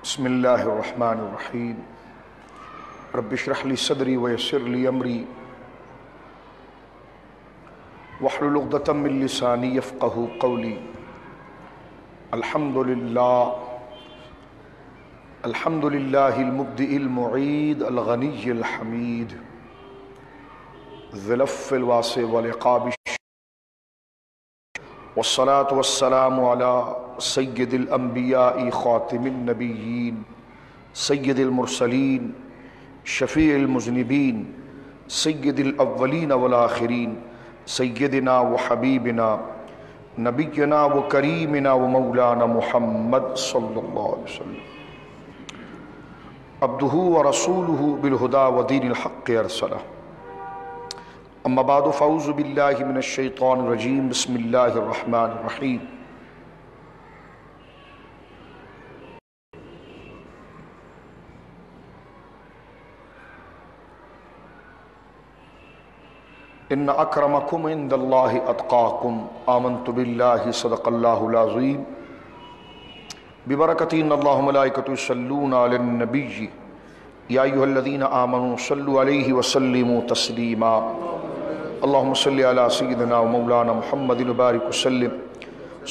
بسم اللہ الرحمن الرحیم رب اشرح لی صدری ویسر لی امری واحلل عقدۃ من لسانی یفقہوا قولی۔ الحمد للہ المبدئ المعید الغنی الحمید ذی العفو الواسع والعقاب والصلاة والسلام علی سید الانبیاء خاتم النبیین سید المرسلین شفیع المذنبین سید الاولین والآخرین سیدنا و حبیبنا نبینا و کریمنا و مولانا محمد صلی اللہ علیہ وسلم عبدہ و رسولہ بالہدی و دین الحق ارسلہ۔ اما بعد فاعوذ باللہ من الشیطان الرجیم بسم اللہ الرحمن الرحیم۔ ان اکرمکم عند اللہ اتقاکم آمنت باللہ صدق اللہ العظیم ببرکۃ ان اللہ ملائکۃ یصلون علی النبی یا ایھا الذین آمنوا صلوا علیہ وسلموا تسلیما۔ اللہم صلی علی سیدنا و مولانا محمد وبارک وسلم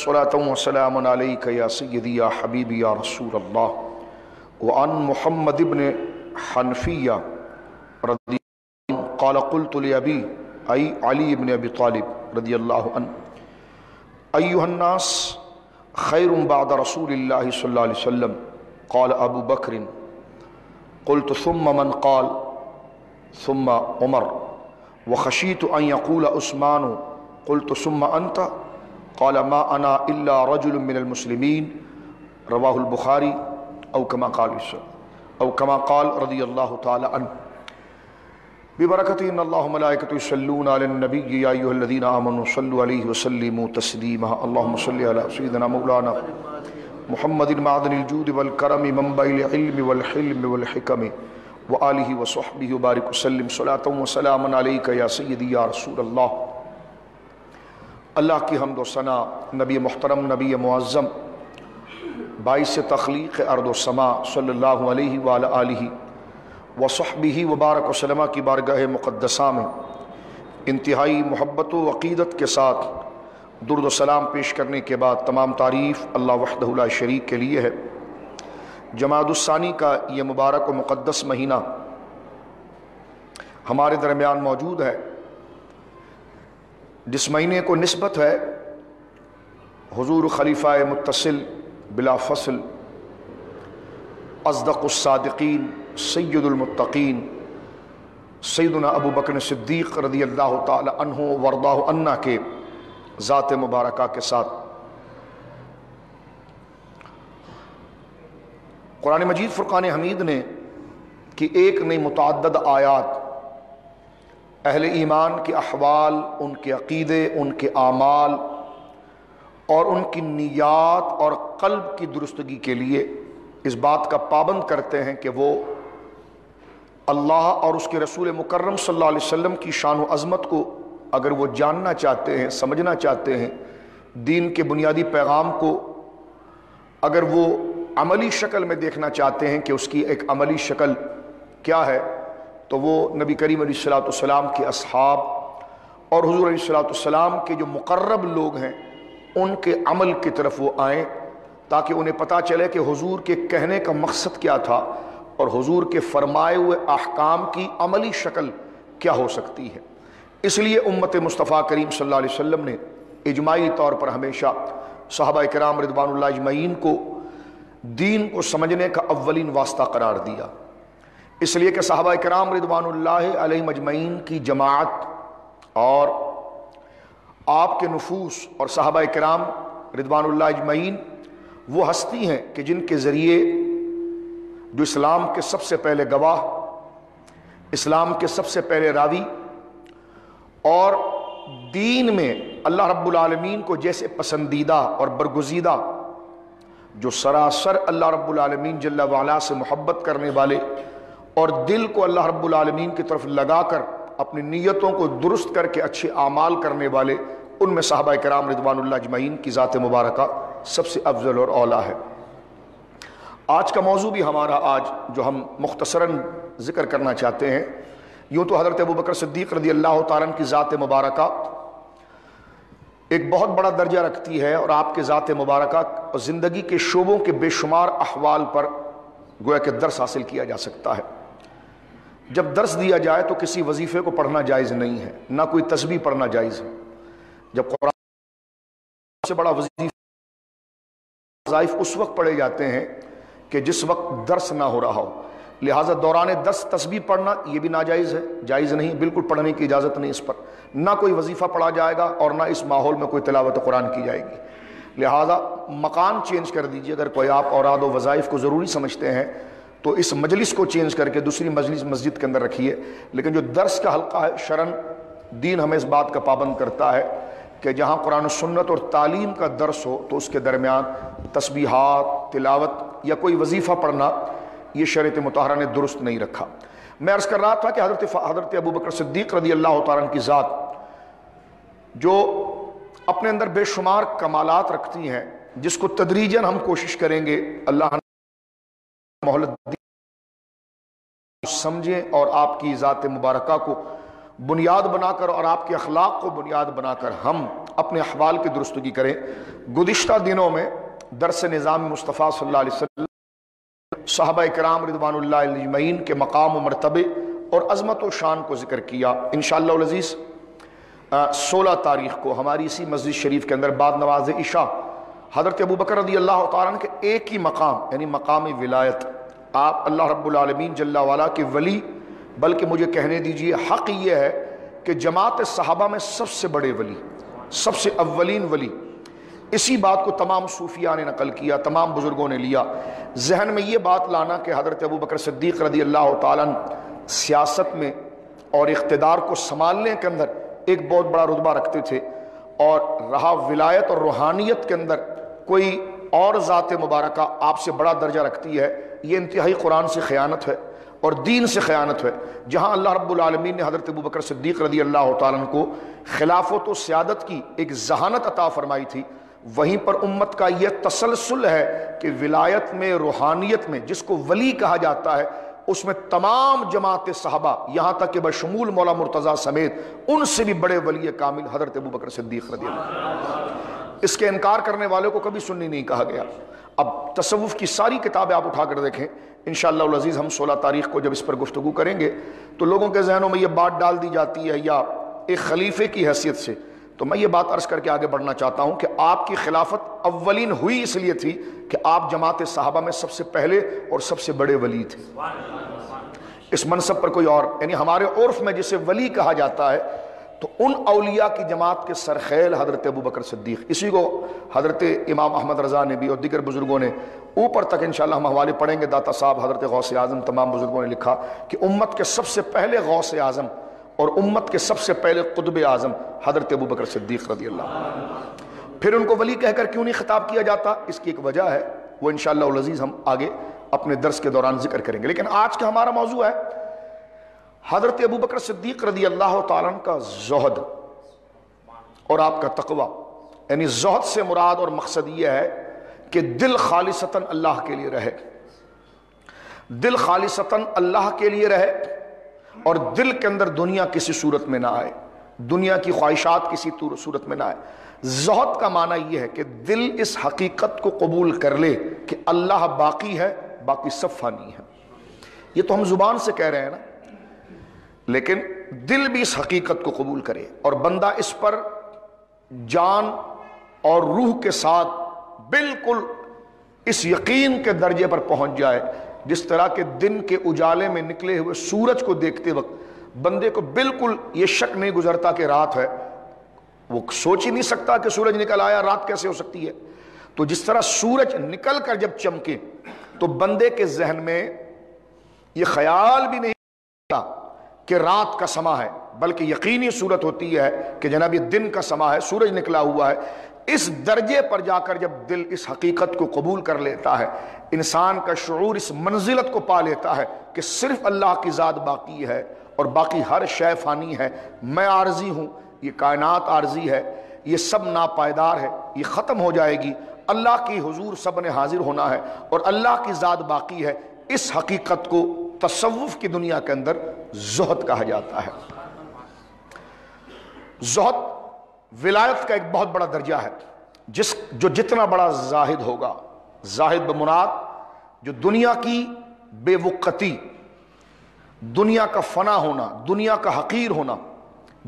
صلاۃ و سلام علیک یا سیدی یا حبیبی یا رسول اللہ۔ وعن محمد بن حنفیہ رضی اللہ عنہ قال قلت لأبی ای علی بن ابی طالب رضی اللہ عنہ ایھا الناس خیر بعد رسول اللہ صلی اللہ علیہ وسلم قال ابو بکر قلت ثم من قال ثم عمر وخشیت ان یقول عثمان قلت ثم انت قال ما انا الا رجل من المسلمین رواہ البخاری او کما قال رضی اللہ تعالی عنہ ببرکۃ ان اللہ ملائکۃ یصلون علی النبی یا ایھا الذین آمنوا صلوا علیہ وسلموا تسلیما۔ اللہم صلی علی سیدنا مولانا محمد معدن الجود والکرم منبع العلم والحلم والحکم وآلہ وصحبہ وبارک وسلم صلاۃ و سلام علیک یا سیدی یا رسول اللہ۔ اللہ کی حمد و ثنا نبی محترم نبی معظم باعث تخلیق ارض و سما صلی اللہ علیہ وآلہ آلہ وصحبہ وبارک وسلم کی بارگاہ مقدسہ میں انتہائی محبت و عقیدت کے ساتھ درود و سلام پیش کرنے کے بعد تمام تعریف اللہ وحدہ لا شریک کے لیے ہے۔ جمادی الثانی کا یہ مبارک و مقدس مہینہ ہمارے درمیان موجود ہے، جس مہینے کو نسبت ہے حضور خلیفہ متصل بلا فصل اصدق الصادقین سید المتقین سیدنا ابو بکر صدیق رضی اللہ تعالی عنہ ورداہ عنہ کے ذات مبارکہ کے ساتھ۔ قرآن مجید فرقان حمید نے کی ایک نہیں متعدد آیات اہل ایمان کے احوال، ان کے عقیدے، ان کے اعمال اور ان کی نیات اور قلب کی درستگی کے لیے اس بات کا پابند کرتے ہیں کہ وہ اللہ اور اس کے رسول مکرم صلی اللہ علیہ وسلم کی شان و عظمت کو اگر وہ جاننا چاہتے ہیں، سمجھنا چاہتے ہیں، دین کے بنیادی پیغام کو اگر وہ عملی شکل میں دیکھنا چاہتے ہیں کہ اس کی ایک عملی شکل کیا ہے، تو وہ نبی کریم علیہ الصلوۃ والسلام کے اصحاب اور حضور علیہ الصلوۃ والسلام کے جو مقرب لوگ ہیں ان کے عمل کی طرف وہ آئیں، تاکہ انہیں پتہ چلے کہ حضور کے کہنے کا مقصد کیا تھا اور حضور کے فرمائے ہوئے احکام کی عملی شکل کیا ہو سکتی ہے۔ اس لیے امت مصطفیٰ کریم صلی اللہ علیہ وسلم نے اجماعی طور پر ہمیشہ صحابہ کرام رضوان اللہ اجمعین کو دین کو سمجھنے کا اولین واسطہ قرار دیا، اس لیے کہ صحابہ کرام رضوان اللہ علیہم اجمعین کی جماعت اور آپ کے نفوس اور صحابہ کرام رضوان اللہ اجمعین وہ ہستی ہیں کہ جن کے ذریعے جو اسلام کے سب سے پہلے گواہ، اسلام کے سب سے پہلے راوی اور دین میں اللہ رب العالمین کو جیسے پسندیدہ اور برگزیدہ، جو سراسر اللہ رب العالمین جل وعلا سے محبت کرنے والے اور دل کو اللہ رب العالمین کی طرف لگا کر اپنی نیتوں کو درست کر کے اچھے اعمال کرنے والے، ان میں صحابہ کرام رضوان اللہ اجمعین کی ذات مبارکہ سب سے افضل اور اولیٰ ہے۔ آج کا موضوع بھی ہمارا آج جو ہم مختصراً ذکر کرنا چاہتے ہیں، یوں تو حضرت ابوبکر صدیق رضی اللہ تعالیٰ عنہ کی ذات مبارکہ ایک بہت بڑا درجہ رکھتی ہے، اور آپ کے ذات مبارکہ اور زندگی کے شعبوں کے بے شمار احوال پر گویا کہ درس حاصل کیا جا سکتا ہے۔ جب درس دیا جائے تو کسی وظیفے کو پڑھنا جائز نہیں ہے، نہ کوئی تسبیح پڑھنا جائز ہے۔ جب قرآن سے بڑا وظائف اس وقت پڑھے جاتے ہیں کہ جس وقت درس نہ ہو رہا ہو، لہٰذا دوران درس تسبیح پڑھنا یہ بھی ناجائز ہے، جائز نہیں، بالکل پڑھنے کی اجازت نہیں اس پر، نہ کوئی وظیفہ پڑھا جائے گا اور نہ اس ماحول میں کوئی تلاوت قرآن کی جائے گی۔ لہٰذا مکان چینج کر دیجیے، اگر کوئی آپ اوراد و وظائف کو ضروری سمجھتے ہیں تو اس مجلس کو چینج کر کے دوسری مجلس مسجد کے اندر رکھیے، لیکن جو درس کا حلقہ ہے شرعاً دین ہمیں اس بات کا پابند کرتا ہے کہ جہاں قرآن و سنت اور تعلیم کا درس ہو تو اس کے درمیان تسبیحات، تلاوت یا کوئی وظیفہ پڑھنا یہ شریعت مطہرہ نے درست نہیں رکھا۔ میں عرض کر رہا تھا کہ حضرت ابوبکر صدیق رضی اللہ تعالیٰ عنہ کی ذات جو اپنے اندر بے شمار کمالات رکھتی ہیں، جس کو تدریجاً ہم کوشش کریں گے اللہ مہلت سمجھیں اور آپ کی ذات مبارکہ کو بنیاد بنا کر اور آپ کے اخلاق کو بنیاد بنا کر ہم اپنے احوال کی درستگی کریں۔ گزشتہ دنوں میں درس نظام مصطفیٰ صلی اللہ علیہ وسلم صحابہ کرام رضوان اللہ علیہ اجمعین کے مقام و مرتبے اور عظمت و شان کو ذکر کیا۔ انشاءاللہ العزیز 16 تاریخ کو ہماری اسی مسجد شریف کے اندر بعد نماز عشاء حضرت ابوبکر رضی اللہ تعالیٰ عنہ کے ایک ہی مقام یعنی مقام ولایت، آپ اللہ رب العالمین جل وعلا کے ولی، بلکہ مجھے کہنے دیجئے حق یہ ہے کہ جماعت صحابہ میں سب سے بڑے ولی، سب سے اولین ولی، اسی بات کو تمام صوفیاء نے نقل کیا، تمام بزرگوں نے لیا۔ ذہن میں یہ بات لانا کہ حضرت ابوبکر صدیق رضی اللہ تعالیٰ عنہ سیاست میں اور اقتدار کو سنبھالنے کے اندر ایک بہت بڑا رتبہ رکھتے تھے، اور رہا ولایت اور روحانیت کے اندر کوئی اور ذات مبارکہ آپ سے بڑا درجہ رکھتی ہے، یہ انتہائی قرآن سے خیانت ہے اور دین سے خیانت ہے۔ جہاں اللہ رب العالمین نے حضرت ابوبکر صدیق رضی اللہ تعالیٰ عنہ کو خلافت و سیادت کی ایک ذہانت عطا فرمائی تھی، وہیں پر امت کا یہ تسلسل ہے کہ ولایت میں، روحانیت میں جس کو ولی کہا جاتا ہے، اس میں تمام جماعت صحابہ یہاں تک کہ بشمول مولا مرتضیٰ سمیت ان سے بھی بڑے ولی کامل حضرت ابوبکر صدیق رضی اللہ عنہ۔ اس کے انکار کرنے والوں کو کبھی سنی نہیں کہا گیا۔ اب تصوف کی ساری کتابیں آپ اٹھا کر دیکھیں، انشاءاللہ العزیز ہم 16 تاریخ کو جب اس پر گفتگو کریں گے تو لوگوں کے ذہنوں میں یہ بات ڈال دی جاتی ہے یا ایک خلیفے کی حیثیت سے، تو میں یہ بات عرض کر کے آگے بڑھنا چاہتا ہوں کہ آپ کی خلافت اولین ہوئی اس لیے تھی کہ آپ جماعت صحابہ میں سب سے پہلے اور سب سے بڑے ولی تھے۔ اس منصب پر کوئی اور یعنی ہمارے عرف میں جسے ولی کہا جاتا ہے تو ان اولیاء کی جماعت کے سرخیل حضرت ابوبکر صدیق، اسی کو حضرت امام احمد رضا نے بھی اور دیگر بزرگوں نے اوپر تک انشاءاللہ ہم حوالے پڑھیں گے، داتا صاحب حضرت غوث اعظم تمام بزرگوں نے لکھا کہ امت کے سب سے پہلے غوث اعظم اور امت کے سب سے پہلے قطب اعظم حضرت ابوبکر صدیق رضی اللہ عنہ۔ پھر ان کو ولی کہہ کر کیوں نہیں خطاب کیا جاتا، اس کی ایک وجہ ہے، وہ انشاءاللہ العزیز ہم آگے اپنے درس کے دوران ذکر کریں گے۔ لیکن آج کا ہمارا موضوع ہے حضرت ابوبکر صدیق رضی اللہ تعالیٰ عنہ کا زہد اور آپ کا تقوی۔ یعنی زہد سے مراد اور مقصد یہ ہے کہ دل خالصتاً اللہ کے لیے رہے، دل خالصتاً اللہ کے لیے رہے، اور دل کے اندر دنیا کسی صورت میں نہ آئے، دنیا کی خواہشات کسی صورت میں نہ آئے۔ زہد کا معنی یہ ہے کہ دل اس حقیقت کو قبول کر لے کہ اللہ باقی ہے، باقی سب فانی ہے۔ یہ تو ہم زبان سے کہہ رہے ہیں نا، لیکن دل بھی اس حقیقت کو قبول کرے اور بندہ اس پر جان اور روح کے ساتھ بالکل اس یقین کے درجے پر پہنچ جائے، جس طرح کہ دن کے اجالے میں نکلے ہوئے سورج کو دیکھتے وقت بندے کو بالکل یہ شک نہیں گزرتا کہ رات ہے، وہ سوچ ہی نہیں سکتا کہ سورج نکل آیا، رات کیسے ہو سکتی ہے۔ تو جس طرح سورج نکل کر جب چمکے تو بندے کے ذہن میں یہ خیال بھی نہیں آتا کہ رات کا سما ہے، بلکہ یقینی صورت ہوتی ہے کہ جناب یہ دن کا سما ہے، سورج نکلا ہوا ہے۔ اس درجے پر جا کر جب دل اس حقیقت کو قبول کر لیتا ہے، انسان کا شعور اس منزلت کو پا لیتا ہے کہ صرف اللہ کی ذات باقی ہے اور باقی ہر شے فانی ہے، میں عارضی ہوں، یہ کائنات عارضی ہے، یہ سب ناپائیدار ہے، یہ ختم ہو جائے گی، اللہ کی حضور سب نے حاضر ہونا ہے اور اللہ کی ذات باقی ہے، اس حقیقت کو تصوف کی دنیا کے اندر زہد کہا جاتا ہے۔ زہد ولایت کا ایک بہت بڑا درجہ ہے، جو جتنا بڑا زاہد ہوگا، زاہد بمراد جو دنیا کی بے وقتی، دنیا کا فنا ہونا، دنیا کا حقیر ہونا،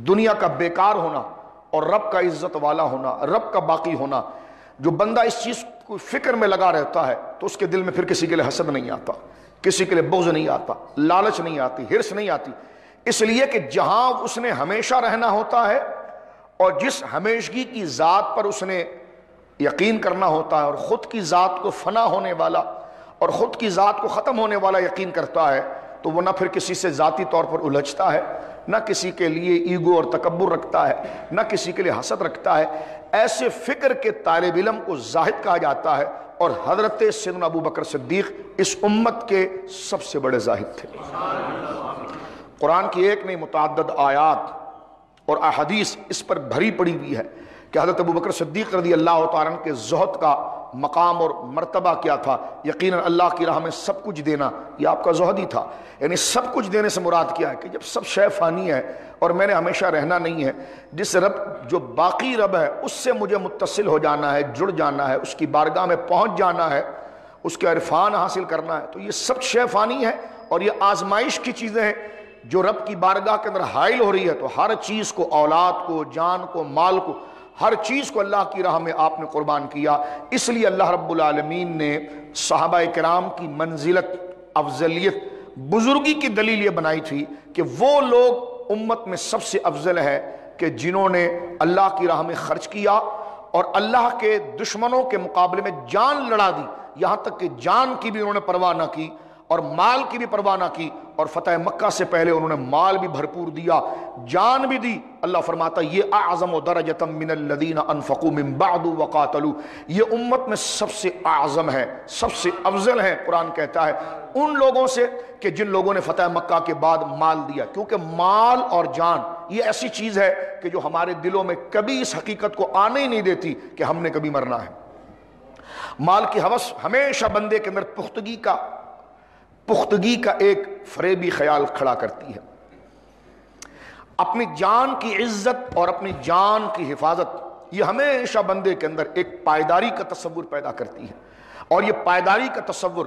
دنیا کا بیکار ہونا اور رب کا عزت والا ہونا، رب کا باقی ہونا، جو بندہ اس چیز کو فکر میں لگا رہتا ہے تو اس کے دل میں پھر کسی کے لیے حسد نہیں آتا، کسی کے لیے بغض نہیں آتا، لالچ نہیں آتی، ہرس نہیں آتی، اس لیے کہ جہاں اس نے ہمیشہ رہنا ہوتا ہے اور جس ہمیشگی کی ذات پر اس نے یقین کرنا ہوتا ہے اور خود کی ذات کو فنا ہونے والا اور خود کی ذات کو ختم ہونے والا یقین کرتا ہے، تو وہ نہ پھر کسی سے ذاتی طور پر الجھتا ہے، نہ کسی کے لیے ایگو اور تکبر رکھتا ہے، نہ کسی کے لیے حسد رکھتا ہے۔ ایسے فکر کے طالب علم کو زاہد کہا جاتا ہے، اور حضرت سیدنا ابو بکر صدیق اس امت کے سب سے بڑے زاہد تھے۔ قرآن کی ایک نہیں متعدد آیات اور احادیث اس پر بھری پڑی ہوئی ہے کہ حضرت ابو بکر صدیق رضی اللہ تعالیٰ عنہ کے زہد کا مقام اور مرتبہ کیا تھا۔ یقیناً اللہ کی راہ میں سب کچھ دینا یہ آپ کا زہد ہی تھا، یعنی سب کچھ دینے سے مراد کیا ہے کہ جب سب شے فانی ہے اور میں نے ہمیشہ رہنا نہیں ہے، جس رب جو باقی رب ہے اس سے مجھے متصل ہو جانا ہے، جڑ جانا ہے، اس کی بارگاہ میں پہنچ جانا ہے، اس کے عرفان حاصل کرنا ہے، تو یہ سب شے فانی ہے اور یہ آزمائش کی چیزیں ہیں جو رب کی بارگاہ کے اندر حائل ہو رہی ہے۔ تو ہر چیز کو، اولاد کو، جان کو، مال کو، ہر چیز کو اللہ کی راہ میں آپ نے قربان کیا۔ اس لیے اللہ رب العالمین نے صحابہ کرام کی منزلت، افضلیت، بزرگی کی دلیل یہ بنائی تھی کہ وہ لوگ امت میں سب سے افضل ہے کہ جنہوں نے اللہ کی راہ میں خرچ کیا اور اللہ کے دشمنوں کے مقابلے میں جان لڑا دی، یہاں تک کہ جان کی بھی انہوں نے پرواہ نہ کی اور مال کی بھی پرواہ نہ کی، اور فتح مکہ سے پہلے انہوں نے مال بھی بھرپور دیا، جان بھی دی۔ اللہ فرماتا یہ اعظم درجۃ من الذین انفقوا من بعد وقاتلوا، یہ امت میں سب سے اعظم ہے، سب سے افضل ہے، قرآن کہتا ہے ان لوگوں سے کہ جن لوگوں نے فتح مکہ کے بعد مال دیا، کیونکہ مال اور جان یہ ایسی چیز ہے کہ جو ہمارے دلوں میں کبھی اس حقیقت کو آنے ہی نہیں دیتی کہ ہم نے کبھی مرنا ہے۔ مال کی ہوس ہمیشہ بندے کے اندر پختگی کا ایک فریبی خیال کھڑا کرتی ہے۔ اپنی جان کی عزت اور اپنی جان کی حفاظت یہ ہمیشہ بندے کے اندر ایک پائیداری کا تصور پیدا کرتی ہے، اور یہ پائیداری کا تصور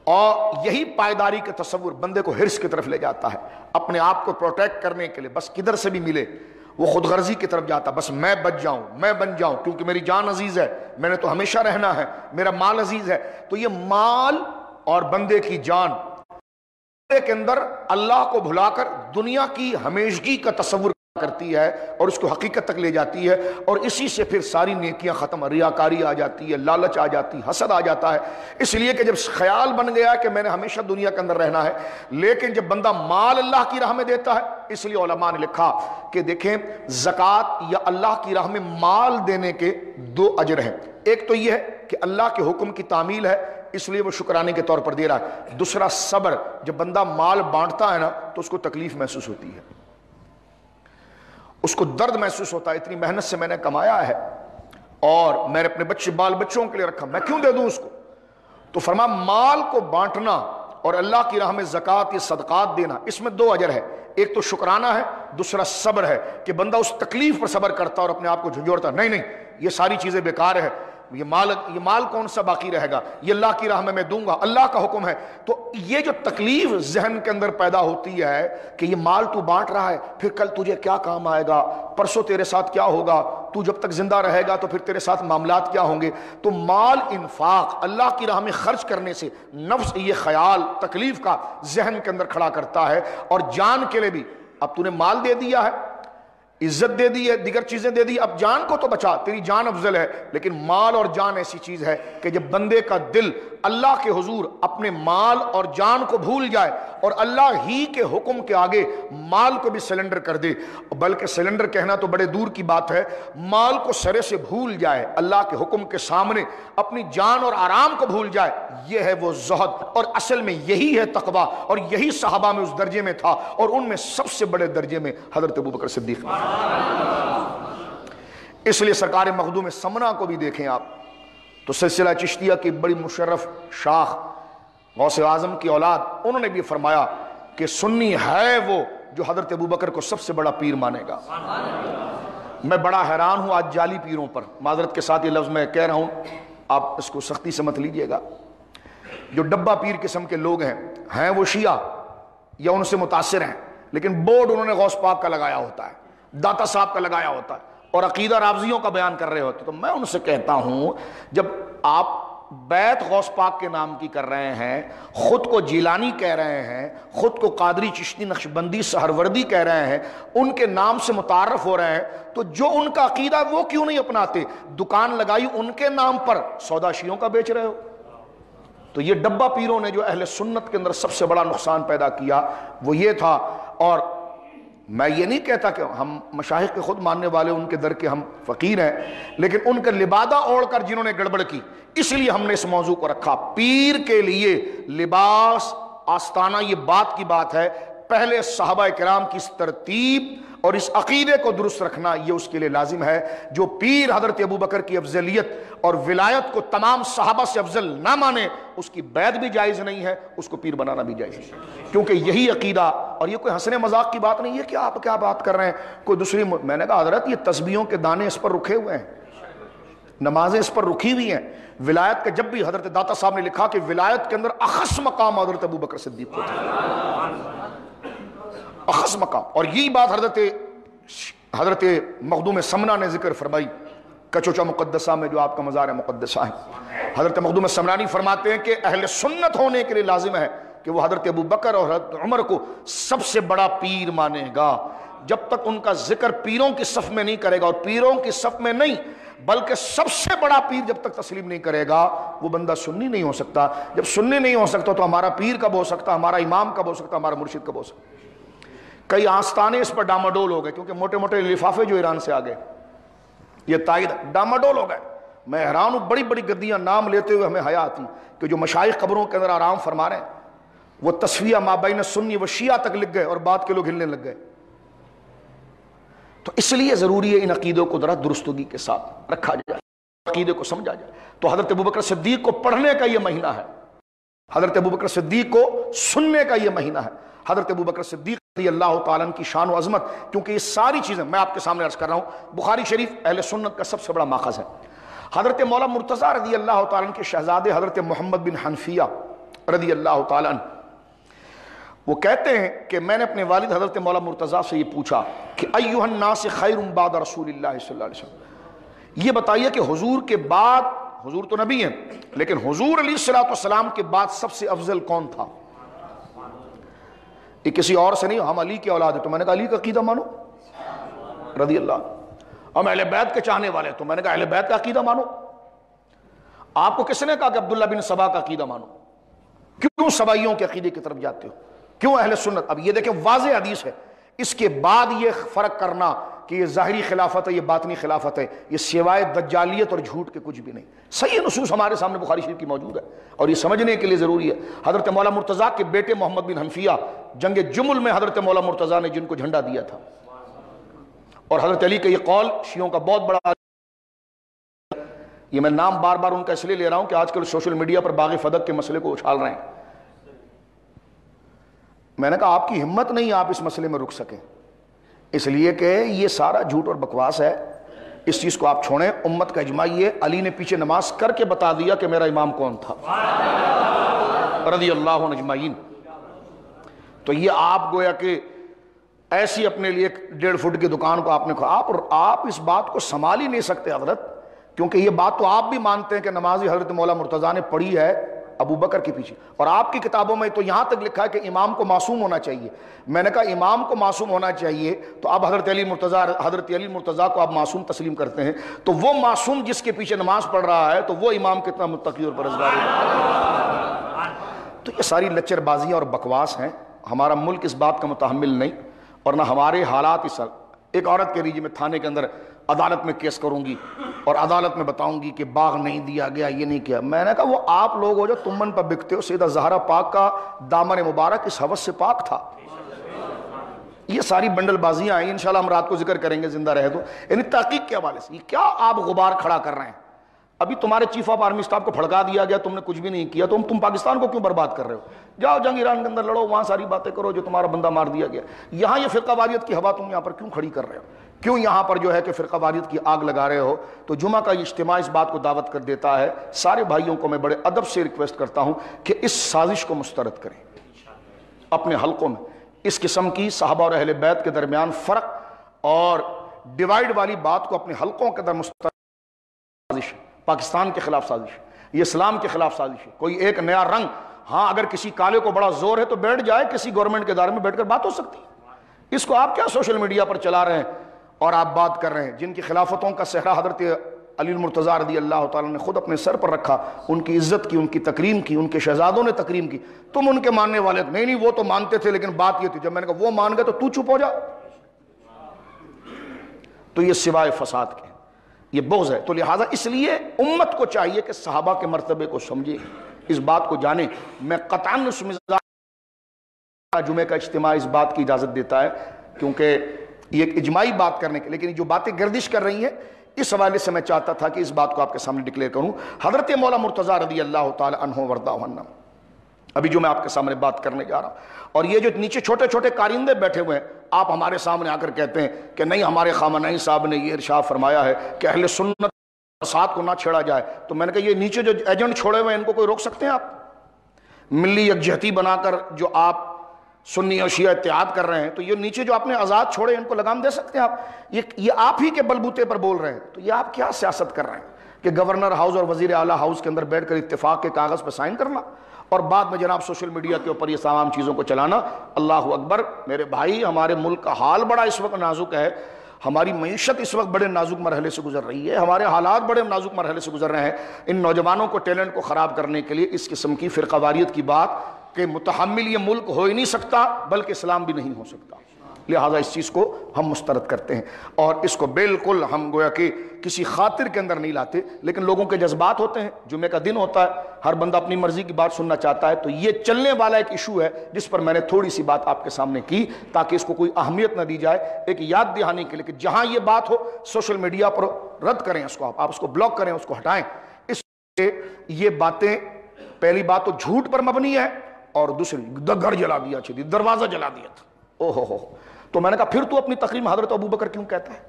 اور یہی پائیداری کا تصور بندے کو حرص کی طرف لے جاتا ہے، اپنے آپ کو پروٹیکٹ کرنے کے لیے بس کدھر سے بھی ملے وہ خود غرضی کی طرف جاتا، بس میں بچ جاؤں، میں بن جاؤں، کیونکہ میری جان عزیز ہے، میں نے تو ہمیشہ رہنا ہے، میرا مال عزیز ہے۔ تو یہ مال اور بندے کی جان بندے کے اندر اللہ کو بھلا کر دنیا کی ہمیشگی کا تصور کرتی ہے اور اس کو حقیقت تک لے جاتی ہے، اور اسی سے پھر ساری نیکیاں ختم، ریاکاری آ جاتی ہے، لالچ آ جاتی ہے، حسد آ جاتا ہے۔ اس لیے کہ جب خیال بن گیا کہ میں نے ہمیشہ دنیا کے اندر رہنا ہے، لیکن جب بندہ مال اللہ کی راہ میں دیتا ہے، اس لیے علماء نے لکھا کہ دیکھیں زکوٰۃ یا اللہ کی راہ میں مال دینے کے دو اجر ہیں، ایک تو یہ ہے کہ اللہ کے حکم کی تعمیل ہے اس لیے وہ شکرانے کے طور پر دے رہا ہے، دوسرا صبر، جب بندہ مال بانٹتا ہے نا تو اس کو تکلیف محسوس ہوتی ہے، اس کو درد محسوس ہوتا ہے، اتنی محنت سے میں نے کمایا ہے اور میں نے اپنے بال بچوں کے لیے رکھا، میں کیوں دے دوں اس کو؟ تو فرمایا مال کو بانٹنا اور اللہ کی راہ میں زکوٰۃ یا صدقات دینا، اس میں دو اجر ہے، ایک تو شکرانہ ہے، دوسرا صبر ہے کہ بندہ اس تکلیف پر صبر کرتا اور اپنے آپ کو جھنجھوڑتا، نہیں یہ ساری چیزیں بیکار ہے، یہ مال کون سا باقی رہے گا، یہ اللہ کی راہ میں دوں گا، اللہ کا حکم ہے۔ تو یہ جو تکلیف ذہن کے اندر پیدا ہوتی ہے کہ یہ مال تو بانٹ رہا ہے، پھر کل تجھے کیا کام آئے گا، پرسوں تیرے ساتھ کیا ہوگا، تو جب تک زندہ رہے گا تو پھر تیرے ساتھ معاملات کیا ہوں گے۔ تو مال انفاق اللہ کی راہ میں خرچ کرنے سے نفس یہ خیال تکلیف کا ذہن کے اندر کھڑا کرتا ہے، اور جان کے لیے بھی اب تو نے مال دے دیا ہے، عزت دے دی ہے، دیگر چیزیں دے دی، اب جان کو تو بچا، تیری جان افضل ہے۔ لیکن مال اور جان ایسی چیز ہے کہ جب بندے کا دل اللہ کے حضور اپنے مال اور جان کو بھول جائے اور اللہ ہی کے حکم کے آگے مال کو بھی سلنڈر کر دے، بلکہ سلنڈر کہنا تو بڑے دور کی بات ہے، مال کو سرے سے بھول جائے، اللہ کے حکم کے سامنے اپنی جان اور آرام کو بھول جائے، یہ ہے وہ زہد، اور اصل میں یہی ہے تقویٰ، اور یہی صحابہ میں اس درجے میں تھا، اور ان میں سب سے بڑے درجے میں حضرت ابوبکر صدیق۔ اس لیے سرکار مخدوم سمنا کو بھی دیکھیں آپ، تو سلسلہ چشتیہ کی بڑی مشرف شاخ غوث اعظم کی اولاد، انہوں نے بھی فرمایا کہ سنی ہے وہ جو حضرت ابوبکر کو سب سے بڑا پیر مانے گا۔ میں بڑا حیران ہوں آج جعلی پیروں پر، معذرت کے ساتھ یہ لفظ میں کہہ رہا ہوں، آپ اس کو سختی سے مت لیجئے گا، جو ڈبہ پیر قسم کے لوگ ہیں وہ شیعہ یا ان سے متاثر ہیں، لیکن بورڈ انہوں نے غوث پاک کا لگایا ہوتا ہے، داتا صاحب کا لگایا ہوتا ہے، اور عقیدہ رافضیوں کا بیان کر رہے ہوتے۔ تو میں ان سے کہتا ہوں، جب آپ بیعت غوث پاک کے نام کی کر رہے ہیں، خود کو جیلانی کہہ رہے ہیں، خود کو قادری، چشتی، نقشبندی، سہروردی کہہ رہے ہیں، ان کے نام سے متعارف ہو رہے ہیں، تو جو ان کا عقیدہ وہ کیوں نہیں اپناتے؟ دکان لگائی ان کے نام پر، سودا شیعوں کا بیچ رہے ہو۔ تو یہ ڈبہ پیروں نے جو اہل سنت کے اندر سب سے بڑا نقصان پیدا کیا وہ یہ تھا۔ اور میں یہ نہیں کہتا کہ ہم مشایخ کے خود ماننے والے، ان کے در کے ہم فقیر ہیں، لیکن ان کے لبادہ اوڑھ کر جنہوں نے گڑبڑ کی، اس لیے ہم نے اس موضوع کو رکھا۔ پیر کے لیے لباس، آستانہ، یہ بات کی بات ہے، پہلے صحابہ کرام کی اس ترتیب اور اس عقیدے کو درست رکھنا یہ اس کے لیے لازم ہے۔ جو پیر حضرت ابوبکر کی افضلیت اور ولایت کو تمام صحابہ سے افضل نہ مانے، اس کی بیعت بھی جائز نہیں ہے، اس کو پیر بنانا بھی جائز نہیں، کیونکہ یہی عقیدہ، اور یہ کوئی ہنسنے مذاق کی بات نہیں ہے کہ آپ کیا بات کر رہے ہیں کوئی دوسری۔ میں نے کہا حضرت یہ تسبیحوں کے دانے اس پر رکھے ہوئے ہیں، نمازیں اس پر رکھی ہوئی ہیں۔ ولایت کا جب بھی حضرت داتا صاحب نے لکھا کہ ولایت کے اندر اخص مقام حضرت ابوبکر صدیق کو تھا، اخص مقام، اور یہی بات حضرت مخدوم سمنا نے ذکر فرمائی کچوچا مقدسہ میں، جو آپ کا مزار مقدسہ ہے۔ حضرت مخدوم سمنانی فرماتے ہیں کہ اہل سنت ہونے کے لیے لازم ہے کہ وہ حضرت ابوبکر اور حضرت عمر کو سب سے بڑا پیر مانے گا۔ جب تک ان کا ذکر پیروں کی صف میں نہیں کرے گا، اور پیروں کی صف میں نہیں بلکہ سب سے بڑا پیر جب تک تسلیم نہیں کرے گا، وہ بندہ سنی نہیں ہو سکتا۔ جب سنی نہیں ہو سکتا تو ہمارا پیر کب ہو سکتا، ہمارا امام کب ہو سکتا، ہمارا مرشد کب ہو سکتا؟ کئی آستانے اس پر ڈاماڈول ہو گئے، کیونکہ موٹے موٹے لفافے جو ایران سے آ گئے، یہ تائید ڈاماڈول ہو گئے۔ میں حیران ہوں، بڑی بڑی گدیاں نام لیتے ہوئے ہمیں حیا آتی کہ جو مشائخ قبروں کے اندر آرام فرما رہے ہیں، وہ تصفیہ مابین سنی و شیعہ تک لکھ گئے، اور بعد کے لوگ ہلنے لگ گئے۔ تو اس لیے ضروری ہے ان عقیدوں کو ذرا درستگی کے ساتھ رکھا جائے، عقیدے کو سمجھا جائے۔ تو حضرت ابوبکر صدیق کو پڑھنے کا یہ مہینہ ہے، حضرت ابوبکر صدیق کو سننے کا یہ مہینہ ہے۔ حضرت ابوبکر صدیق رضی اللہ تعالیٰ عنہ کی شان و عظمت، کیونکہ یہ ساری چیزیں میں آپ کے سامنے عرض کر رہا ہوں، بخاری شریف اہل سنت کا سب سے بڑا ماخذ ہے۔ حضرت مولا مرتضیٰ رضی اللہ تعالیٰ عنہ کے شہزادے حضرت محمد بن حنفیہ رضی اللہ تعالیٰ عنہ، وہ کہتے ہیں کہ میں نے اپنے والد حضرت مولا مرتضیٰ سے یہ پوچھا کہ ایھا الناس خیر بعد رسول اللہ صلی اللہ علیہ وسلم، یہ بتائیے کہ حضور کے بعد، حضور تو نبی ہیں لیکن حضور علیہ السلام کے بعد سب سے افضل کون تھا؟ یہ کسی اور سے نہیں، ہم علی کے اولاد ہیں، تو میں نے کہا علی کا عقیدہ مانو رضی اللہ، ہم اہل بیت کے چاہنے والے ہیں، تو میں نے کہا اہل بیت کا عقیدہ مانو۔ آپ کو کس نے کہا کہ عبداللہ بن سبا کا عقیدہ مانو؟ کیوں سبائیوں کے عقیدے کی طرف جاتے ہو؟ کیوں اہل سنت؟ اب یہ دیکھیں واضح حدیث ہے، اس کے بعد یہ فرق کرنا کہ یہ ظاہری خلافت ہے، یہ باطنی خلافت ہے، یہ سوائے دجالیت اور جھوٹ کے کچھ بھی نہیں۔ صحیح نصوص ہمارے سامنے بخاری شریف کی موجود ہے، اور یہ سمجھنے کے لیے ضروری ہے۔ حضرت مولا مرتضیٰ کے بیٹے محمد بن حنفیہ، جنگ جمل میں حضرت مولا مرتضیٰ نے جن کو جھنڈا دیا تھا، اور حضرت علی کا یہ قول شیعوں کا بہت بڑا، یہ میں نام بار بار ان کا اس لیے لے رہا ہوں کہ آج کل سوشل میڈیا پر باغ فدق کے مسئلے کو اچھال رہے ہیں۔ میں نے کہا آپ کی ہمت نہیں آپ اس مسئلے میں رک سکیں، اس لیے کہ یہ سارا جھوٹ اور بکواس ہے، اس چیز کو آپ چھوڑیں۔ امت کا اجماع یہ، علی نے پیچھے نماز کر کے بتا دیا کہ میرا امام کون تھا رضی اللہ عنہ اجمعین۔ تو یہ آپ گویا کہ ایسی اپنے لیے 1.5 فٹ کی دکان کو آپ نے کھا، آپ اس بات کو سنبھال ہی نہیں سکتے حضرت، کیونکہ یہ بات تو آپ بھی مانتے ہیں کہ نمازی حضرت مولا مرتضیٰ نے پڑھی ہے ابو بکر کے پیچھے، اور آپ کی کتابوں میں تو یہاں تک لکھا ہے کہ امام کو معصوم ہونا چاہیے۔ میں نے کہا امام کو معصوم ہونا چاہیے تو اب حضرت علی مرتضیٰ کو آپ معصوم تسلیم کرتے ہیں، تو وہ معصوم جس کے پیچھے نماز پڑھ رہا ہے تو وہ امام کتنا متقی اور پرہیزگار ہے؟ تو یہ ساری لچر بازیاں اور بکواس ہیں۔ ہمارا ملک اس بات کا متحمل نہیں، اور نہ ہمارے حالات اس۔ ایک عورت کہہ رہی جی میں تھانے کے اندر عدالت میں کیس کروں گی اور عدالت میں بتاؤں گی کہ باغ نہیں دیا گیا، یہ نہیں کیا۔ میں نے کہا وہ آپ لوگ ہو جو تمن پر بکتے ہو، سیدہ زہرا پاک کا دامن مبارک اس حوث سے پاک تھا۔ یہ ساری بنڈل بازیاں ہیں، انشاءاللہ ہم رات کو ذکر کریں گے زندہ رہے تو، یعنی تحقیق کے حوالے سے یہ کیا آپ غبار کھڑا کر رہے ہیں؟ ابھی تمہارے چیف آف آرمی اسٹاف کو پھڑکا دیا گیا، تم نے کچھ بھی نہیں کیا، تو تم پاکستان کو کیوں برباد کر رہے ہو؟ جاؤ جنگ ایران کے اندر لڑو، وہاں ساری باتیں کرو جو تمہارا بندہ مار دیا گیا۔ یہاں یہ فرقہ واریت کی ہوا تم یہاں پر کیوں کھڑی کر رہے ہو؟ کیوں یہاں پر جو ہے کہ فرقہ واریت کی آگ لگا رہے ہو؟ تو جمعہ کا یہ اجتماع اس بات کو دعوت کر دیتا ہے۔ سارے بھائیوں کو میں بڑے ادب سے ریکویسٹ کرتا ہوں کہ اس سازش کو مسترد کریں اپنے حلقوں میں۔ اس قسم کی صحابہ اور اہل بیت کے درمیان فرق اور ڈیوائیڈ والی بات کو اپنے حلقوں کے اندر مسترد سازش ہے، پاکستان کے خلاف سازش ہے، یہ اسلام کے خلاف سازش ہے۔ کوئی ایک نیا رنگ، ہاں اگر کسی کالے کو بڑا زور ہے تو بیٹھ جائے، کسی گورنمنٹ کے ادارے میں بیٹھ کر بات ہو سکتی ہے۔ اس کو آپ کیا سوشل میڈیا پر چلا رہے ہیں اور آپ بات کر رہے ہیں؟ جن کی خلافتوں کا صحرا حضرت علی المرتضیٰ رضی اللہ تعالیٰ نے خود اپنے سر پر رکھا، ان کی عزت کی، ان کی تکریم کی، ان کے شہزادوں نے تکریم کی، تم ان کے ماننے والے نہیں نہیں وہ تو مانتے تھے، لیکن بات یہ تھی جب میں نے کہا وہ مان گئے تو تو چپ ہو جا، تو یہ سوائے فساد کے یہ بغض ہے۔ تو لہٰذا اس لیے امت کو چاہیے کہ صحابہ کے مرتبے کو سمجھے، اس بات کو جانیں۔ میں قطعاً اس مزاج جمعے کا اجتماع اس بات کی اجازت دیتا ہے کیونکہ یہ ایک اجماعی بات کرنے کے، لیکن جو باتیں گردش کر رہی ہیں اس حوالے سے میں چاہتا تھا کہ اس بات کو آپ کے سامنے ڈکلیئر کروں۔ حضرت مولا مرتضیٰ رضی اللہ تعالی عنہ وردہ عنہ، ابھی جو میں آپ کے سامنے بات کرنے جا رہا ہوں، اور یہ جو نیچے چھوٹے چھوٹے کارندے بیٹھے ہوئے ہیں، آپ ہمارے سامنے آ کر کہتے ہیں کہ نہیں ہمارے خامنہی صاحب نے یہ ارشاد فرمایا ہے کہ اہل سنت فساد کو نہ چھیڑا جائے۔ تو میں نے کہا یہ نیچے جو ایجنٹ چھوڑے ہوئے ہیں ان کو کوئی روک سکتے ہیں آپ؟ ملی یکجہتی بنا کر جو آپ سنی اور شیعہ اتحاد کر رہے ہیں، تو یہ نیچے جو آپ نے آزاد چھوڑے ان کو لگام دے سکتے ہیں آپ؟ یہ آپ ہی کے بلبوتے پر بول رہے ہیں، تو یہ آپ کیا سیاست کر رہے ہیں کہ گورنر ہاؤس اور وزیر اعلیٰ ہاؤس کے اندر بیٹھ کر اتفاق کے کاغذ پہ سائن کرنا اور بعد میں جناب سوشل میڈیا کے اوپر یہ تمام چیزوں کو چلانا؟ اللہ اکبر۔ میرے بھائی، ہمارے ملک کا حال بڑا اس وقت نازک ہے، ہماری معیشت اس وقت بڑے نازک مرحلے سے گزر رہی ہے، ہمارے حالات بڑے نازک مرحلے سے گزر رہے ہیں۔ ان نوجوانوں کو ٹیلنٹ کو خراب کرنے کے لیے اس قسم کی فرقہ واریت کی بات کہ متحمل یہ ملک ہو ہی نہیں سکتا، بلکہ اسلام بھی نہیں ہو سکتا، لہٰذا اس چیز کو ہم مسترد کرتے ہیں اور اس کو بالکل ہم گویا کہ کسی خاطر کے اندر نہیں لاتے، لیکن لوگوں کے جذبات ہوتے ہیں، جمعے کا دن ہوتا ہے، ہر بندہ اپنی مرضی کی بات سننا چاہتا ہے، تو یہ چلنے والا ایک ایشو ہے جس پر میں نے تھوڑی سی بات آپ کے سامنے کی تاکہ اس کو کوئی اہمیت نہ دی جائے، ایک یاد دہانی کے لیے کہ جہاں یہ بات ہو سوشل میڈیا پر رد کریں اس کو، آپ اس کو بلاک کریں، اس کو ہٹائیں۔ اس سے یہ باتیں، پہلی بات تو جھوٹ پر مبنی ہے اور دوسری گھر جلا دیا، دروازہ جلا دیا تھا، او ہو۔ تو میں نے کہا پھر تو اپنی تقریر میں حضرت ابوبکر کیوں کہتا ہے؟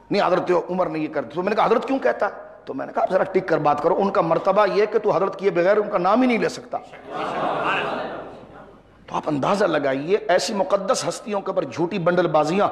نہیں حضرت عمر نے یہ کرتے، تو میں نے کہا حضرت کیوں کہتا ہے؟ تو میں نے کہا ذرا ٹک کر بات کرو، ان کا مرتبہ یہ کہ تو حضرت کیے بغیر ان کا نام ہی نہیں لے سکتا۔ تو آپ اندازہ لگائیے ایسی مقدس ہستیوں کے اوپر جھوٹی بنڈل بازیاں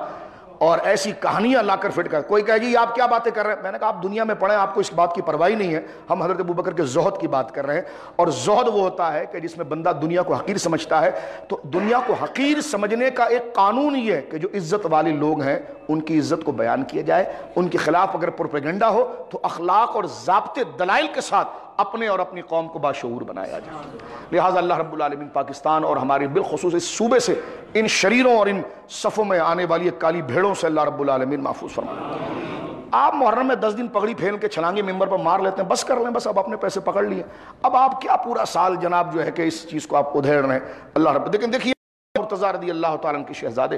اور ایسی کہانیاں لا کر فٹ کر، کوئی کہے جی آپ کیا باتیں کر رہے ہیں؟ میں نے کہا آپ دنیا میں پڑھیں، آپ کو اس بات کی پرواہ نہیں ہے، ہم حضرت ابوبکر کے زہد کی بات کر رہے ہیں، اور زہد وہ ہوتا ہے کہ جس میں بندہ دنیا کو حقیر سمجھتا ہے۔ تو دنیا کو حقیر سمجھنے کا ایک قانون یہ ہے کہ جو عزت والے لوگ ہیں ان کی عزت کو بیان کیا جائے، ان کے خلاف اگر پروپیگنڈا ہو تو اخلاق اور ضابطے دلائل کے ساتھ اپنے اور اپنی قوم کو باشعور بنایا جائے۔ لہٰذا اللہ رب العالمین پاکستان اور ہمارے بالخصوص اس صوبے سے ان شریروں اور ان صفوں میں آنے والی ایک کالی بھیڑوں سے اللہ رب العالمین محفوظ فرمائے۔ آپ محرم میں 10 دن پگڑی پھیل کے چھلانگے ممبر پر مار لیتے ہیں، بس کر لیں، بس اب اپنے پیسے پکڑ لیے، اب آپ کیا پورا سال جناب جو ہے کہ اس چیز کو آپ ادھیڑ رہے ہیں؟ اللہ رب، لیکن دیکھیے مرتضیٰ رضی اللہ تعالیٰ عنہ کی شہزادے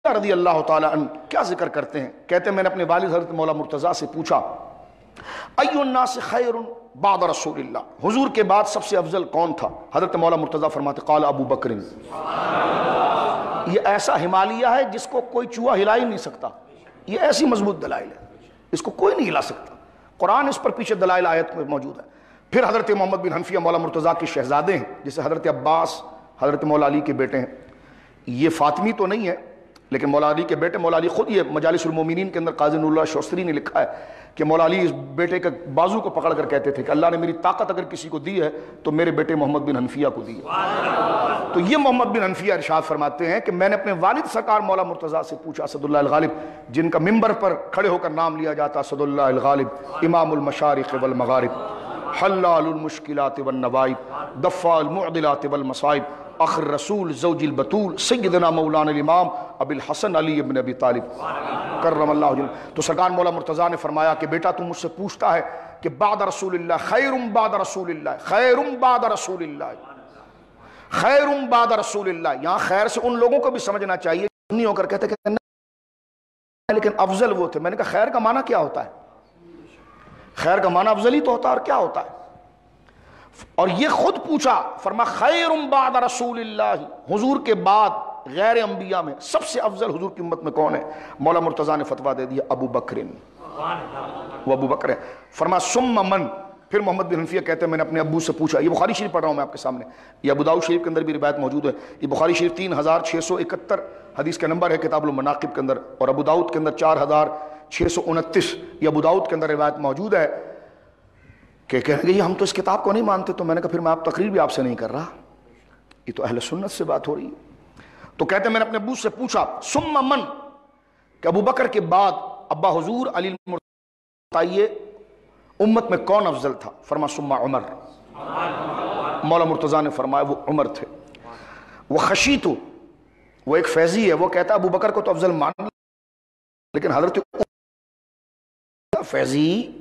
رضی اللہ تعالیٰ عنہ کیا ذکر کرتے ہیں؟ کہتے ہیں میں نے اپنے والد حضرت مولا مرتضیٰ سے پوچھا ایُّ الناس خیر بعد رسول اللہ، حضور کے بعد سب سے افضل کون تھا؟ حضرت مولا مرتضیٰ فرماتے قال ابو بکر۔ یہ ایسا ہمالیہ ہے جس کو کوئی چوہا ہلا ہی نہیں سکتا، یہ ایسی مضبوط دلائل ہے، اس کو کوئی نہیں ہلا سکتا، قرآن اس پر پیچھے دلائل آیت میں موجود ہے۔ پھر حضرت محمد بن حنفیہ مولا مرتضیٰ کے شہزادے ہیں، جسے حضرت عباس حضرت مولا علی کے بیٹے ہیں، یہ فاطمی تو نہیں ہے لیکن مولا علی کے بیٹے مولا علی خود، یہ مجالس المومنین کے اندر قاضی نور اللہ شوستری نے لکھا ہے کہ مولا علی اس بیٹے کے بازو کو پکڑ کر کہتے تھے کہ اللہ نے میری طاقت اگر کسی کو دی ہے تو میرے بیٹے محمد بن حنفیہ کو دی ہے۔ تو یہ محمد بن حنفیہ ارشاد فرماتے ہیں کہ میں نے اپنے والد سرکار مولا مرتضیٰ سے پوچھا، اسد اللہ الغالب، جن کا ممبر پر کھڑے ہو کر نام لیا جاتا اسد اللہ الغالب، امام المشارق والمغارب، حلال المشکلات والنوائب، دفاع المعضلات والمصائب، اخر رسول زوج البتول سیدنا مولانا الامام ابی الحسن علی ابن ابی طالب کرم اللہ وجہہ۔ تو سرکار مولا مرتضیٰ نے فرمایا کہ بیٹا تم مجھ سے پوچھتا ہے کہ بعد رسول اللہ خیر بعد رسول اللہ، خیر بعد رسول اللہ، خیر بعد رسول اللہ۔ یہاں خیر سے ان لوگوں کو بھی سمجھنا چاہیے نہیں ہو کر کہتے کہ لیکن افضل وہ تھے۔ میں نے کہا خیر کا معنی کیا ہوتا ہے؟ خیر کا معنی افضلی تو ہوتا ہے، اور کیا ہوتا ہے؟ اور یہ خود پوچھا، فرما خیر بعد رسول اللہ، حضور کے بعد غیر انبیاء میں سب سے افضل حضور کی امت میں کون ہے؟ مولا مرتضیٰ نے فتویٰ دے دیا ابو بکر، وہ ابو بکر ہے۔ فرما ثم من، پھر محمد بن حنفیہ کہتے ہیں میں نے اپنے ابو سے پوچھا، یہ بخاری شریف پڑھ رہا ہوں میں آپ کے سامنے، یہ ابو داؤد شریف کے اندر بھی روایت موجود ہے، یہ بخاری شریف 3671 حدیث کا نمبر ہے کتاب المناقب کے اندر، اور ابو داؤد کے اندر 4629، یہ ابو داؤد کے اندر روایت موجود ہے کہ کہنے لگے ہم تو اس کتاب کو نہیں مانتے، تو میں نے کہا پھر میں آپ تقریر بھی آپ سے نہیں کر رہا، یہ تو اہل سنت سے بات ہو رہی ہے۔ تو کہتے ہیں میں نے اپنے ابو سے پوچھا ثم من، کہ ابو بکر کے بعد ابا حضور علی بتائیے امت میں کون افضل تھا؟ فرما ثم عمر، مولا مرتضیٰ نے فرمایا وہ عمر تھے۔ وہ خشیت، وہ ایک فیضی ہے، وہ کہتا ابو بکر کو تو افضل مان، لیکن حضرت فیضی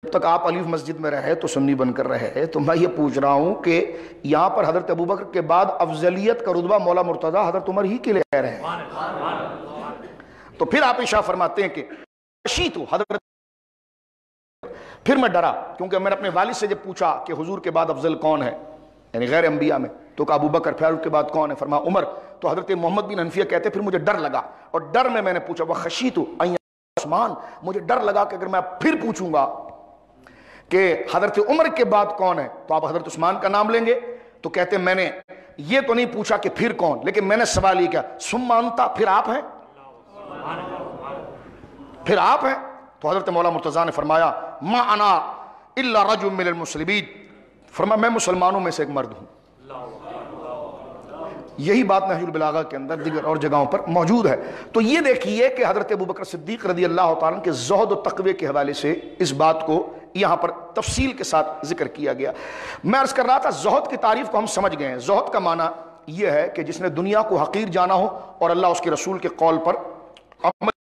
جب تک آپ علیف مسجد میں رہے تو سنی بن کر رہے، تو میں یہ پوچھ رہا ہوں کہ یہاں پر حضرت ابو بکر کے بعد افضلیت کا رتبہ مولا مرتضیٰ حضرت عمر ہی کے لیے کہہ رہے ہیں۔ تو پھر آپ ارشاد فرماتے ہیں کہ خشیت حضرت، پھر میں ڈرا، کیونکہ میں نے اپنے والد سے جب پوچھا کہ حضور کے بعد افضل کون ہے یعنی غیر انبیاء میں، تو کہا ابو بکر، پھر کے بعد کون ہے؟ فرما عمر۔ تو حضرت محمد بن حنفیہ کہتے پھر مجھے ڈر لگا، اور ڈر میں نے پوچھا وہ خشیت عثمان، مجھے ڈر لگا کہ اگر میں پھر پوچھوں گا کہ حضرت عمر کے بعد کون ہے تو آپ حضرت عثمان کا نام لیں گے، تو کہتے ہیں میں نے یہ تو نہیں پوچھا کہ پھر کون، لیکن میں نے سوال یہ کیا ثم انت، پھر آپ ہیں، پھر آپ ہیں؟ تو حضرت مولا مرتضیٰ نے فرمایا ما انا الا رجل من المسلمین، فرمایا میں مسلمانوں میں سے ایک مرد ہوں۔ یہی بات نہج البلاغہ کے اندر دیگر اور جگہوں پر موجود ہے۔ تو یہ دیکھیے کہ حضرت ابوبکر صدیق رضی اللہ تعالیٰ کے زہد و تقوی کے حوالے سے اس بات کو یہاں پر تفصیل کے ساتھ ذکر کیا گیا۔ میں عرض کر رہا تھا زہد کی تعریف کو ہم سمجھ گئے ہیں۔ زہد کا معنی یہ ہے کہ جس نے دنیا کو حقیر جانا ہو اور اللہ اس کے رسول کے قول پر عمل۔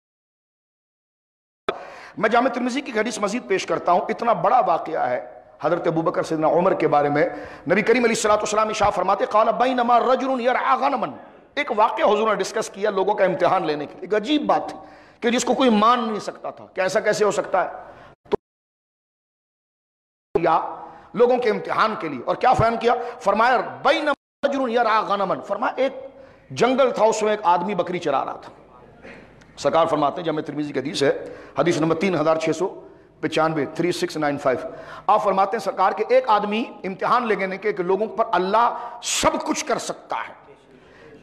میں جامع ترمذی کی حدیث مزید پیش کرتا ہوں، اتنا بڑا واقعہ ہے حضرت ابوبکر سیدنا عمر کے بارے میں۔ نبی کریم علیہ السلام ارشاد فرماتے قال بینما رجل یرعی غنما، ایک واقعہ حضور نے ڈسکس کیا لوگوں کا امتحان لینے کے لیے۔ ایک عجیب بات تھی کہ جس کو کوئی مان نہیں سکتا تھا کہ ایسا کیسے ہو سکتا ہے، تو یا لوگوں کے امتحان کے لیے، اور کیا فہم کیا؟ فرمایا بینما رجل یرعی غنما، فرمایا ایک جنگل تھا، اس میں ایک آدمی بکری چرا رہا تھا۔ سرکار فرماتے ہیں جامع ترمذی کی حدیث ہے، حدیث نمبر 3695 3695، آپ فرماتے ہیں سرکار کے ایک آدمی امتحان لینے کے کہ لوگوں پر اللہ سب کچھ کر سکتا ہے،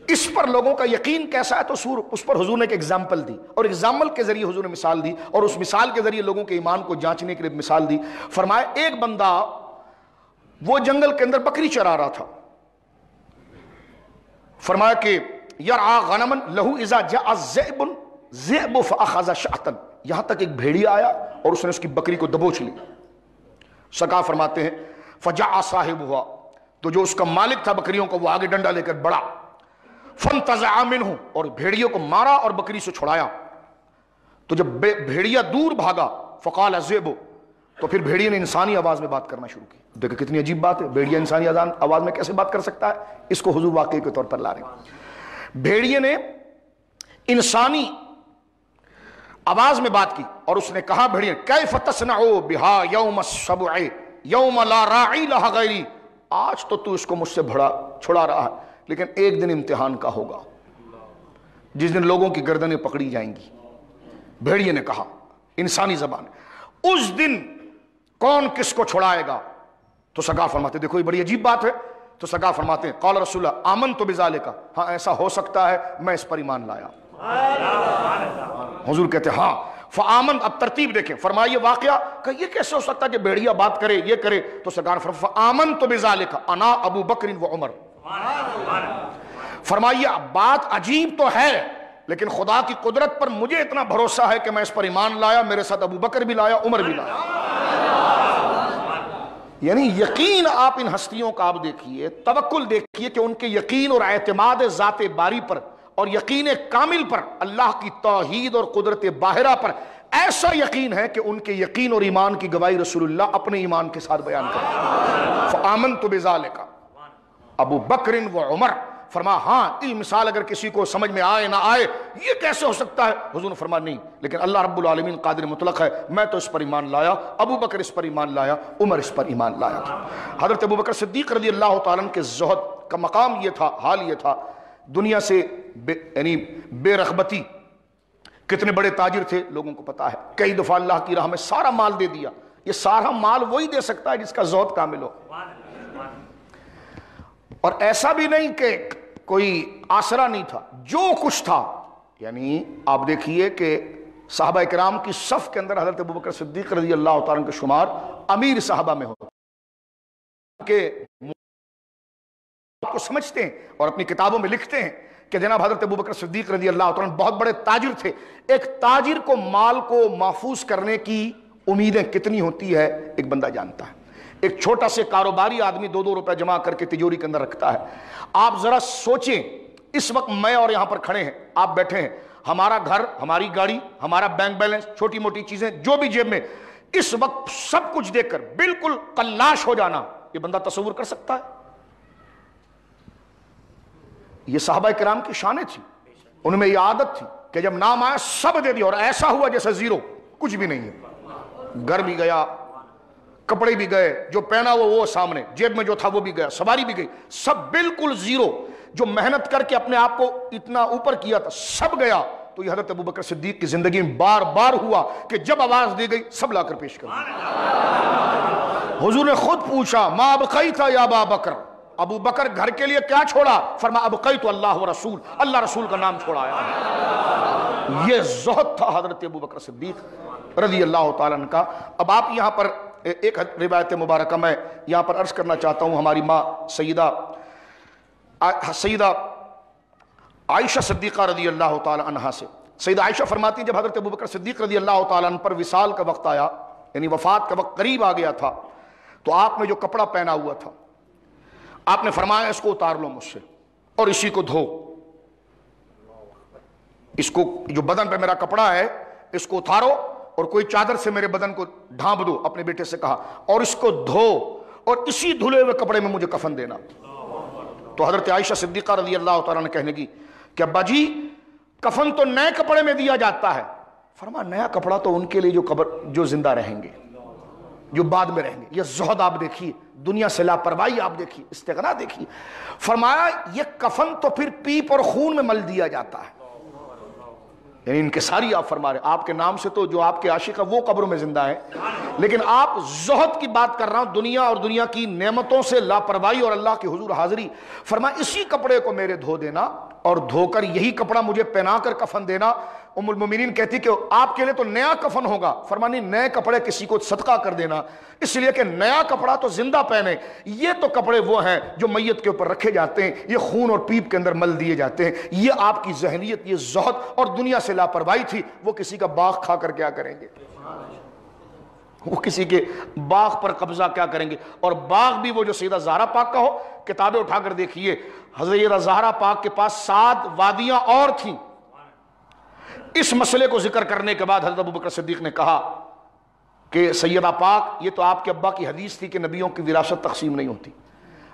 اس پر لوگوں کا یقین کیسا ہے، تو اس پر حضور نے ایک ایگزامپل دی، اور ایگزامپل کے ذریعے حضور نے مثال دی، اور اس مثال کے ذریعے لوگوں کے ایمان کو جانچنے کے لیے مثال دی۔ فرمایا ایک بندہ وہ جنگل کے اندر بکری چرا رہا تھا، فرمایا کہ یرعی غنما لہو اذا جاء الذئب ذئب فاخذ شعتا، یہاں تک ایک بھیڑیا آیا اور اس نے اس کی بکری کو دبوچ لی۔ سرکار فرماتے ہیں فجاء صاحبها، تو جو اس کا مالک تھا بکریوں کو، وہ آگے ڈنڈا لے کر بڑھا، فانتزع منه، اور بھیڑیے کو مارا اور بکری سے چھڑایا۔ تو جب بھیڑیا دور بھاگا فقال الذئب، تو پھر بھیڑیے نے انسانی آواز میں بات کرنا شروع کی۔ دیکھیں کتنی عجیب بات ہے، بھیڑیا انسانی آواز میں کیسے بات کر سکتا ہے؟ اس کو حضور واقعے کے طور پر لا رہے ہیں۔ بھیڑیے نے انسانی آواز میں بات کی اور اس نے کہا بھیڑیے کیف تصنع بہا یوم السبع یوم لا راعی لہا غیری، آج تو اس کو مجھ سے چھڑا رہا ہے، لیکن ایک دن امتحان کا ہوگا جس دن لوگوں کی گردنیں پکڑی جائیں گی۔ بھیڑیے نے کہا انسانی زبان، اس دن کون کس کو چھڑائے گا؟ تو سرکار فرماتے دیکھو یہ بڑی عجیب بات ہے، تو سرکار فرماتے ہیں قال رسول اللہ آمنت بذالک، ہاں ایسا ہو سکتا ہے، میں اس پر ایمان لایا۔ حضور کہتے ہیں ہاں فآمن، اب ترتیب دیکھیں، فرمائیے واقعہ کہ یہ کیسے ہو سکتا ہے کہ بھیڑیا بات کرے یہ کرے؟ تو سرکار فآمنت بذالک انا ابو بکر و عمر، فرمائیے بات عجیب تو ہے لیکن خدا کی قدرت پر مجھے اتنا بھروسہ ہے کہ میں اس پر ایمان لایا، میرے ساتھ ابو بکر بھی لایا، عمر بھی لایا۔ یعنی یقین آپ ان ہستیوں کا آپ دیکھیے، توکل دیکھیے کہ ان کے یقین اور اعتماد ذات باری پر اور یقین کامل پر، اللہ کی توحید اور قدرت باہرہ پر ایسا یقین ہے کہ ان کے یقین اور ایمان کی گواہی رسول اللہ اپنے ایمان کے ساتھ بیان کرتے ہیں۔ فآمنت بذالک ابو بکر و عمر، فرمایا ہاں علم مثال اگر کسی کو سمجھ میں آئے نہ آئے یہ کیسے ہو سکتا ہے؟ حضور نے فرمایا نہیں، لیکن اللہ رب العالمین قادر مطلق ہے، میں تو اس پر ایمان لایا، ابو بکر اس پر ایمان لایا، عمر اس پر ایمان لایا۔ حضرت ابو بکر صدیق رضی اللہ تعالیٰ عنہ کے زہد کا مقام یہ تھا، حال یہ تھا، دنیا سے یعنی بے رغبتی۔ کتنے بڑے تاجر تھے لوگوں کو پتا ہے، کئی دفعہ اللہ کی راہ میں سارا مال دے دیا۔ یہ سارا مال وہی دے سکتا ہے جس کا زہد کامل ہو، اور ایسا بھی نہیں کہ کوئی آسرا نہیں تھا، جو کچھ تھا۔ یعنی آپ دیکھیے کہ صحابہ کرام کی صف کے اندر حضرت ابوبکر صدیق رضی اللہ تعالیٰ کا شمار امیر صحابہ میں ہوتا کہ کو سمجھتے ہیں اور اپنی کتابوں میں لکھتے ہیں کہ جناب حضرت ابوبکر صدیق رضی اللہ تعالیٰ بہت بڑے تاجر تھے۔ ایک تاجر کو مال کو محفوظ کرنے کی امیدیں کتنی ہوتی ہے ایک بندہ جانتا ہے۔ ایک چھوٹا سے کاروباری آدمی 2 روپے جمع کر کے تجوری کے اندر رکھتا ہے۔ آپ ذرا سوچیں، اس وقت میں اور یہاں پر کھڑے ہیں، آپ بیٹھے ہیں، ہمارا گھر، ہماری گاڑی، ہمارا بینک بیلنس، چھوٹی موٹی چیزیں جو بھی جیب میں، اس وقت سب کچھ دیکھ کر بالکل قلاش ہو جانا، یہ بندہ تصور کر سکتا ہے؟ یہ صحابہ کرام کی شانیں تھی، ان میں یہ عادت تھی کہ جب نام آیا سب دے دیا، اور ایسا ہوا جیسے زیرو، کچھ بھی نہیں ہے۔ گھر بھی گیا، کپڑے بھی گئے، جو پہنا وہ سامنے، جیب میں جو تھا وہ بھی گیا، سواری بھی گئی، سب بالکل زیرو۔ جو محنت کر کے اپنے آپ کو اتنا اوپر کیا تھا سب گیا۔ تو یہ حضرت ابوبکر صدیق کی زندگی میں بار بار ہوا کہ جب آواز دی گئی سب لا کر پیش کر دیا۔ حضور نے خود پوچھا ما ابقیت یا ابا بکر، ابو بکر گھر کے لیے کیا چھوڑا؟ فرمایا ابقیت اللہ و رسول، اللہ رسول کا نام چھوڑا آیا۔ یہ زہد تھا حضرت ابوبکر صدیق رضی اللہ تعالیٰ عنہ کا۔ اب آپ یہاں پر ایک روایت مبارکہ میں یہاں پر عرض کرنا چاہتا ہوں، ہماری ماں سیدہ عائشہ صدیقہ رضی اللہ تعالی عنہا سے۔ سیدہ عائشہ فرماتی ہیں جب حضرت ابوبکر صدیق رضی اللہ تعالیٰ عنہ پر وصال کا وقت آیا، یعنی وفات کا وقت قریب آ گیا تھا، تو آپ نے جو کپڑا پہنا ہوا تھا آپ نے فرمایا اس کو اتار لو مجھ سے اور اسی کو دھو، اس کو جو بدن پہ میرا کپڑا ہے اس کو اتارو اور کوئی چادر سے میرے بدن کو ڈھانپ دو، اپنے بیٹے سے کہا، اور اس کو دھو اور اسی دھلے ہوئے کپڑے میں مجھے کفن دینا۔ تو حضرت عائشہ صدیقہ رضی اللہ تعالیٰ نے کہنے کی کہ ابا جی کفن تو نئے کپڑے میں دیا جاتا ہے۔ فرمایا نیا کپڑا تو ان کے لیے جو زندہ رہیں گے، جو بعد میں رہیں گے۔ یہ زہد آپ دیکھیے، دنیا سے لاپرواہی آپ دیکھیے، استغنا دیکھیے۔ فرمایا یہ کفن تو پھر پیپ اور خون میں مل دیا جاتا ہے، یعنی انکساری آپ فرما رہے ہیں۔ آپ کے نام سے تو جو آپ کے عاشق ہے وہ قبروں میں زندہ ہے، لیکن آپ زہد کی بات کر رہا ہوں، دنیا اور دنیا کی نعمتوں سے لاپرواہی اور اللہ کی حضور حاضری۔ فرمایا اسی کپڑے کو میرے دھو دینا اور دھو کر یہی کپڑا مجھے پہنا کر کفن دینا۔ ام المومنین کہتی کہ آپ کے لیے تو نیا کفن ہوگا۔ فرمایا نہیں، نئے کپڑے کسی کو صدقہ کر دینا، اس لیے کہ نیا کپڑا تو زندہ پہنے، یہ تو کپڑے وہ ہیں جو میت کے اوپر رکھے جاتے ہیں، یہ خون اور پیپ کے اندر مل دیے جاتے ہیں۔ یہ آپ کی ذہنیت، یہ زہد اور دنیا سے لاپرواہی تھی۔ وہ کسی کا باغ کھا کر کیا کریں گے؟ وہ کسی کے باغ پر قبضہ کیا کریں گے؟ اور باغ بھی وہ جو سیدہ زہرا پاک کا ہو، کتابیں اٹھا کر دیکھیے، حضرت زہرا پاک کے پاس 7 وادیاں اور تھیں۔ اس مسئلے کو ذکر کرنے کے بعد حضرت ابوبکر صدیق نے کہا کہ سیدہ پاک، یہ تو آپ کے ابا کی حدیث تھی کہ نبیوں کی وراثت تقسیم نہیں ہوتی۔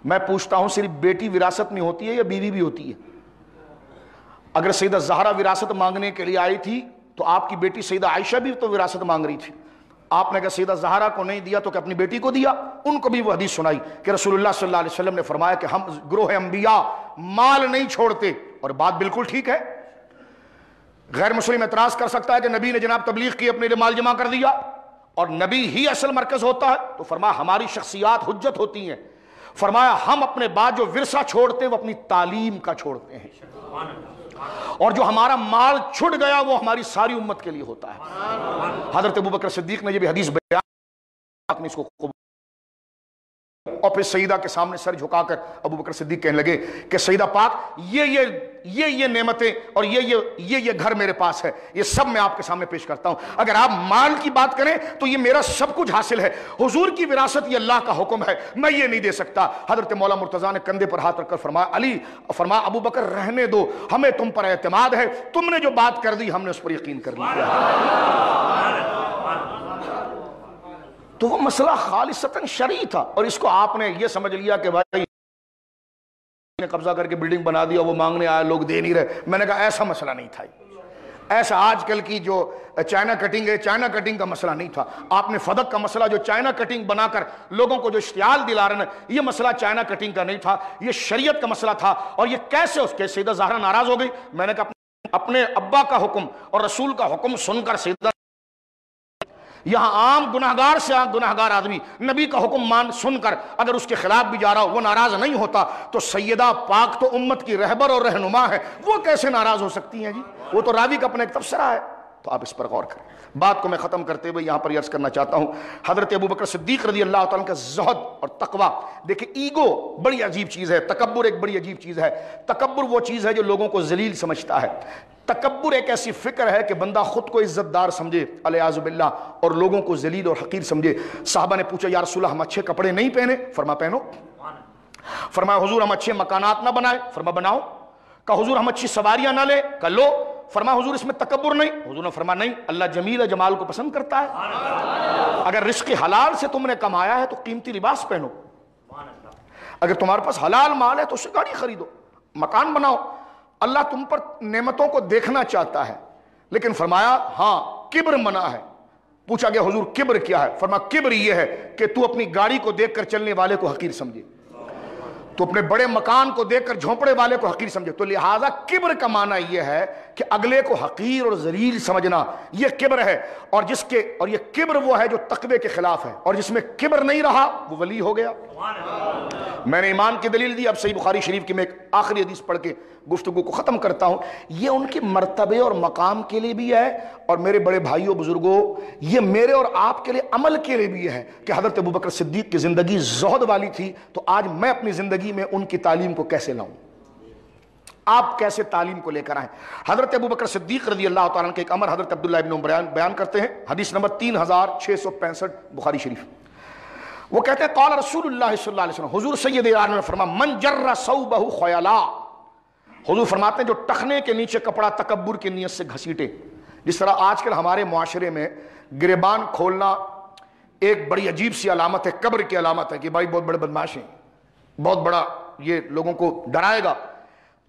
میں پوچھتا ہوں صرف بیٹی وراثت میں ہوتی ہے یا بیوی بھی ہوتی ہے؟ اگر سیدہ زہرا وراثت مانگنے کے لیے آئی تھی تو آپ کی بیٹی سیدہ عائشہ بھی تو وراثت مانگ رہی تھی۔ آپ نے اگر سیدہ زہرا کو نہیں دیا تو کہ اپنی بیٹی کو دیا؟ ان کو بھی وہ حدیث سنائی کہ رسول اللہ صلی اللہ علیہ وسلم نے فرمایا کہ ہم گروہ انبیاء مال نہیں چھوڑتے، اور بات بالکل ٹھیک ہے۔ غیر مسلم اعتراض کر سکتا ہے کہ نبی نے جناب تبلیغ کی، اپنے لیے مال جمع کر دیا اور نبی ہی اصل مرکز ہوتا ہے، تو فرمایا ہماری شخصیات حجت ہوتی ہیں۔ فرمایا ہم اپنے بعد جو ورثہ چھوڑتے ہیں وہ اپنی تعلیم کا چھوڑتے ہیں، اور جو ہمارا مال چھٹ گیا وہ ہماری ساری امت کے لیے ہوتا ہے۔ حضرت ابوبکر صدیق نے جب حدیث بیان آپ نے اس کو قبول، اور پھر سیدہ کے سامنے سر جھکا کر ابوبکر صدیق کہنے لگے کہ سیدہ پاک یہ نعمتیں اور یہ گھر میرے پاس ہے، یہ سب میں آپ کے سامنے پیش کرتا ہوں۔ اگر آپ مال کی بات کریں تو یہ میرا سب کچھ حاصل ہے، حضور کی وراثت یہ اللہ کا حکم ہے، میں یہ نہیں دے سکتا۔ حضرت مولا مرتضیٰ نے کندھے پر ہاتھ رکھ کر فرمایا علی، فرمایا ابوبکر رہنے دو، ہمیں تم پر اعتماد ہے، تم نے جو بات کر دی ہم نے اس پر یقین کر لیا۔ تو وہ مسئلہ خالصتاً شرعی تھا، اور اس کو آپ نے یہ سمجھ لیا کہ بھائی نے قبضہ کر کے بلڈنگ بنا دیا، وہ مانگنے آیا، لوگ دے نہیں رہے. میں نے کہا ایسا مسئلہ نہیں تھا، ایسا آج کل کی جو چائنا کٹنگ ہے، چائنا کٹنگ کا مسئلہ نہیں تھا. آپ نے فدق کا مسئلہ جو چائنا کٹنگ بنا کر لوگوں کو جو اشتعال دلا رہے ہیں، یہ مسئلہ چائنا کٹنگ کا نہیں تھا، یہ شریعت کا مسئلہ تھا. اور یہ کیسے اس کے سیدہ زہرا ناراض ہو گئی. میں نے کہا اپنے ابا کا حکم اور رسول کا حکم سن کر سیدہ، یہاں عام گناہگار سے عام گناہگار آدمی نبی کا حکم مان سن کر اگر اس کے خلاف بھی جا رہا ہو وہ ناراض نہیں ہوتا، تو سیدہ پاک تو امت کی رہبر اور رہنما ہے، وہ کیسے ناراض ہو سکتی ہیں جی؟ وہ تو راوی کا اپنا ایک تبصرہ ہے. تو آپ اس پر غور کریں. بات کو میں ختم کرتے ہوئے یہاں پر عرض کرنا چاہتا ہوں، حضرت ابوبکر صدیق رضی اللہ تعالیٰ کا زہد اور تقویٰ. دیکھیں ایگو بڑی عجیب چیز ہے، تکبر ایک بڑی عجیب چیز ہے. تکبر وہ چیز ہے جو لوگوں کو ذلیل سمجھتا ہے. تکبر ایک ایسی فکر ہے کہ بندہ خود کو عزت دار سمجھے علیاذ باللہ اور لوگوں کو ذلیل اور حقیر سمجھے. صحابہ نے پوچھا یا رسول اللہ ہم اچھے کپڑے نہیں پہنے؟ فرما پہنو. فرمایا حضور ہم اچھے مکانات نہ بنائے؟ فرما بناؤ. کہا حضور ہم اچھی سواریاں نہ لے؟ کہا لو. فرمایا حضور اس میں تکبر نہیں؟ حضور نے فرمایا نہیں، اللہ جمیل جمال کو پسند کرتا ہے. اگر رزق حلال سے تم نے کمایا ہے تو قیمتی لباس پہنو، اگر تمہارے پاس حلال مال ہے تو اس سے گاڑی خریدو، مکان بناؤ. اللہ تم پر نعمتوں کو دیکھنا چاہتا ہے. لیکن فرمایا ہاں کبر منع ہے. پوچھا گیا حضور کبر کیا ہے؟ فرمایا کبر یہ ہے کہ تو اپنی گاڑی کو دیکھ کر چلنے والے کو حقیر سمجھے، تو اپنے بڑے مکان کو دیکھ کر جھونپڑے والے کو حقیر سمجھے. تو لہٰذا کبر کا معنی یہ ہے کہ اگلے کو حقیر اور ذلیل سمجھنا، یہ کبر ہے. اور یہ کبر وہ ہے جو تقوی کے خلاف ہے، اور جس میں کبر نہیں رہا وہ ولی ہو گیا. میں نے ایمان کی دلیل دی. اب صحیح بخاری شریف کی میں ایک آخری حدیث پڑھ کے گفتگو کو ختم کرتا ہوں. یہ ان کے مرتبے اور مقام کے لیے بھی ہے، اور میرے بڑے بھائیوں بزرگوں یہ میرے اور آپ کے لیے عمل کے لیے بھی ہے کہ حضرت ابوبکر صدیق کی زندگی زہد والی تھی. تو آج میں اپنی زندگی میں ان کی تعلیم کو کیسے لاؤں؟ آپ کیسے تعلیم کو لے کر آئیں؟ حضرت ابوبکر صدیق رضی اللہ تعالیٰ کے ایک امر حضرت عبداللہ ابن عمر بیان کرتے ہیں، حدیث نمبر 3665 بخاری شریف. وہ کہتے ہیں قال رسول اللہ صلی اللہ علیہ وسلم، حضور سید عالم نے فرمایا من جر ثوبہ خیلا. حضور فرماتے ہیں جو ٹخنے کے نیچے کپڑا تکبر کی نیت سے گھسیٹے. جس طرح آج کل ہمارے معاشرے میں گریبان کھولنا ایک بڑی عجیب سی علامت ہے، قبر کی علامت ہے کہ بھائی بہت بڑے بدماش ہیں، بہت بڑا یہ لوگوں کو ڈرائے گا.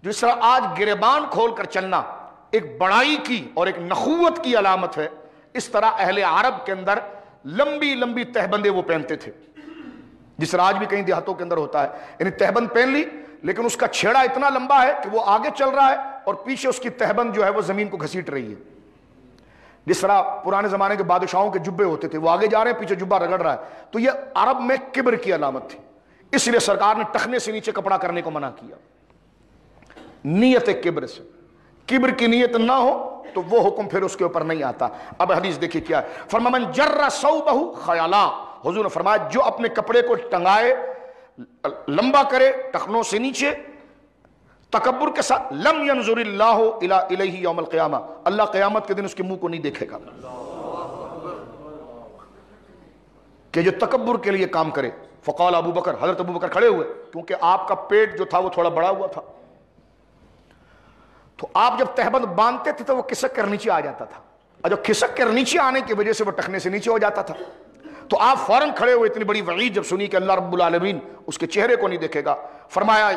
جس طرح آج گریبان کھول کر چلنا ایک بڑائی کی اور ایک نخوت کی علامت ہے، اس طرح اہل عرب کے اندر لمبی لمبی تہبندیں وہ پہنتے تھے. جس طرح آج بھی کئی دیہاتوں کے اندر ہوتا ہے، یعنی تہبند پہن لی لیکن اس کا چھیڑا اتنا لمبا ہے کہ وہ آگے چل رہا ہے اور پیچھے اس کی تہبند جو ہے وہ زمین کو گھسیٹ رہی ہے. جس طرح پرانے زمانے کے بادشاہوں کے جبے ہوتے تھے، وہ آگے جا رہے ہیں پیچھے جبہ رگڑ رہا ہے. تو یہ عرب میں کبر کی علامت تھی، اس لیے سرکار نے ٹخنے سے نیچے کپڑا کرنے کو منع کیا. نیت کبر سے، کبر کی نیت نہ ہو تو وہ حکم پھر اس کے اوپر نہیں آتا. اب حدیث دیکھیے کیا ہے. فرمایا من جر ثوبہ خیالا. حضور نے فرمایا جو اپنے کپڑے کو ٹنگائے، لمبا کرے ٹخنوں سے نیچے تکبر کے ساتھ، لم ینظر اللہ الیہ یوم القیامہ، اللہ قیامت کے دن اس کے منہ کو نہیں دیکھے گا. کہ جو تکبر کے لیے کام کرے. فقال ابو بکر، حضرت ابو بکر کھڑے ہوئے کیونکہ آپ کا پیٹ جو تھا وہ تھوڑا بڑا ہوا تھا، تو آپ جب تہبند باندھتے تھے تو وہ کھسک کر نیچے آ جاتا تھا، اور جو کھسک کر نیچے آنے کی وجہ سے وہ ٹخنے سے نیچے ہو جاتا تھا. تو آپ فوراً کھڑے ہوئے. اتنی بڑی وعید جب سنی کہ اللہ رب العالمین اس کے چہرے کو نہیں دیکھے گا، فرمایا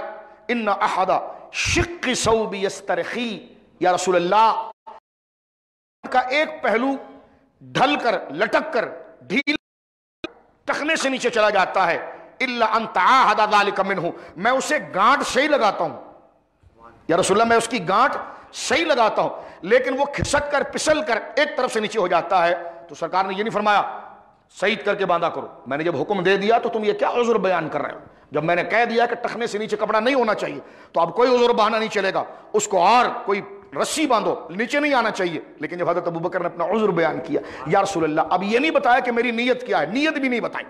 ان احد شق ثوب یسترخی، یا رسول اللہ کا ایک پہلو ڈھل کر لٹک کر ڈھیل ٹخنے سے نیچے چلا جاتا ہے، الا ان تعاہد ذلک منہ، میں اسے گانٹ صحیح لگاتا ہوں، یا رسول اللہ میں اس کی گانٹ صحیح لگاتا ہوں، لیکن وہ کھسک کر پسل کر ایک طرف سے نیچے ہو جاتا ہے. تو سرکار نے یہ نہیں فرمایا سعید کر کے باندھا کرو، میں نے جب حکم دے دیا تو تم یہ کیا عذر بیان کر رہے ہو؟ جب میں نے کہہ دیا کہ ٹخنے سے نیچے کپڑا نہیں ہونا چاہیے تو اب کوئی عذر بہانا نہیں چلے گا، اس کو اور کوئی رسی باندھو، نیچے نہیں آنا چاہیے. لیکن جب حضرت ابوبکر نے اپنا عذر بیان کیا، یا رسول اللہ اب یہ نہیں بتایا کہ میری نیت کیا ہے، نیت بھی نہیں بتائی.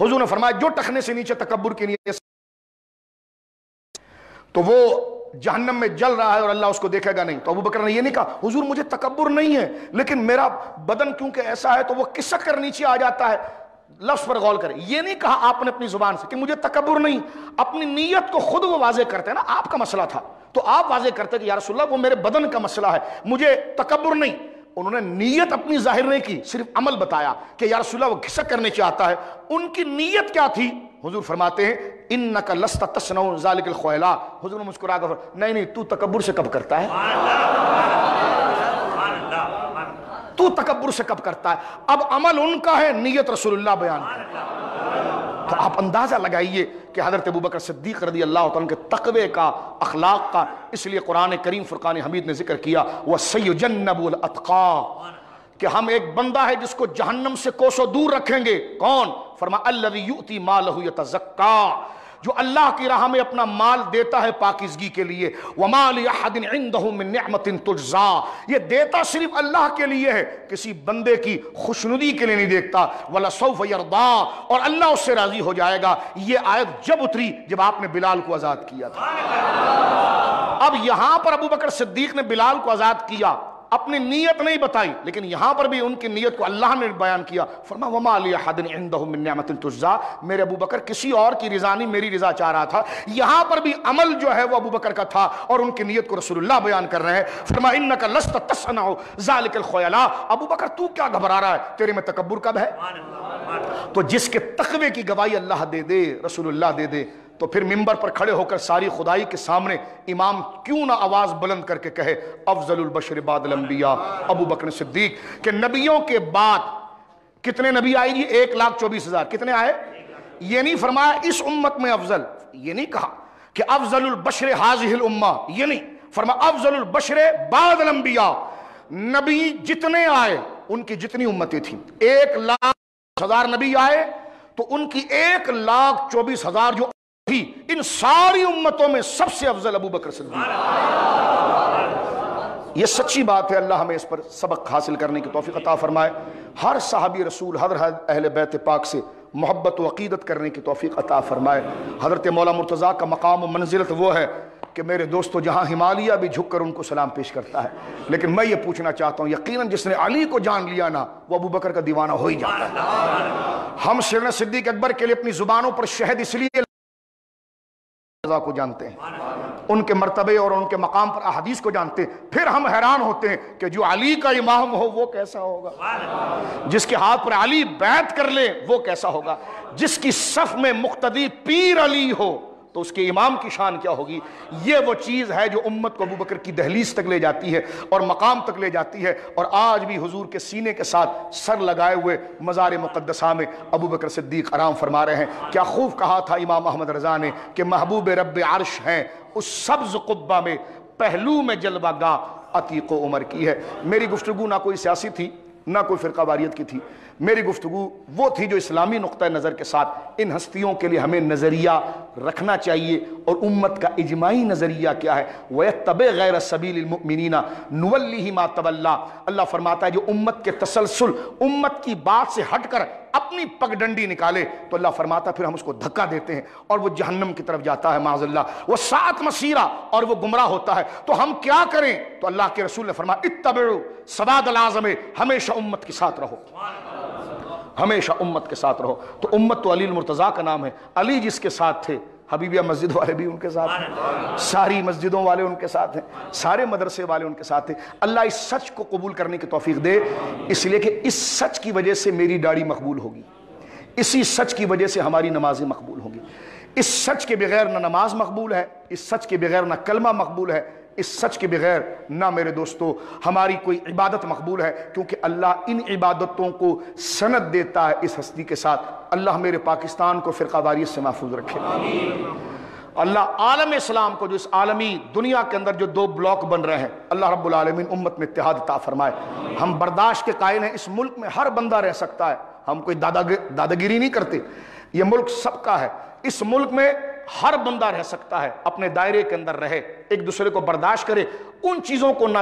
حضور نے فرمایا جو ٹخنے سے نیچے تکبر کی نیت تو وہ جہنم میں جل رہا ہے اور اللہ اس کو دیکھے گا نہیں. تو ابوبکر نے یہ نہیں کہا حضور مجھے تکبر نہیں ہے لیکن میرا بدن کیونکہ ایسا ہے تو وہ کھسک کر نیچے آ جاتا ہے. لفظ پر غور کریں، یہ نہیں کہا آپ نے اپنی زبان سے کہ مجھے تکبر نہیں، اپنی نیت کو خود وہ واضح کرتے ہیں نا. آپ کا مسئلہ تھا تو آپ واضح کرتے کہ یا رسول اللہ وہ میرے بدن کا مسئلہ ہے، مجھے تکبر نہیں. انہوں نے نیت اپنی ظاہر نہیں کی، صرف عمل بتایا کہ یا رسول اللہ وہ گھسک کرنے چاہتا ہے۔ ان کی نیت کیا تھی؟ حضور فرماتے ہیں انک لست تصنع ذلک الخیلا، حضور نے مسکرا کر نہیں تو تکبر سے کب کرتا ہے، تو تکبر سے کب کرتا ہے۔ اب عمل ان کا ہے، نیت رسول اللہ بیان کرتا ہے۔ تو آپ اندازہ لگائیے کہ حضرت ابوبکر صدیق رضی اللہ تعالیٰ کے تقوی کا، اخلاق کا، اس لیے قرآن کریم فرقان حمید نے ذکر کیا وَسَيُجَنَّبُ الْأَتْقَى، کہ ہم ایک بندہ ہے جس کو جہنم سے کوسوں دور رکھیں گے۔ کون؟ فرمایا الَّذِي يُؤْتِي مَالَهُ يَتَزَكَّى، جو اللہ کی راہ میں اپنا مال دیتا ہے پاکیزگی کے لیے۔ وَمَا لِأَحَدٍ عِندَهُ مِن نِعْمَةٍ تُجْزَىٰ، یہ دیتا صرف اللہ کے لیے ہے، کسی بندے کی خوشنودی کے لیے نہیں دیکھتا۔ وَلَسَوْفَ يَرْضَىٰ، اور اللہ اس سے راضی ہو جائے گا۔ یہ آیت جب اتری جب آپ نے بلال کو آزاد کیا تھا۔ اب یہاں پر ابوبکر صدیق نے بلال کو آزاد کیا، اپنی نیت نہیں بتائی، لیکن یہاں پر بھی ان کی نیت کو اللہ نے بیان کیا۔ فرمایا وَمَا لِأَحَدٍ عِندَهُ مِن نِعْمَةٍ تُجْزَىٰ، میرے ابوبکر کسی اور کی رضا نہیں، میری رضا چاہ رہا تھا۔ یہاں پر بھی عمل جو ہے وہ ابوبکر کا تھا اور ان کی نیت کو رسول اللہ بیان کر رہے ہیں۔ فرمایا اِنَّكَ لَسْتَ تَصْنَعُ ذَلِكَ الْخُيَلَاء، ابوبکر تو کیا گھبرا رہا ہے، تیرے میں تکبر کب ہے؟ تو جس کے تقوی کی گواہی اللہ دے دے، رسول اللہ دے دے، تو پھر منبر پر کھڑے ہو کر ساری خدائی کے سامنے امام کیوں نہ آواز بلند کر کے کہے افضل البشر بعد الانبیاء ابو بکر صدیق، کہ نبیوں کے بعد کتنے نبی آئے گی؟ 1,24,000۔ کتنے آئے؟ یہ نہیں فرمایا اس امت میں افضل، یہ نہیں کہا کہ افضل البشر حاضح الامہ، یہ نہیں فرمایا افضل البشر بعد الانبیاء۔ نبی جتنے آئے ان کی جتنی امتیں تھیں، 1,00,000 نبی آئے تو ان کی 1,24,000 جو تھی، ان ساری امتوں میں سب سے افضل ابو بکر صدیق۔ یہ سچی بات ہے، اللہ ہمیں اس پر سبق حاصل کرنے کی توفیق عطا فرمائے۔ ہر صحابی رسول، حضرت اہل بیت پاک سے محبت و عقیدت کرنے کی توفیق عطا فرمائے۔ حضرت مولا مرتضیٰ کا مقام و منزلت وہ ہے کہ میرے دوستو جہاں ہمالیہ بھی جھک کر ان کو سلام پیش کرتا ہے، لیکن میں یہ پوچھنا چاہتا ہوں یقیناً جس نے علی کو جان لیا نا وہ ابو بکر کا دیوانہ ہو ہی جاتا ہے۔ ہم سیدنا صدیق اکبر کے لیے اپنی زبانوں پر شہد اس لیے کو جانتے ہیں، ان کے مرتبے اور ان کے مقام پر احادیث کو جانتے ہیں، پھر ہم حیران ہوتے ہیں کہ جو علی کا امام ہو وہ کیسا ہوگا، جس کے ہاتھ پر علی بیعت کر لے وہ کیسا ہوگا، جس کی صف میں مقتدی پیر علی ہو تو اس کے امام کی شان کیا ہوگی۔ یہ وہ چیز ہے جو امت کو ابو بکر کی دہلیز تک لے جاتی ہے اور مقام تک لے جاتی ہے، اور آج بھی حضور کے سینے کے ساتھ سر لگائے ہوئے مزار مقدسہ میں ابو بکر صدیق آرام فرما رہے ہیں۔ کیا خوب کہا تھا امام احمد رضا نے کہ محبوب رب عرش ہیں اس سبز قبہ میں، پہلو میں جلوہ گاہ عتیق و عمر کی ہے۔ میری گفتگو نہ کوئی سیاسی تھی نہ کوئی فرقہ واریت کی تھی، میری گفتگو وہ تھی جو اسلامی نقطہ نظر کے ساتھ ان ہستیوں کے لیے ہمیں نظریہ رکھنا چاہیے، اور امت کا اجماعی نظریہ کیا ہے، وَيَتَّبِعْ غَيْرَ سَبِيلِ الْمُؤْمِنِينَ نُوَلِّهِ مَا تَوَلَّىٰ۔ اللہ فرماتا ہے جو امت کے تسلسل، امت کی بات سے ہٹ کر اپنی پگ ڈنڈی نکالے تو اللہ فرماتا ہے پھر ہم اس کو دھکا دیتے ہیں اور وہ جہنم کی طرف جاتا ہے معاذ اللہ، وہ سات مسیرہ، اور وہ گمراہ ہوتا ہے۔ تو ہم کیا کریں؟ تو اللہ کے رسول نے فرمایا اتبعوا سواد الاعظم، ہمیشہ امت کے ساتھ رہو، ہمیشہ امت کے ساتھ رہو۔ تو امت تو علی المرتضیٰ کا نام ہے، علی جس کے ساتھ تھے، حبیبیہ مسجد والے بھی ان کے ساتھ ہیں، ساری مسجدوں والے ان کے ساتھ ہیں، سارے مدرسے والے ان کے ساتھ ہیں۔ اللہ اس سچ کو قبول کرنے کی توفیق دے، اس لیے کہ اس سچ کی وجہ سے میری داڑھی مقبول ہوگی، اسی سچ کی وجہ سے ہماری نمازیں مقبول ہوں گی۔ اس سچ کے بغیر نہ نماز مقبول ہے، اس سچ کے بغیر نہ کلمہ مقبول ہے، اس سچ کے بغیر نہ میرے دوستو ہماری کوئی عبادت مقبول ہے، کیونکہ اللہ ان عبادتوں کو سند دیتا ہے اس ہستی کے ساتھ۔ اللہ میرے پاکستان کو فرقہ واریت سے محفوظ رکھے، اللہ عالم اسلام کو، جو اس عالمی دنیا کے اندر جو 2 بلاک بن رہے ہیں، اللہ رب العالمین امت میں اتحاد عطا فرمائے۔ ہم برداشت کے قائل ہیں، اس ملک میں ہر بندہ رہ سکتا ہے، ہم کوئی داداگیری نہیں کرتے، یہ ملک سب کا ہے، اس ملک میں ہر بندہ رہ سکتا ہے، اپنے دائرے کے اندر رہے، ایک دوسرے کو برداشت کرے، ان چیزوں کو نہ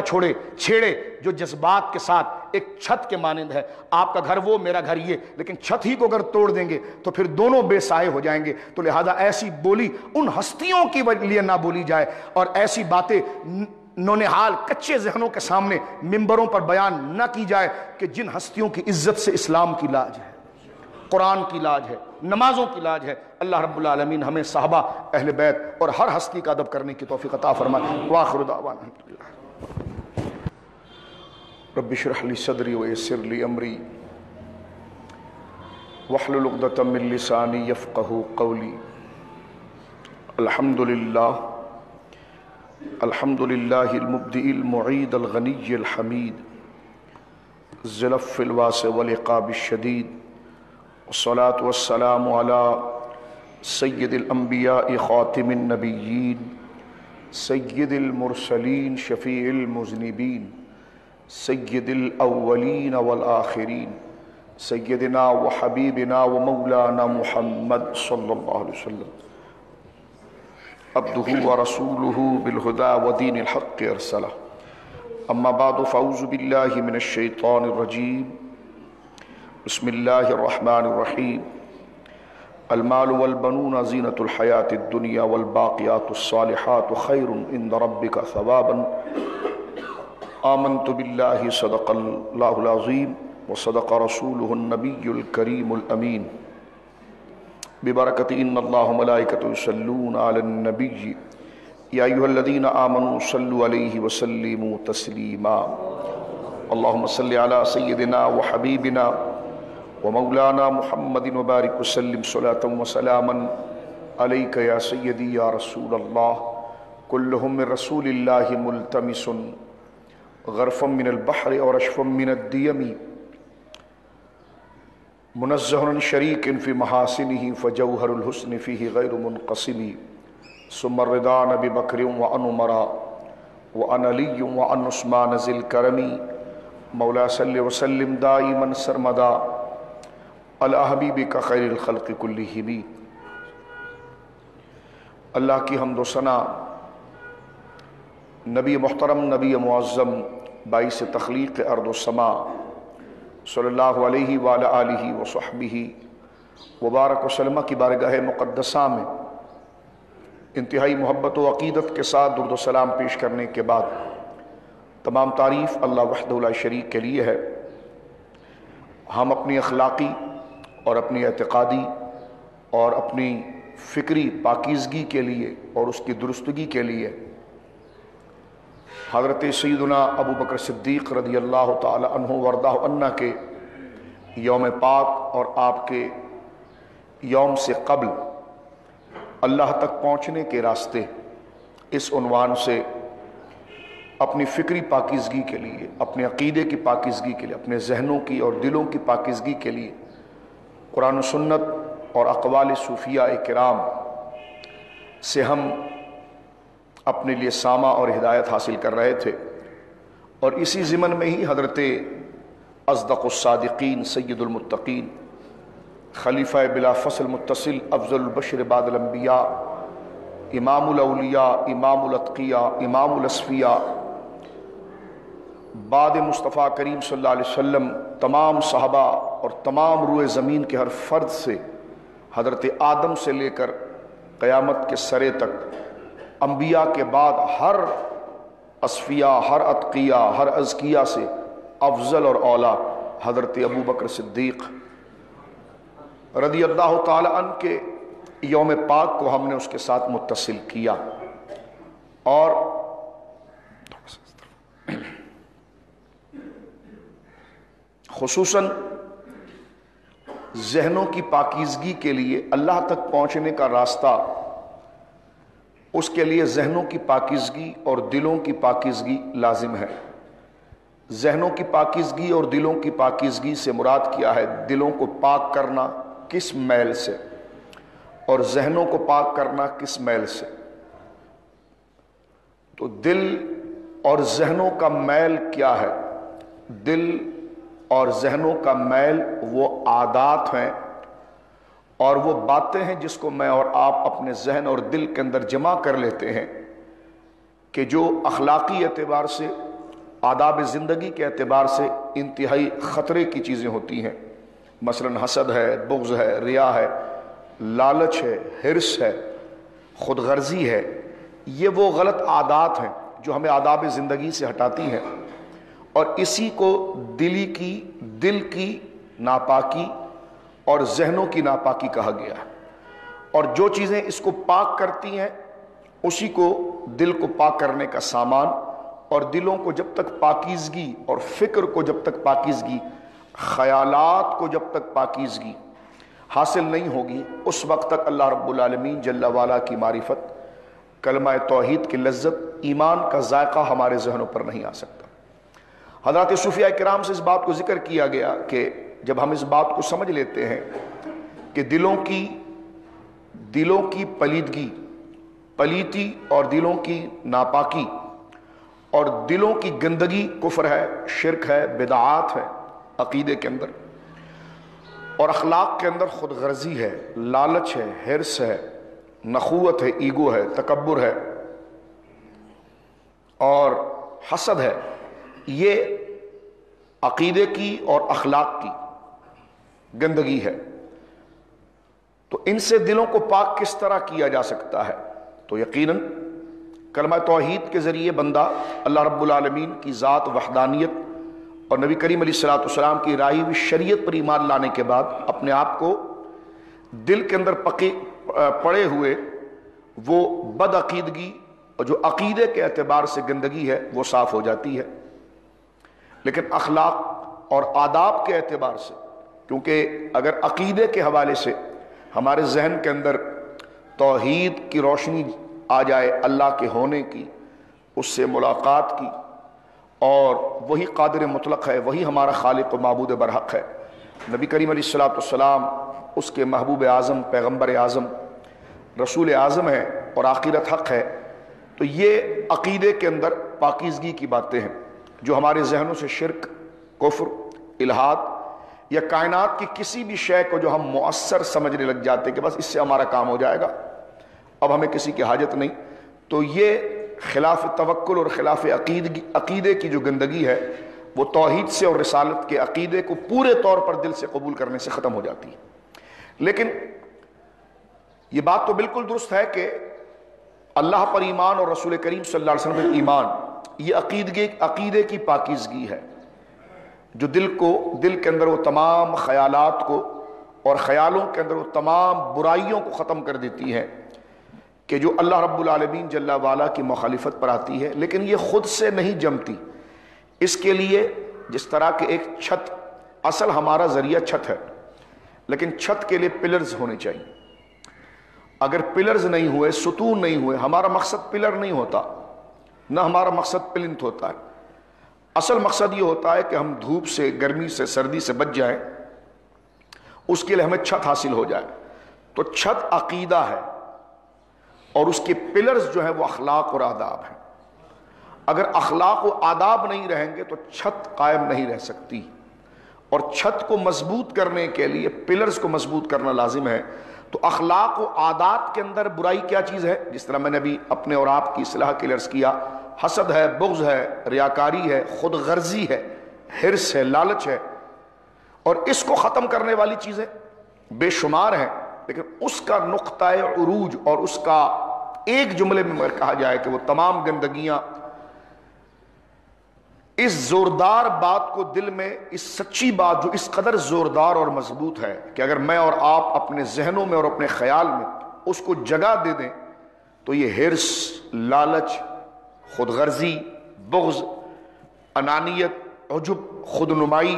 چھیڑے جو جذبات کے ساتھ ایک چھت کے مانند ہے۔ آپ کا گھر وہ، میرا گھر یہ، لیکن چھت ہی کو اگر توڑ دیں گے تو پھر دونوں بے سائے ہو جائیں گے۔ تو لہذا ایسی بولی ان ہستیوں کی لیے نہ بولی جائے، اور ایسی باتیں نونہال کچے ذہنوں کے سامنے ممبروں پر بیان نہ کی جائے کہ جن ہستیوں کی عزت سے اسلام کی لاج ہے، قرآن کی لاج ہے، نمازوں کی لاج ہے۔ اللہ رب العالمین ہمیں صحابہ، اہل بیت اور ہر ہستی کا ادب کرنے کی توفیق عطا فرمائے۔ وآخر دعوانا الحمدللہ۔ رب اشرح لي صدري ويسر لي أمري واحلل عقدة من لساني يفقهوا قولي. الحمد لله المبدئ المعيد الغني الحميد ذي العفو الواسع والعقاب الشديد، والصلاة والسلام على سید الانبیاء خاتم النبیین سید المرسلین شفیع المذنبین سید الاولین والآخرین سیدنا وحبیبنا ومولانا محمد صلی اللہ علیہ وسلم عبدہ ورسولہ بالہدى ودین الحق ارسلہ. اما بعد فاعوذ باللہ من الشیطان الرجیم. بسم اللہ الرحمن الرحیم. المال والبنون زینة الحیاة الدنیا والباقیات الصالحات خیر عند ربک ثوابا. آمنت باللہ صدق اللہ العظیم وصدق رسولہ النبی الکریم الامین. ببرکت ان اللہ ملائکۃ یصلون علی النبی یا ایھا الذین آمنوا صلوا علیہ وسلموا تسلیما. اللہم صل علی سیدنا وحبیبنا ومولانا محمد وبارک وسلم صلاۃ وسلاما علیک یا سیدی یا رسول اللہ. کلہم من رسول اللہ ملتمس غرفا من البحر ورشفا من الدیم منزہ عن شریک فی محاسنہ فجوہر الحسن فیہ غیر منقسم. ثم الرضا عن ابی بکر وعن عمر وعن علی وعن عثمان ذی الکرم. مولا صلی وسلم دائما سرمدا علی حبیبک خیر الخلق کلہم. اللہ کی حمد و ثنا نبی محترم، نبی معظم، باعث تخلیق ارض و سما صلی اللہ علیہ وآلہ آلہ وصحبہ وبارک وسلم کی بارگاہ مقدسہ میں انتہائی محبت و عقیدت کے ساتھ درود و سلام پیش کرنے کے بعد، تمام تعریف اللہ وحدہ لا شریک کے لیے ہے. ہم اپنی اخلاقی اور اپنی اعتقادی اور اپنی فکری پاکیزگی کے لیے اور اس کی درستگی کے لیے حضرت سیدنا ابو بکر صدیق رضی اللہ تعالی عنہ وردہ عنہ کے یوم پاک اور آپ کے یوم سے قبل اللہ تک پہنچنے کے راستے، اس عنوان سے اپنی فکری پاکیزگی کے لیے، اپنے عقیدے کی پاکیزگی کے لیے، اپنے ذہنوں کی اور دلوں کی پاکیزگی کے لیے قرآن و سنت اور اقوال صوفیاء کرام سے ہم اپنے لیے سامع اور ہدایت حاصل کر رہے تھے. اور اسی ضمن میں ہی حضرت اصدق الصادقین سید المتقین خلیفہ بلا فصل متصل افضل البشر بعد الانبیاء امام الاولیاء امام الاتقیاء امام الاصفیاء بعد مصطفیٰ کریم صلی اللہ علیہ وسلم تمام صحابہ اور تمام روئے زمین کے ہر فرد سے، حضرت آدم سے لے کر قیامت کے سرے تک، انبیاء کے بعد ہر اصفیاء، ہر اتقیاء، ہر ازکیاء سے افضل اور اولا حضرت ابو بکر صدیق رضی اللہ تعالی عنہ کے یوم پاک کو ہم نے اس کے ساتھ متصل کیا. اور خصوصاً ذہنوں کی پاکیزگی کے لیے اللہ تک پہنچنے کا راستہ، اس کے لیے ذہنوں کی پاکیزگی اور دلوں کی پاکیزگی لازم ہے. ذہنوں کی پاکیزگی اور دلوں کی پاکیزگی سے مراد کیا ہے؟ دلوں کو پاک کرنا کس میل سے اور ذہنوں کو پاک کرنا کس میل سے؟ تو دل اور ذہنوں کا میل کیا ہے؟ دل اور ذہنوں کا میل وہ عادات ہیں اور وہ باتیں ہیں جس کو میں اور آپ اپنے ذہن اور دل کے اندر جمع کر لیتے ہیں، کہ جو اخلاقی اعتبار سے، آداب زندگی کے اعتبار سے انتہائی خطرے کی چیزیں ہوتی ہیں. مثلا حسد ہے، بغض ہے، ریا ہے، لالچ ہے، حرص ہے، خود غرضی ہے. یہ وہ غلط عادات ہیں جو ہمیں آداب زندگی سے ہٹاتی ہیں، اور اسی کو دل کی ناپاکی اور ذہنوں کی ناپاکی کہا گیا ہے. اور جو چیزیں اس کو پاک کرتی ہیں اسی کو دل کو پاک کرنے کا سامان اور دلوں کو جب تک پاکیزگی اور فکر کو جب تک پاکیزگی، خیالات کو جب تک پاکیزگی حاصل نہیں ہوگی، اس وقت تک اللہ رب العالمین جل وعلا کی معرفت، کلمہ توحید کی لذت، ایمان کا ذائقہ ہمارے ذہنوں پر نہیں آ سکتا۔ حضرات صوفیاء کرام سے اس بات کو ذکر کیا گیا کہ جب ہم اس بات کو سمجھ لیتے ہیں کہ دلوں کی پلیتی اور دلوں کی ناپاکی اور دلوں کی گندگی کفر ہے، شرک ہے، بدعات ہے عقیدے کے اندر، اور اخلاق کے اندر خود غرضی ہے، لالچ ہے، حرص ہے، نخوت ہے، ایگو ہے، تکبر ہے اور حسد ہے، یہ عقیدے کی اور اخلاق کی گندگی ہے۔ تو ان سے دلوں کو پاک کس طرح کیا جا سکتا ہے؟ تو یقیناً کلمہ توحید کے ذریعے بندہ اللہ رب العالمین کی ذات، وحدانیت اور نبی کریم علیہ الصلوۃ والسلام کی رائی ہوئی شریعت پر ایمان لانے کے بعد اپنے آپ کو دل کے اندر پڑے ہوئے وہ بد عقیدگی اور جو عقیدے کے اعتبار سے گندگی ہے وہ صاف ہو جاتی ہے۔ لیکن اخلاق اور آداب کے اعتبار سے، کیونکہ اگر عقیدے کے حوالے سے ہمارے ذہن کے اندر توحید کی روشنی آ جائے، اللہ کے ہونے کی، اس سے ملاقات کی، اور وہی قادر مطلق ہے، وہی ہمارا خالق و معبود برحق ہے، نبی کریم علیہ الصلوۃ والسلام اس کے محبوب اعظم، پیغمبر اعظم، رسول اعظم ہے اور آخرت حق ہے، تو یہ عقیدے کے اندر پاکیزگی کی باتیں ہیں جو ہمارے ذہنوں سے شرک، کفر، الحاد یا کائنات کی کسی بھی شے کو جو ہم مؤثر سمجھنے لگ جاتے کہ بس اس سے ہمارا کام ہو جائے گا، اب ہمیں کسی کی حاجت نہیں، تو یہ خلاف توکل اور خلاف عقیدے کی جو گندگی ہے وہ توحید سے اور رسالت کے عقیدے کو پورے طور پر دل سے قبول کرنے سے ختم ہو جاتی ہے۔ لیکن یہ بات تو بالکل درست ہے کہ اللہ پر ایمان اور رسول کریم صلی اللہ علیہ وسلم پر ایمان، یہ عقیدے کی پاکیزگی ہے جو دل کے اندر وہ تمام خیالات کو اور خیالوں کے اندر وہ تمام برائیوں کو ختم کر دیتی ہے کہ جو اللہ رب العالمین جل وعلا کی مخالفت پر آتی ہے، لیکن یہ خود سے نہیں جمتی۔ اس کے لیے جس طرح کہ ایک چھت، اصل ہمارا ذریعہ چھت ہے، لیکن چھت کے لیے پلرز ہونے چاہیے۔ اگر پلرز نہیں ہوئے، ستون نہیں ہوئے، ہمارا مقصد پلر نہیں ہوتا، نہ ہمارا مقصد پلنتھ ہوتا ہے۔ اصل مقصد یہ ہوتا ہے کہ ہم دھوپ سے، گرمی سے، سردی سے بچ جائیں، اس کے لیے ہمیں چھت حاصل ہو جائے۔ تو چھت عقیدہ ہے اور اس کے پلرز جو ہیں وہ اخلاق اور آداب ہیں۔ اگر اخلاق و آداب نہیں رہیں گے تو چھت قائم نہیں رہ سکتی، اور چھت کو مضبوط کرنے کے لیے پلرز کو مضبوط کرنا لازم ہے۔ تو اخلاق و عادات کے اندر برائی کیا چیز ہے؟ جس طرح میں نے ابھی اپنے اور آپ کی اصلاح کے لیے عرض کیا، حسد ہے، بغض ہے، ریاکاری ہے، خود غرضی ہے، حرص ہے، لالچ ہے، اور اس کو ختم کرنے والی چیزیں بے شمار ہیں، لیکن اس کا نقطہ عروج اور اس کا ایک جملے میں کہا جائے کہ وہ تمام گندگیاں اس زوردار بات کو دل میں، اس سچی بات جو اس قدر زوردار اور مضبوط ہے کہ اگر میں اور آپ اپنے ذہنوں میں اور اپنے خیال میں اس کو جگہ دے دیں تو یہ حرص، لالچ، خود غرضی، بغض، انانیت، عجب، خود نمائی،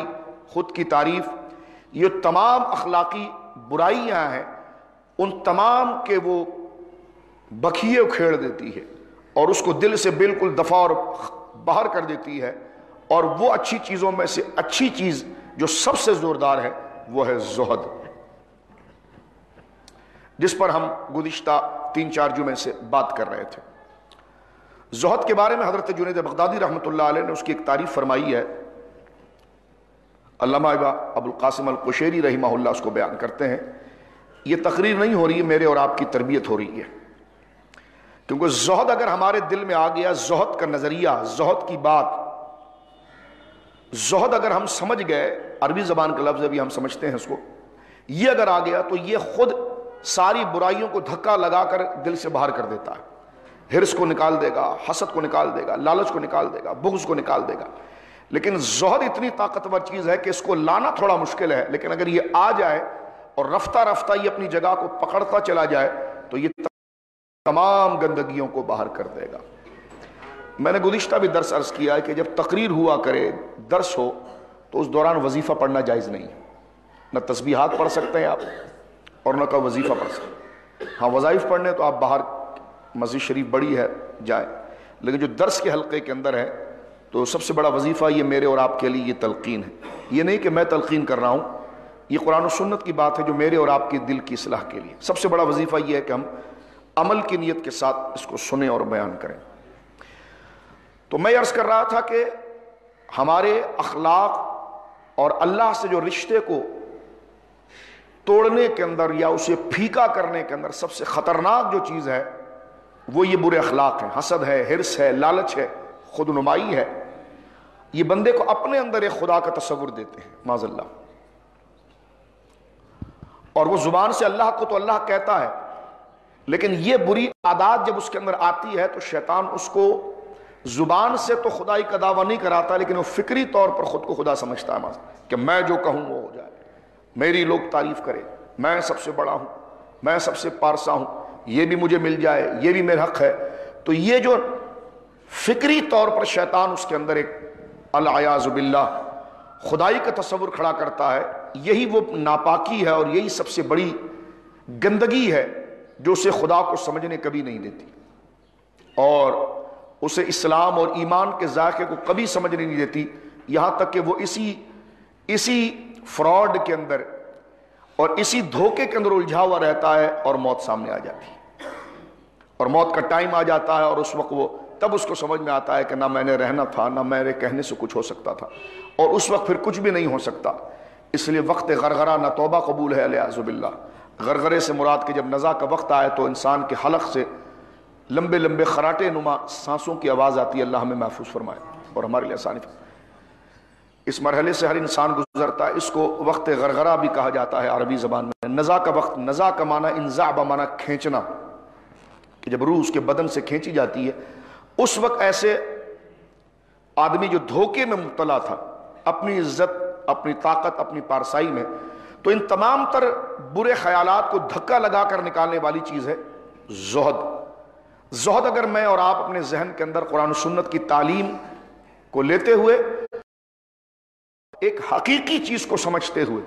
خود کی تعریف، یہ تمام اخلاقی برائیاں ہیں، ان تمام کے وہ بکھیے کھیڑ دیتی ہے اور اس کو دل سے بالکل دفع اور باہر کر دیتی ہے۔ اور وہ اچھی چیزوں میں سے اچھی چیز جو سب سے زوردار ہے وہ ہے زہد، جس پر ہم گزشتہ 3-4 جمعے سے بات کر رہے تھے۔ زہد کے بارے میں حضرت جنید بغدادی رحمۃ اللہ علیہ نے اس کی ایک تعریف فرمائی ہے۔ علامہ ابو القاسم القشیری رحمہ اللہ اس کو بیان کرتے ہیں۔ یہ تقریر نہیں ہو رہی ہے، میرے اور آپ کی تربیت ہو رہی ہے، کیونکہ زہد اگر ہمارے دل میں آ گیا، زہد کا نظریہ، زہد کی بات، زہد اگر ہم سمجھ گئے، عربی زبان کا لفظ ابھی ہم سمجھتے ہیں اس کو، یہ اگر آ گیا تو یہ خود ساری برائیوں کو دھکا لگا کر دل سے باہر کر دیتا ہے۔ حرص کو نکال دے گا، حسد کو نکال دے گا، لالچ کو نکال دے گا، بغض کو نکال دے گا۔ لیکن زہد اتنی طاقتور چیز ہے کہ اس کو لانا تھوڑا مشکل ہے، لیکن اگر یہ آ جائے اور رفتہ رفتہ یہ اپنی جگہ کو پکڑتا چلا جائے تو یہ تمام گندگیوں کو باہر کر دے گا۔ میں نے گزشتہ بھی درس عرض کیا ہے کہ جب تقریر ہوا کرے، درس ہو، تو اس دوران وظیفہ پڑھنا جائز نہیں ہے۔ نہ تسبیحات پڑھ سکتے ہیں آپ اور نہ کوئی وظیفہ پڑھ سکتے ہیں۔ ہاں وظائف پڑھنے تو آپ باہر، مسجد شریف بڑی ہے، جائیں، لیکن جو درس کے حلقے کے اندر ہے تو سب سے بڑا وظیفہ یہ میرے اور آپ کے لیے یہ تلقین ہے۔ یہ نہیں کہ میں تلقین کر رہا ہوں، یہ قرآن و سنت کی بات ہے جو میرے اور آپ کے دل کی اصلاح کے لیے۔ سب سے بڑا وظیفہ یہ ہے کہ ہم عمل کی نیت کے ساتھ اس کو سنیں اور بیان کریں۔ تو میں عرض کر رہا تھا کہ ہمارے اخلاق اور اللہ سے جو رشتے کو توڑنے کے اندر یا اسے پھیکا کرنے کے اندر سب سے خطرناک جو چیز ہے وہ یہ برے اخلاق ہیں، حسد ہے، حرص ہے، لالچ ہے، خود نمائی ہے۔ یہ بندے کو اپنے اندر ایک خدا کا تصور دیتے ہیں معاذ اللہ، اور وہ زبان سے اللہ کو تو اللہ کہتا ہے، لیکن یہ بری عادات جب اس کے اندر آتی ہے تو شیطان اس کو زبان سے تو خدائی کا دعویٰ نہیں کراتا، لیکن وہ فکری طور پر خود کو خدا سمجھتا ہے کہ میں جو کہوں وہ ہو جائے، میری لوگ تعریف کرے، میں سب سے بڑا ہوں، میں سب سے پارسا ہوں، یہ بھی مجھے مل جائے، یہ بھی میرا حق ہے۔ تو یہ جو فکری طور پر شیطان اس کے اندر ایک العیاذ باللہ خدائی کا تصور کھڑا کرتا ہے، یہی وہ ناپاکی ہے اور یہی سب سے بڑی گندگی ہے جو اسے خدا کو سمجھنے کبھی نہیں دیتی، اور اسے اسلام اور ایمان کے ذائقے کو کبھی سمجھنے نہیں دیتی، یہاں تک کہ وہ اسی فراڈ کے اندر اور اسی دھوکے کے اندر الجھا ہوا رہتا ہے اور موت سامنے آ جاتی ہے، اور موت کا ٹائم آ جاتا ہے، اور اس وقت وہ تب اس کو سمجھ میں آتا ہے کہ نہ میں نے رہنا تھا، نہ میرے کہنے سے کچھ ہو سکتا تھا، اور اس وقت پھر کچھ بھی نہیں ہو سکتا۔ اس لیے وقت غرغرہ نہ توبہ قبول ہے علیہ باللہ۔ غرغرے سے مراد کہ جب نزا کا وقت آئے تو انسان کے حلق سے لمبے لمبے خراٹے نما سانسوں کی آواز آتی ہے، اللہ ہمیں محفوظ فرمائے اور ہمارے لیے آسانی فرمائے۔ اس مرحلے سے ہر انسان گزرتا ہے، اس کو وقت غرغرہ بھی کہا جاتا ہے عربی زبان میں۔ نزا کا وقت، نزا کا معنی انزاع بمعنی کھینچنا، کہ جب روح اس کے بدن سے کھینچی جاتی ہے، اس وقت ایسے آدمی جو دھوکے میں مبتلا تھا اپنی عزت، اپنی طاقت، اپنی پارسائی میں، تو ان تمام تر برے خیالات کو دھکا لگا کر نکالنے والی چیز ہے زہد۔ زہد اگر میں اور آپ اپنے ذہن کے اندر قرآن و سنت کی تعلیم کو لیتے ہوئے، ایک حقیقی چیز کو سمجھتے ہوئے،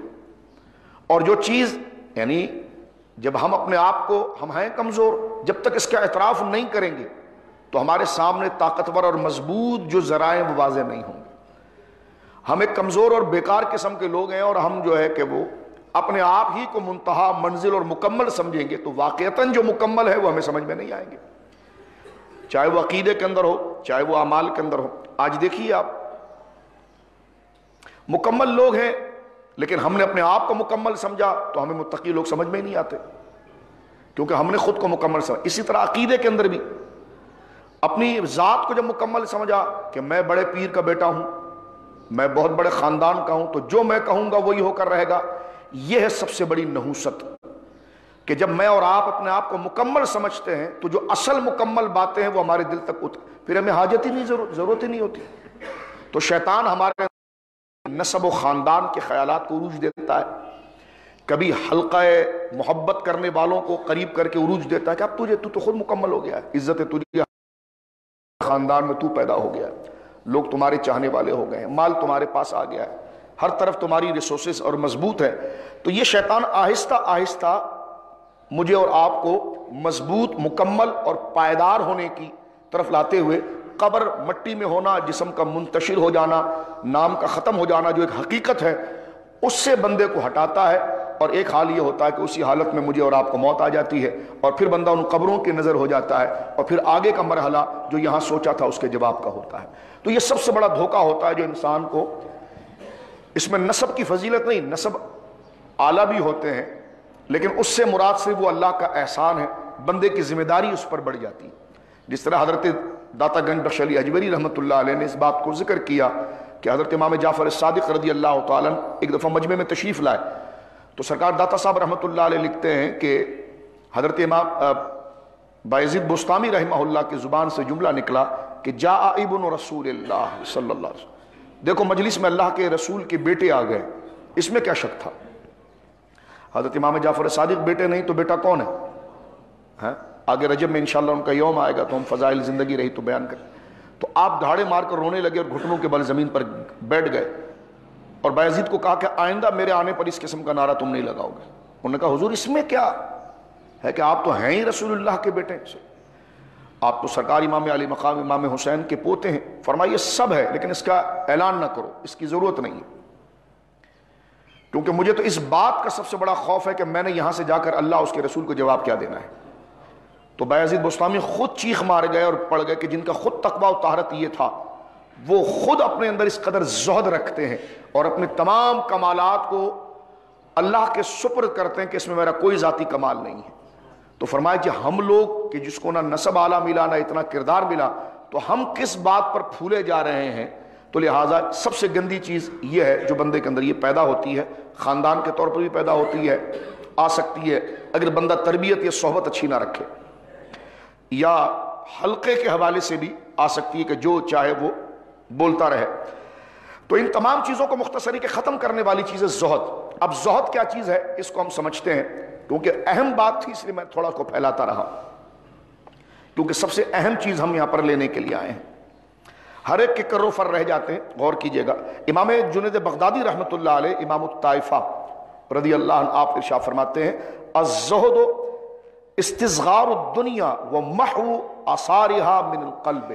اور جو چیز یعنی جب ہم اپنے آپ کو، ہم ہیں کمزور، جب تک اس کا اعتراف نہیں کریں گے تو ہمارے سامنے طاقتور اور مضبوط جو ذرائع وہ واضح نہیں ہوں گے۔ ہم ایک کمزور اور بیکار قسم کے لوگ ہیں، اور ہم جو ہے کہ وہ اپنے آپ ہی کو منتہا، منزل اور مکمل سمجھیں گے تو واقعتاً جو مکمل ہے وہ ہمیں سمجھ میں نہیں آئیں گے، چاہے وہ عقیدے کے اندر ہو، چاہے وہ اعمال کے اندر ہو۔ آج دیکھیے آپ، مکمل لوگ ہیں لیکن ہم نے اپنے آپ کو مکمل سمجھا تو ہمیں متقی لوگ سمجھ میں ہی نہیں آتے، کیونکہ ہم نے خود کو مکمل سمجھا۔ اسی طرح عقیدے کے اندر بھی اپنی ذات کو جب مکمل سمجھا کہ میں بڑے پیر کا بیٹا ہوں، میں بہت بڑے خاندان کا ہوں، تو جو میں کہوں گا وہی ہو کر رہے گا۔ یہ ہے سب سے بڑی نحوست، کہ جب میں اور آپ اپنے آپ کو مکمل سمجھتے ہیں تو جو اصل مکمل باتیں ہیں وہ ہمارے دل تک پھر ہمیں حاجت ہی نہیں، ضرورت ہی نہیں ہوتی۔ تو شیطان ہمارے نسب و خاندان کے خیالات کو عروج دیتا ہے، کبھی حلقہ محبت کرنے والوں کو قریب کر کے عروج دیتا ہے کہ اب تو خود مکمل ہو گیا ہے، عزت تجھے خاندان میں تو پیدا ہو گیا ہے، لوگ تمہارے چاہنے والے ہو گئے ہیں، مال تمہارے پاس آ گیا ہے، ہر طرف تمہاری ریسورسز اور مضبوط ہے۔ تو یہ شیطان آہستہ آہستہ مجھے اور آپ کو مضبوط، مکمل اور پائیدار ہونے کی طرف لاتے ہوئے قبر، مٹی میں ہونا، جسم کا منتشر ہو جانا، نام کا ختم ہو جانا جو ایک حقیقت ہے، اس سے بندے کو ہٹاتا ہے، اور ایک حال یہ ہوتا ہے کہ اسی حالت میں مجھے اور آپ کو موت آ جاتی ہے، اور پھر بندہ ان قبروں کی نظر ہو جاتا ہے، اور پھر آگے کا مرحلہ جو یہاں سوچا تھا اس کے جواب کا ہوتا ہے۔ تو یہ سب سے بڑا دھوکہ ہوتا ہے جو انسان کو، اس میں نسب کی فضیلت نہیں، نسب اعلیٰ بھی ہوتے ہیں لیکن اس سے مراد صرف وہ اللہ کا احسان ہے، بندے کی ذمہ داری اس پر بڑھ جاتی ہے۔ جس طرح حضرت داتا گنج بخش علی اجویری رحمۃ اللہ علیہ نے اس بات کو ذکر کیا کہ حضرت امام جعفر الصادق رضی اللہ تعالیٰ ایک دفعہ مجمع میں تشریف لائے تو سرکار داتا صاحب رحمۃ اللہ علیہ لکھتے ہیں کہ حضرت امام بایزید بستامی رحمہ اللہ کی زبان سے جملہ نکلا کہ جاء ابن رسول اللہ صلی اللہ علیہ وسلم، دیکھو مجلس میں اللہ کے رسول کے بیٹے آ گئے، اس میں کیا شک تھا؟ حضرت امام جعفر صادق بیٹے نہیں تو بیٹا کون ہے؟ آگے رجب میں انشاءاللہ ان کا یوم آئے گا تو ہم فضائل زندگی رہی تو بیان کریں۔ تو آپ دھاڑے مار کر رونے لگے اور گھٹنوں کے بل زمین پر بیٹھ گئے اور بایزید کو کہا کہ آئندہ میرے آنے پر اس قسم کا نعرہ تم نہیں لگاؤ گے. انہوں نے کہا حضور اس میں کیا ہے کہ آپ تو ہیں ہی رسول اللہ کے بیٹے، آپ تو سرکار امام علی مقام امام حسین کے پوتے ہیں. فرمائیے سب ہے لیکن اس کا اعلان نہ کرو، اس کی ضرورت نہیں ہے، کیونکہ مجھے تو اس بات کا سب سے بڑا خوف ہے کہ میں نے یہاں سے جا کر اللہ اس کے رسول کو جواب کیا دینا ہے. تو بایزید بستامی خود چیخ مار گئے اور پڑ گئے کہ جن کا خود تقویٰ و طہارت یہ تھا، وہ خود اپنے اندر اس قدر زہد رکھتے ہیں اور اپنے تمام کمالات کو اللہ کے سپرد کرتے ہیں کہ اس میں میرا کوئی ذاتی کمال نہیں ہے. تو فرمایا کہ ہم لوگ کہ جس کو نہ نسب اعلیٰ ملا نہ اتنا کردار ملا، تو ہم کس بات پر پھولے جا رہے ہیں. تو لہٰذا سب سے گندی چیز یہ ہے جو بندے کے اندر یہ پیدا ہوتی ہے، خاندان کے طور پر بھی پیدا ہوتی ہے، آ سکتی ہے اگر بندہ تربیت یا صحبت اچھی نہ رکھے، یا حلقے کے حوالے سے بھی آ سکتی ہے کہ جو چاہے وہ بولتا رہے. تو ان تمام چیزوں کو مختصری کے ختم کرنے والی چیز ہے زہد. اب زہد کیا چیز ہے اس کو ہم سمجھتے ہیں، کیونکہ اہم بات تھی اس لیے میں تھوڑا کو پھیلاتا رہا، کیونکہ سب سے اہم چیز ہم یہاں پر لینے کے لیے آئے ہیں. ہر ایک کے کر و فر رہ جاتے ہیں، غور کیجئے گا. امام جنید بغدادی رحمۃ اللہ علیہ، امام الطائفہ رضی اللہ عنہ، آپ ارشاد فرماتے ہیں الزہد استصغار الدنیا ومحو آثارها من القلب.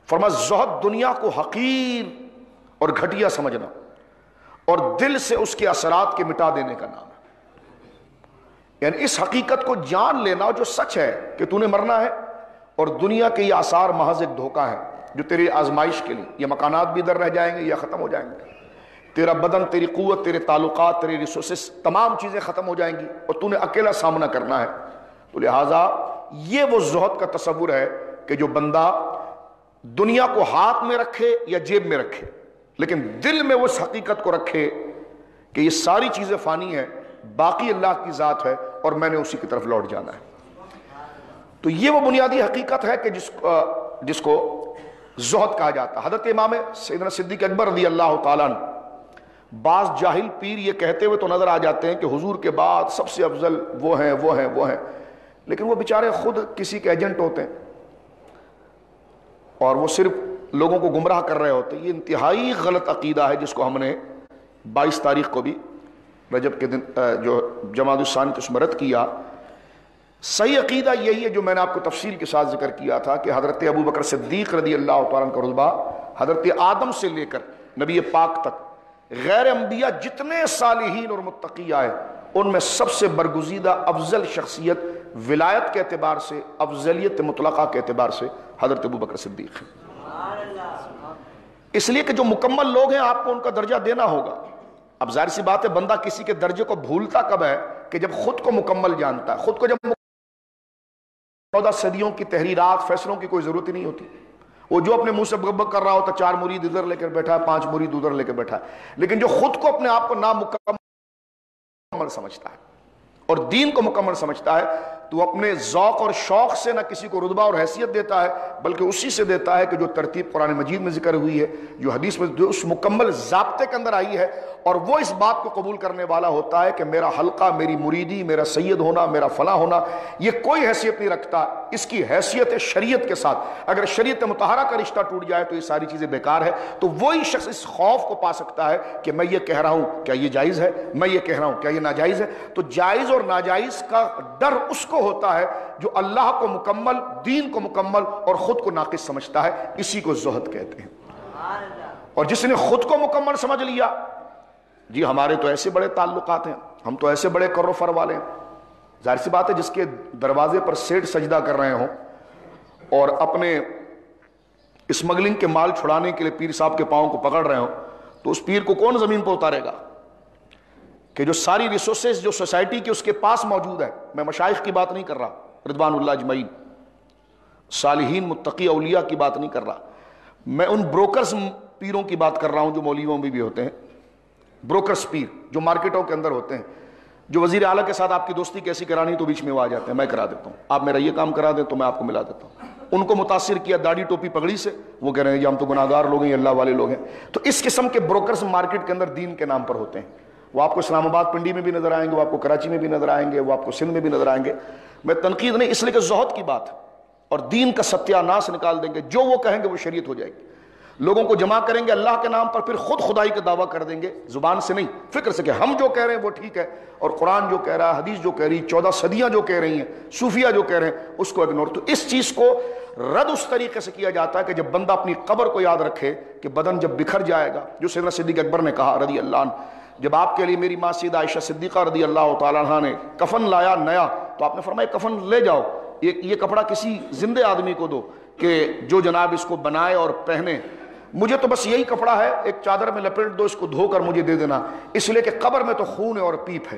فرما زہد دنیا کو حقیر اور گھٹیا سمجھنا اور دل سے اس کے اثرات کے مٹا دینے کا نام ہے. یعنی اس حقیقت کو جان لینا جو سچ ہے کہ تو نے مرنا ہے اور دنیا کے یہ آثار محض ایک دھوکہ ہے جو تیری آزمائش کے لیے، یہ مکانات بھی ادھر رہ جائیں گے یا ختم ہو جائیں گے، تیرا بدن، تیری قوت، تیرے تعلقات، تیرے ریسورسز، تمام چیزیں ختم ہو جائیں گی اور تو نے اکیلا سامنا کرنا ہے. تو لہٰذا یہ وہ زہد کا تصور ہے کہ جو بندہ دنیا کو ہاتھ میں رکھے یا جیب میں رکھے، لیکن دل میں وہ اس حقیقت کو رکھے کہ یہ ساری چیزیں فانی ہیں، باقی اللہ کی ذات ہے اور میں نے اسی کی طرف لوٹ جانا ہے. تو یہ وہ بنیادی حقیقت ہے کہ جس کو زہد کہا جاتا ہے. حضرت امام سیدنا صدیق اکبر رضی اللہ تعالیٰ عنہ، بعض جاہل پیر یہ کہتے ہوئے تو نظر آ جاتے ہیں کہ حضور کے بعد سب سے افضل وہ ہیں وہ ہیں وہ ہیں، لیکن وہ بیچارے خود کسی کے ایجنٹ ہوتے ہیں اور وہ صرف لوگوں کو گمراہ کر رہے ہوتے ہیں. یہ انتہائی غلط عقیدہ ہے جس کو ہم نے 22 تاریخ کو بھی رجب کے دن جو جمادی الثانی اس میں رد کیا. صحیح عقیدہ یہی ہے جو میں نے آپ کو تفصیل کے ساتھ ذکر کیا تھا کہ حضرت ابو بکر صدیق رضی اللہ تعالیٰ عنہ کا رتبہ حضرت آدم سے لے کر نبی پاک تک غیر انبیاء جتنے صالحین اور متقی آئے ان میں سب سے برگزیدہ افضل شخصیت ولایت کے اعتبار سے، افضلیت مطلقہ کے اعتبار سے حضرت ابو بکر صدیق ہیں. اس لیے کہ جو مکمل لوگ ہیں آپ کو ان کا درجہ دینا ہوگا. اب ظاہر سی بات ہے بندہ کسی کے درجے کو بھولتا کب ہے کہ جب خود کو مکمل جانتا ہے. خود کو جب 14 صدیوں کی تحریرات، فیصلوں کی کوئی ضرورت ہی نہیں ہوتی. وہ جو اپنے منہ سے بک کر رہا ہوتا، 4 مرید ادھر لے کر بیٹھا ہے، 5 مرید ادھر لے کر بیٹھا ہے. لیکن جو خود کو اپنے آپ کو نامکمل سمجھتا ہے اور دین کو مکمل سمجھتا ہے تو اپنے ذوق اور شوق سے نہ کسی کو رتبہ اور حیثیت دیتا ہے، بلکہ اسی سے دیتا ہے کہ جو ترتیب قرآن مجید میں ذکر ہوئی ہے، جو حدیث میں جو اس مکمل ضابطے کے اندر آئی ہے، اور وہ اس بات کو قبول کرنے والا ہوتا ہے کہ میرا حلقہ، میری مریدی، میرا سید ہونا، میرا فلاں ہونا یہ کوئی حیثیت نہیں رکھتا. اس کی حیثیت ہے شریعت کے ساتھ. اگر شریعت مطہرہ کا رشتہ ٹوٹ جائے تو یہ ساری چیزیں بیکار ہے. تو وہی شخص اس خوف کو پا سکتا ہے کہ میں یہ کہہ رہا ہوں کیا یہ جائز ہے، میں یہ کہہ رہا ہوں کیا یہ ناجائز ہے. تو جائز اور ناجائز کا ڈر اس کو ہوتا ہے جو اللہ کو مکمل، دین کو مکمل اور خود کو ناقص سمجھتا ہے. اسی کو زہد کہتے ہیں. اور جس نے خود کو مکمل سمجھ لیا، جی ہمارے تو ایسے بڑے تعلقات ہیں، ہم تو ایسے بڑے کر و فر والے ہیں. ظاہر سی بات ہے جس کے دروازے پر سیٹ سجدہ کر رہے ہوں اور اپنے اسمگلنگ کے مال چھڑانے کے لیے پیر صاحب کے پاؤں کو پکڑ رہے ہوں تو اس پیر کو کون زمین پر اتارے گا کہ جو ساری ریسورسز جو سوسائٹی کے اس کے پاس موجود ہے. میں مشائخ کی بات نہیں کر رہا رضوان اللہ اجمعین، صالحین متقی اولیاء کی بات نہیں کر رہا، میں ان بروکرز پیروں کی بات کر رہا ہوں جو مولویوں میں بھی ہوتے ہیں. بروکرز پیر جو مارکیٹوں کے اندر ہوتے ہیں، جو وزیر اعلیٰ کے ساتھ آپ کی دوستی کیسی کرانی تو بیچ میں وہ آ جاتے ہیں، میں کرا دیتا ہوں، آپ میرا یہ کام کرا دیں تو میں آپ کو ملا دیتا ہوں. ان کو متاثر کیا داڑھی ٹوپی پگڑی سے، وہ کہہ رہے ہیں یہ ہم تو گناہ گار لوگ ہیں، یہ اللہ والے لوگ ہیں. تو اس قسم کے بروکرز مارکیٹ کے اندر دین کے نام پر ہوتے ہیں. وہ آپ کو اسلام آباد پنڈی میں بھی نظر آئیں گے، وہ آپ کو کراچی میں بھی نظر آئیں گے، وہ آپ کو سندھ میں بھی نظر آئیں گے. میں تنقید نہیں، اس لیے کہ زہد کی بات ہے اور دین کا ستیہ ناس نکال دیں گے. جو وہ کہیں گے وہ شریعت ہو جائے گی. لوگوں کو جمع کریں گے اللہ کے نام پر, پھر خود خدائی کا دعویٰ کر دیں گے, زبان سے نہیں, فکر سے کہ ہم جو کہہ رہے ہیں وہ ٹھیک ہے, اور قرآن جو کہہ رہا ہے, حدیث جو کہہ رہی, 14 صدیاں جو کہہ رہی ہیں, صوفیہ جو کہہ رہے ہیں, اس کو اگنور. تو اس چیز کو رد اس طریقے سے کیا جاتا ہے کہ جب بندہ اپنی قبر کو یاد رکھے کہ بدن جب بکھر جائے گا, جو سیدنا صدیق اکبر نے کہا رضی اللہ عنہ, جب آپ کے لیے میری ماں سیدہ عائشہ صدیقہ رضی اللہ تعالیٰ عنہ نے کفن لایا نیا, تو آپ نے فرمایا کفن لے جاؤ, یہ کپڑا کسی زندے آدمی کو دو کہ جو جناب اس کو بنائے اور پہنے, مجھے تو بس یہی کپڑا ہے, ایک چادر میں لپیٹ دو, اس کو دھو کر مجھے دے دینا, اس لیے کہ قبر میں تو خون ہے اور پیپ ہے.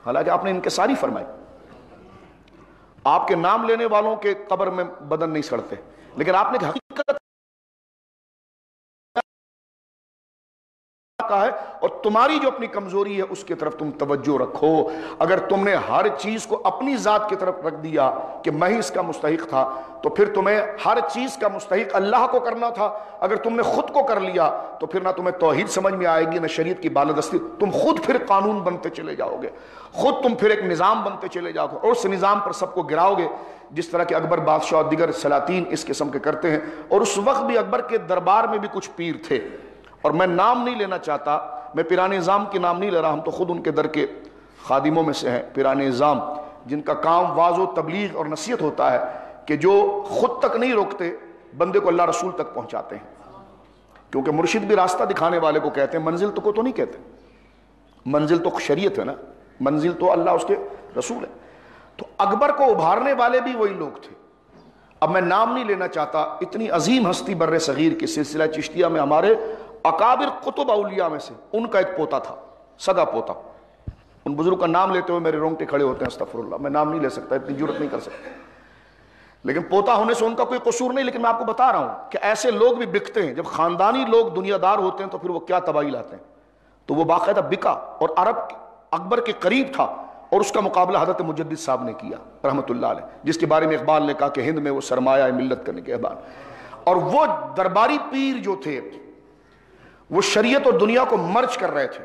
حالانکہ آپ نے انکساری فرمائی. آپ کے نام لینے والوں کے قبر میں بدن نہیں سڑتے, لیکن آپ نے حقیقت کا ہے, اور تمہاری جو اپنی کمزوری ہے اس کی طرف تم توجہ رکھو. اگر تم نے ہر چیز کو اپنی ذات کی طرف رکھ دیا کہ میں ہی اس کا مستحق تھا, تو پھر تمہیں ہر چیز کا مستحق اللہ کو کرنا تھا. اگر تم نے خود کو کر لیا تو پھر نہ تمہیں توحید سمجھ میں آئے گی, نہ شریعت کی بالادستی. تم خود پھر قانون بنتے چلے جاؤ گے, خود تم پھر ایک نظام بنتے چلے جاؤ گے, اور اس نظام پر سب کو گراؤ گے, جس طرح کہ اکبر بادشاہ اور دیگر سلاطین اس قسم کے کرتے ہیں. اور اس وقت بھی اکبر کے دربار میں بھی کچھ پیر تھے, اور میں نام نہیں لینا چاہتا, میں پیران نظام کی نام نہیں لے رہا, ہم تو خود ان کے در کے خادموں میں سے ہیں. پیران نظام جن کا کام واعظ و تبلیغ اور نصیحت ہوتا ہے, کہ جو خود تک نہیں روکتے, بندے کو اللہ رسول تک پہنچاتے ہیں. کیونکہ مرشد بھی راستہ دکھانے والے کو کہتے ہیں, منزل تو کو تو نہیں کہتے. منزل تو شریعت ہے نا, منزل تو اللہ اس کے رسول ہے. تو اکبر کو ابھارنے والے بھی وہی لوگ تھے. اب میں نام نہیں لینا چاہتا, اتنی عظیم ہستی بر صغیر کے سلسلہ چشتیہ میں ہمارے اکابر قطب اولیاء میں سے ان کا ایک پوتا تھا, سگا پوتا. ان بزرگ کا نام لیتے ہوئے میرے رونگٹے کھڑے ہوتے ہیں, استغفر اللہ, میں نام نہیں لے سکتا, اتنی جرت نہیں کر سکتا, لیکن پوتا ہونے سے ان کا کوئی قصور نہیں. لیکن میں آپ کو بتا رہا ہوں کہ ایسے لوگ بھی بکتے ہیں. جب خاندانی لوگ دنیا دار ہوتے ہیں تو پھر وہ کیا تباہی لاتے ہیں. تو وہ باقاعدہ بکا, اور عرب اکبر کے قریب تھا, اور اس کا مقابلہ حضرت مجدد صاحب نے کیا رحمۃ اللہ علیہ, جس کے بارے میں اقبال نے کہا کہ ہند میں وہ سرمایہ ملت کرنے کے احباب. اور وہ درباری پیر جو تھے وہ شریعت اور دنیا کو مرج کر رہے تھے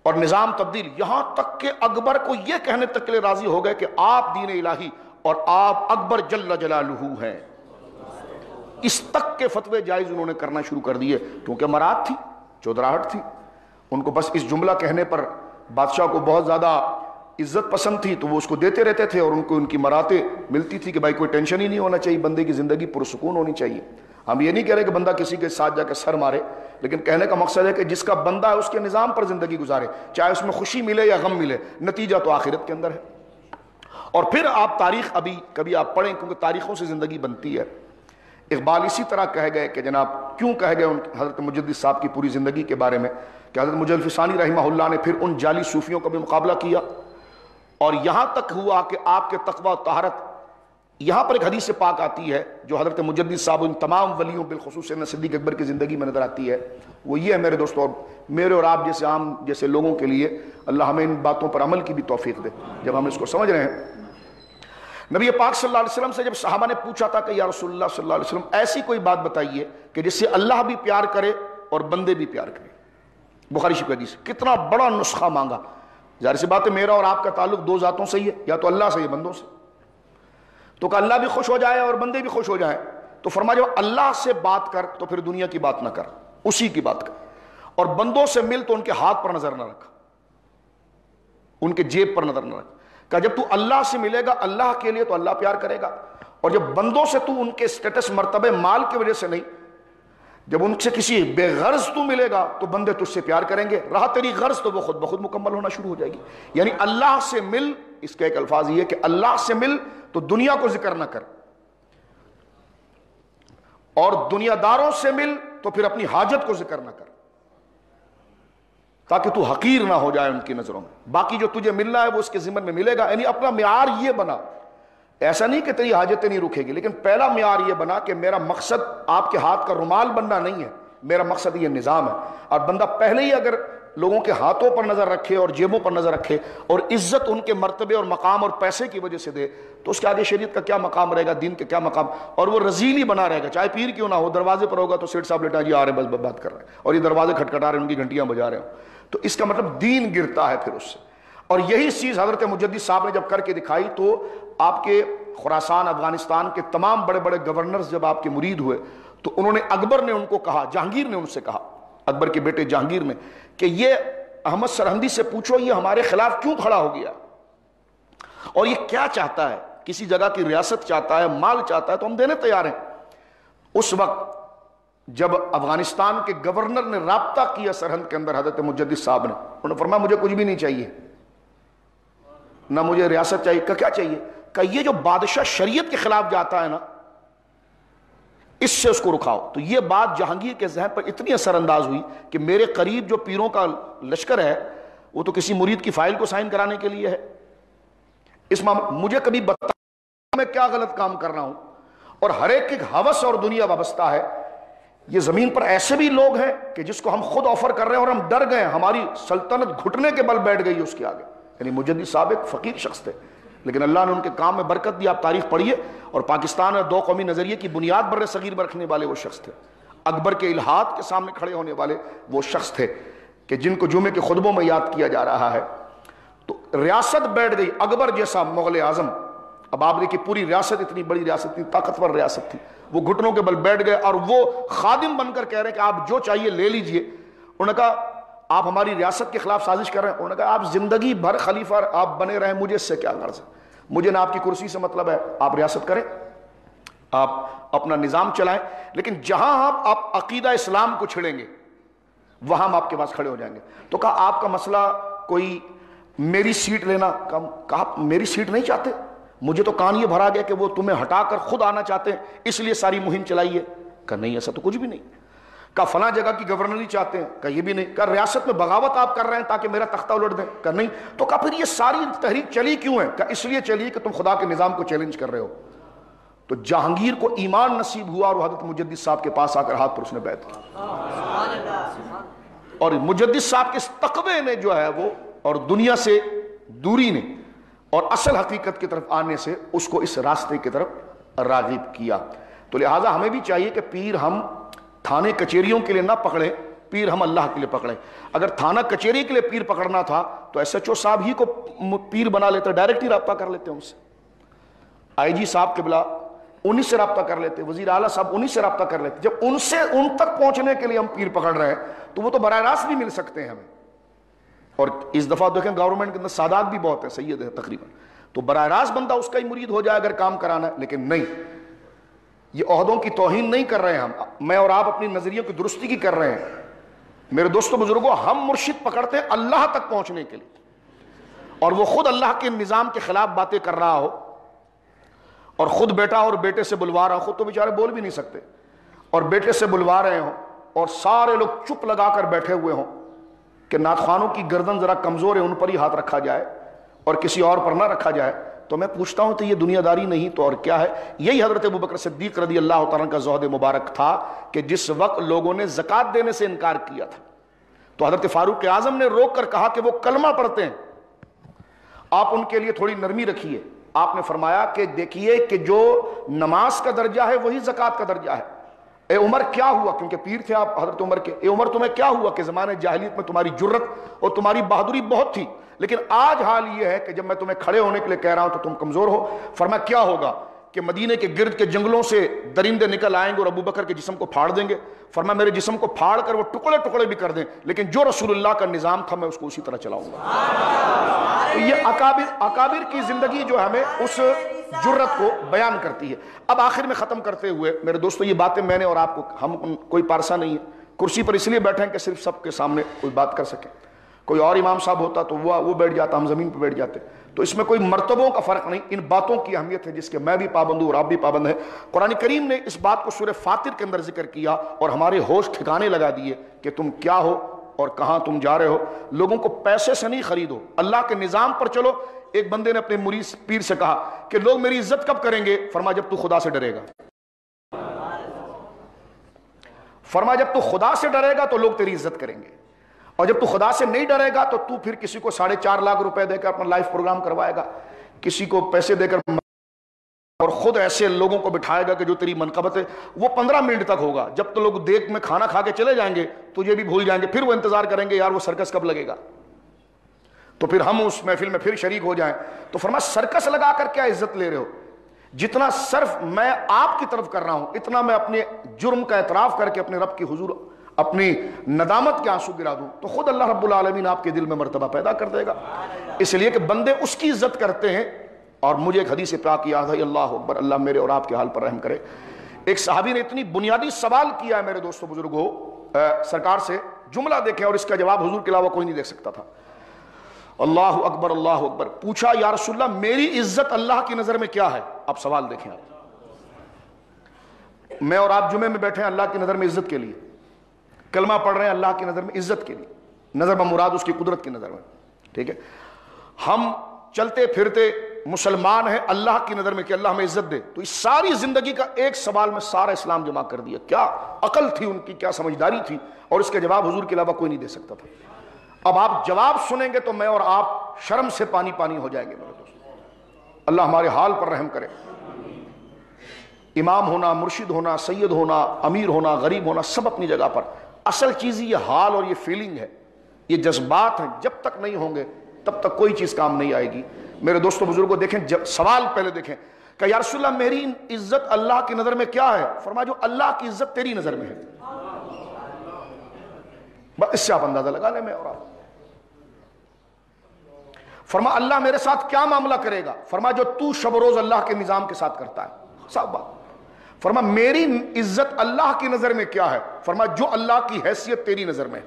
اور نظام تبدیل, یہاں تک کہ اکبر کو یہ کہنے تک کے لیے راضی ہو گئے کہ آپ دین الہی اور آپ اکبر جل جلالہ ہیں. اس تک کے فتوے جائز انہوں نے کرنا شروع کر دیے, کیونکہ مراد تھی, چودراہٹ تھی. ان کو بس اس جملہ کہنے پر بادشاہ کو بہت زیادہ عزت پسند تھی, تو وہ اس کو دیتے رہتے تھے, اور ان کو ان کی مراتیں ملتی تھی کہ بھائی کوئی ٹینشن ہی نہیں ہونا چاہیے, بندے کی زندگی پرسکون ہونی چاہیے. ہم یہ نہیں کہہ رہے کہ بندہ کسی کے ساتھ جا کے سر مارے, لیکن کہنے کا مقصد ہے کہ جس کا بندہ ہے اس کے نظام پر زندگی گزارے, چاہے اس میں خوشی ملے یا غم ملے, نتیجہ تو آخرت کے اندر ہے. اور پھر آپ تاریخ ابھی کبھی آپ پڑھیں, کیونکہ تاریخوں سے زندگی بنتی ہے. اقبال اسی طرح کہہ گئے کہ جناب کیوں کہہ گئے ان حضرت مجدد صاحب کی پوری زندگی کے بارے میں, کہ حضرت مجدد فسانی رحمہ اللہ نے پھر ان جعلی صوفیوں کا بھی مقابلہ کیا, اور یہاں تک ہوا کہ آپ کے تقوی و طہارت, یہاں پر ایک حدیث پاک آتی ہے جو حضرت مجدد صاحب ان تمام ولیوں بالخصوص سیدنا صدیق اکبر کی زندگی میں نظر آتی ہے. وہ یہ ہے میرے دوستوں, اور میرے اور آپ جیسے عام جیسے لوگوں کے لیے اللہ ہمیں ان باتوں پر عمل کی بھی توفیق دے جب ہم اس کو سمجھ رہے ہیں. نبی پاک صلی اللہ علیہ وسلم سے جب صحابہ نے پوچھا تھا کہ یا رسول اللہ صلی اللہ علیہ وسلم ایسی کوئی بات بتائیے کہ جس سے اللہ بھی پیار کرے اور بندے بھی پیار کرے, بخاری شریف حدیث, کتنا بڑا نسخہ مانگا. ظاہر سی بات ہے میرا اور آپ کا تعلق دو ذاتوں سے ہی ہے, یا تو اللہ سے یا بندوں سے, تو کہ اللہ بھی خوش ہو جائے اور بندے بھی خوش ہو جائیں. تو فرمایا جب اللہ سے بات کر تو پھر دنیا کی بات نہ کر, اسی کی بات کر, اور بندوں سے مل تو ان کے ہاتھ پر نظر نہ رکھ, ان کے جیب پر نظر نہ رکھ. کہ جب تو اللہ سے ملے گا اللہ کے لیے تو اللہ پیار کرے گا, اور جب بندوں سے تو ان کے سٹیٹس مرتبے مال کی وجہ سے نہیں, جب ان سے کسی بے غرض تو ملے گا تو بندے تجھ سے پیار کریں گے, رہا تیری غرض تو وہ خود بخود مکمل ہونا شروع ہو جائے گی. یعنی اللہ سے مل, اس کا ایک الفاظ یہ کہ اللہ سے مل تو دنیا کو ذکر نہ کر, اور دنیا داروں سے مل تو پھر اپنی حاجت کو ذکر نہ کر, تاکہ تو حقیر نہ ہو جائے ان کی نظروں میں. باقی جو تجھے ملنا ہے وہ اس کے ذمن میں ملے گا. یعنی اپنا معیار یہ بنا, ایسا نہیں کہ تیری حاجتیں نہیں رکے گی, لیکن پہلا معیار یہ بنا کہ میرا مقصد آپ کے ہاتھ کا رومال بننا نہیں ہے, میرا مقصد یہ نظام ہے. اور بندہ پہلے ہی اگر لوگوں کے ہاتھوں پر نظر رکھے اور جیبوں پر نظر رکھے اور عزت ان کے مرتبے اور مقام اور پیسے کی وجہ سے دے, تو اس کے آگے شریعت کا کیا مقام رہے گا, دین کا کیا مقام, اور وہ رذیل ہی بنا رہے گا. چاہے پیر کیوں نہ ہو, دروازے پر ہوگا تو سیٹ صاحب لیٹا جی آ رہے ہیں بس بات کر رہے ہیں, اور یہ دروازے کھٹکھٹا رہے ہیں, ان کی گھنٹیاں بجا رہے ہوں, تو اس کا مطلب دین گرتا ہے پھر اس سے. اور یہی چیز حضرت مجدد صاحب نے جب کر کے دکھائی تو آپ کے خراسان افغانستان کے تمام بڑے بڑے گورنرز جب آپ کے مرید ہوئے تو انہوں نے اکبر نے ان کو کہا، جہانگیر نے ان سے کہا، اکبر کے بیٹے جہانگیر نے، کہ یہ احمد سرہندی سے پوچھو یہ ہمارے خلاف کیوں کھڑا ہو گیا اور یہ کیا چاہتا ہے، کسی جگہ کی ریاست چاہتا ہے، مال چاہتا ہے تو ہم دینے تیار ہیں۔ اس وقت جب افغانستان کے گورنر نے رابطہ کیا سرہند کے اندر حضرت مجدد صاحب نے، انہوں نے فرمایا مجھے کچھ بھی نہیں چاہیے، نہ مجھے ریاست چاہیے۔ کیا چاہیے؟ کہ یہ جو بادشاہ شریعت کے خلاف جاتا ہے نا، اس سے اس کو رکھاؤ۔ تو یہ بات جہانگیر کے ذہن پر اتنی اثر انداز ہوئی کہ میرے قریب جو پیروں کا لشکر ہے وہ تو کسی مرید کی فائل کو سائن کرانے کے لیے ہے، اس مجھے کبھی بتا میں کیا غلط کام کر رہا ہوں۔ اور ہر ایک ہوس اور دنیا وابستہ ہے۔ یہ زمین پر ایسے بھی لوگ ہیں کہ جس کو ہم خود آفر کر رہے ہیں اور ہم ڈر گئے، ہماری سلطنت گھٹنے کے بل بیٹھ گئی اس کے آگے۔ یعنی مجدد صاحب ایک فقیر شخص تھے لیکن اللہ نے ان کے کام میں برکت دی۔ آپ تاریخ پڑھیے، اور پاکستان میں دو قومی نظریے کی بنیاد بر صغیر پر رکھنے والے وہ شخص تھے، اکبر کے الہات کے سامنے کھڑے ہونے والے وہ شخص تھے کہ جن کو جمعے کے خطبوں میں یاد کیا جا رہا ہے۔ تو ریاست بیٹھ گئی، اکبر جیسا مغل اعظم، اب آپ دیکھیے پوری ریاست اتنی بڑی ریاست تھی، طاقتور ریاست تھی، وہ گھٹنوں کے بل بیٹھ گئے اور وہ خادم بن کر کہہ رہے کہ آپ جو چاہیے لے لیجئے۔ انہوں نے کہا آپ ہماری ریاست کے خلاف سازش کر رہے ہیں۔ انہوں نے کہا آپ زندگی بھر خلیفہ آپ بنے رہیں، مجھے اس سے کیا غرض ہے، مجھے نہ آپ کی کرسی سے مطلب ہے، آپ ریاست کریں، آپ اپنا نظام چلائیں، لیکن جہاں آپ عقیدہ اسلام کو چھڑیں گے وہاں ہم آپ کے پاس کھڑے ہو جائیں گے۔ تو کہا آپ کا مسئلہ کوئی میری سیٹ لینا، کہا میری سیٹ نہیں چاہتے، مجھے تو کان یہ بھرا گیا کہ وہ تمہیں ہٹا کر خود آنا چاہتے ہیں اس لیے ساری مہم چلائی ہے۔ کہا نہیں ایسا تو کچھ بھی نہیں۔ کہا فلاں جگہ کی گورنری چاہتے ہیں، کہا یہ بھی نہیں۔ کہا ریاست میں بغاوت آپ کر رہے ہیں تاکہ میرا تختہ الٹ دیں، کہا نہیں۔ تو کہا پھر یہ ساری تحریک چلی کیوں ہے؟ کہا اس لیے چلی کہ تم خدا کے نظام کو چیلنج کر رہے ہو۔ تو جہانگیر کو ایمان نصیب ہوا اور حضرت مجدد صاحب کے پاس آ کر ہاتھ پر اس نے بیعت کی، اور مجدد صاحب کے اس تقوی نے جو ہے وہ اور دنیا سے دوری نے اور اصل حقیقت کی طرف آنے سے اس کو اس راستے کی طرف راغب کیا۔ تو لہٰذا ہمیں بھی چاہیے کہ پیر ہم تھانے کچہریوں کے لیے نہ پکڑیں، پیر ہم اللہ کے لیے پکڑیں۔ اگر تھانہ کچہری کے لیے پیر پکڑنا تھا تو ایس ایچ او صاحب ہی کو پیر بنا لیتے، ڈائریکٹ ہی رابطہ کر لیتے ان سے، آئی جی صاحب قبلہ انہی سے رابطہ کر لیتے، وزیر اعلیٰ صاحب انہی سے رابطہ کر لیتے۔ جب ان سے ان تک پہنچنے کے لیے ہم پیر پکڑ رہے ہیں تو وہ تو براہ راست بھی مل سکتے ہیں ہمیں۔ اور اس دفعہ دیکھیں گورنمنٹ کے اندر سادات بھی بہت ہیں، سید ہے تقریباً، تو براہ راست بندہ اس کا ہی مرید ہو جائے اگر کام کرانا ہے۔ لیکن نہیں، یہ عہدوں کی توہین نہیں کر رہے ہیں ہم، میں اور آپ اپنی نظریوں کی درستی کی کر رہے ہیں۔ میرے دوستوں بزرگوں، ہم مرشد پکڑتے ہیں اللہ تک پہنچنے کے لیے، اور وہ خود اللہ کے نظام کے خلاف باتیں کر رہا ہو اور خود بیٹا اور بیٹے سے بلوا رہا ہو، خود تو بیچارے بول بھی نہیں سکتے، اور بیٹے سے بلوا رہے ہوں اور سارے لوگ چپ لگا کر بیٹھے ہوئے ہوں کہ نعت کی گردن ذرا کمزور ہے، ان پر ہی ہاتھ رکھا جائے اور کسی اور پر نہ رکھا جائے، تو میں پوچھتا ہوں تو یہ دنیا داری نہیں تو اور کیا ہے؟ یہی حضرت ابوبکر صدیق رضی اللہ تعالیٰ کا زہد مبارک تھا کہ جس وقت لوگوں نے زکوٰۃ دینے سے انکار کیا تھا تو حضرت فاروق اعظم نے روک کر کہا کہ وہ کلمہ پڑھتے ہیں، آپ ان کے لیے تھوڑی نرمی رکھیے۔ آپ نے فرمایا کہ دیکھیے کہ جو نماز کا درجہ ہے وہی زکوٰۃ کا درجہ ہے۔ اے عمر کیا ہوا، کیونکہ پیر تھے آپ حضرت عمر کے، اے عمر تمہیں کیا ہوا کہ زمانے جاہلیت میں تمہاری جرت اور تمہاری بہادری بہت تھی، لیکن آج حال یہ ہے کہ جب میں تمہیں کھڑے ہونے کے لیے کہہ رہا ہوں تو تم کمزور ہو۔ فرمایا کیا ہوگا کہ مدینے کے گرد کے جنگلوں سے درندے نکل آئیں گے اور ابو بکر کے جسم کو پھاڑ دیں گے۔ فرمایا میرے جسم کو پھاڑ کر وہ ٹکڑے ٹکڑے بھی کر دیں، لیکن جو رسول اللہ کا نظام تھا میں اس کو اسی طرح چلاؤں گا۔ تو یہ اکابر کی زندگی جو ہمیں اس جرت کو بیان کرتی ہے۔ اب آخر میں ختم کرتے ہوئے میرے دوستو، یہ باتیں میں نے اور آپ کو، ہم کوئی پارسا نہیں ہے، کرسی پر اس لیے بیٹھے ہیں کہ صرف سب کے سامنے کوئی بات کر سکیں۔ کوئی اور امام صاحب ہوتا تو وہ بیٹھ جاتا، ہم زمین پہ بیٹھ جاتے۔ تو اس میں کوئی مرتبوں کا فرق نہیں، ان باتوں کی اہمیت ہے جس کے میں بھی پابند ہوں اور آپ بھی پابند ہیں۔ قرآن کریم نے اس بات کو سورہ فاطر کے اندر ذکر کیا اور ہمارے ہوش ٹھکانے لگا دیے کہ تم کیا ہو اور کہاں تم جا رہے ہو۔ لوگوں کو پیسے سے نہیں خریدو، اللہ کے نظام پر چلو۔ ایک بندے نے اپنے مرید پیر سے کہا کہ لوگ میری عزت کب کریں گے؟ فرمایا جب تو خدا سے ڈرے گا۔ فرمایا جب تو خدا سے ڈرے گا تو لوگ تیری عزت کریں گے، اور جب تو خدا سے نہیں ڈرے گا تو پھر کسی کو 4.5 لاکھ روپے دے کر اپنا لائف پروگرام کروائے گا، کسی کو پیسے دے کر، اور خود ایسے لوگوں کو بٹھائے گا کہ جو تیری منقبت ہے وہ 15 منٹ تک ہوگا، جب تو لوگ دیکھ میں کھانا کھا کے چلے جائیں گے تجھے بھی بھول جائیں گے، پھر وہ انتظار کریں گے یار وہ سرکس کب لگے گا، تو پھر ہم اس محفل میں پھر شریک ہو جائیں۔ تو فرمایا سرکس لگا کر کیا عزت لے رہے ہو؟ جتنا صرف میں آپ کی طرف کر رہا ہوں اتنا میں اپنے جرم کا اعتراف کر کے اپنے رب کی حضور اپنی ندامت کے آنسو گرا دوں تو خود اللہ رب العالمین آپ کے دل میں مرتبہ پیدا کر دے گا. اس لیے کہ بندے اس کی عزت کرتے ہیں. اور مجھے ایک حدیث پاک یاد ہے, اللہ اکبر, اللہ میرے اور آپ کے حال پر رحم کرے. ایک صحابی نے اتنی بنیادی سوال کیا ہے میرے دوستوں بزرگوں سرکار سے, جملہ دیکھیں اور اس کا جواب حضور کے علاوہ کوئی نہیں دے سکتا تھا. اللہ اکبر اللہ اکبر. پوچھا یا رسول اللہ میری عزت اللہ کی نظر میں کیا ہے؟ اب سوال دیکھیں آپ. میں اور آپ جمعے میں بیٹھے ہیں اللہ کی نظر میں عزت کے لیے, کلمہ پڑھ رہے ہیں اللہ کی نظر میں عزت کے لیے, نظر میں مراد اس کی قدرت کی نظر میں, ٹھیک ہے. ہم چلتے پھرتے مسلمان ہیں اللہ کی نظر میں کہ اللہ ہمیں عزت دے. تو اس ساری زندگی کا ایک سوال میں سارا اسلام جمع کر دیا. کیا عقل تھی ان کی, کیا سمجھداری تھی, اور اس کا جواب حضور کے علاوہ کوئی نہیں دے سکتا تھا. اب آپ جواب سنیں گے تو میں اور آپ شرم سے پانی پانی ہو جائیں گے میرے دوست. اللہ ہمارے حال پر رحم کرے. امام ہونا, مرشد ہونا, سید ہونا, امیر ہونا, غریب ہونا, سب اپنی جگہ پر. اصل چیز یہ حال اور یہ فیلنگ ہے, یہ جذبات ہیں. جب تک نہیں ہوں گے تب تک کوئی چیز کام نہیں آئے گی. میرے دوستوں بزرگوں دیکھیں, سوال پہلے دیکھیں کہ یا رسول اللہ میری عزت اللہ کی نظر میں کیا ہے؟ فرمایا جو اللہ کی عزت تیری نظر میں ہے. بس اس سے آپ اندازہ لگا لیں میں اور آپ. فرما اللہ میرے ساتھ کیا معاملہ کرے گا؟ فرما جو تو شب و روز اللہ کے نظام کے ساتھ کرتا ہے. صاحب بات. فرما میری عزت اللہ کی نظر میں کیا ہے؟ فرما جو اللہ کی حیثیت تیری نظر میں ہے.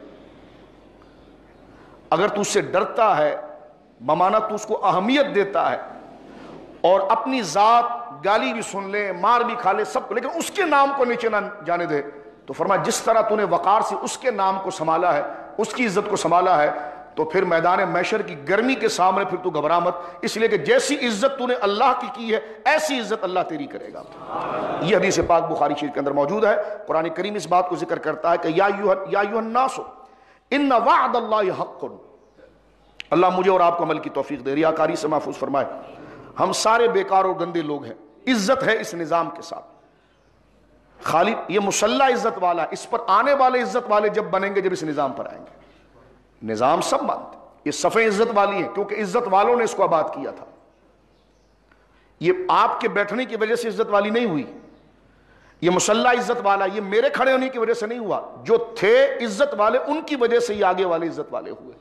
اگر تو اس سے ڈرتا ہے بمانا تو اس کو اہمیت دیتا ہے اور اپنی ذات گالی بھی سن لے, مار بھی کھا لے, سب کو, لیکن اس کے نام کو نیچے نہ جانے دے, تو فرما جس طرح تو نے وقار سے اس کے نام کو سنبھالا ہے, اس کی عزت کو سنبھالا ہے, تو پھر میدان محشر کی گرمی کے سامنے پھر تو گھبرا مت, اس لیے کہ جیسی عزت تو نے اللہ کی ہے ایسی عزت اللہ تیری کرے گا. یہ حدیث پاک بخاری شریف کے اندر موجود ہے. قرآن کریم اس بات کو ذکر کرتا ہے کہ یا ایھا الناس ان وعد اللہ حق. اللہ مجھے اور آپ کو عمل کی توفیق دے, ریاکاری سے محفوظ فرمائے. ہم سارے بیکار اور گندے لوگ ہیں. عزت ہے اس نظام کے ساتھ, خالی یہ مسلح عزت والا, اس پر آنے والے عزت والے جب بنیں گے جب اس نظام پر آئیں گے. نظام سب مانتے, یہ صفیں عزت والی ہیں کیونکہ عزت والوں نے اس کو آباد کیا تھا. یہ آپ کے بیٹھنے کی وجہ سے عزت والی نہیں ہوئی, یہ مسلح عزت والا, یہ میرے کھڑے ہونے کی وجہ سے نہیں ہوا. جو تھے عزت والے ان کی وجہ سے یہ آگے والے عزت والے ہوئے.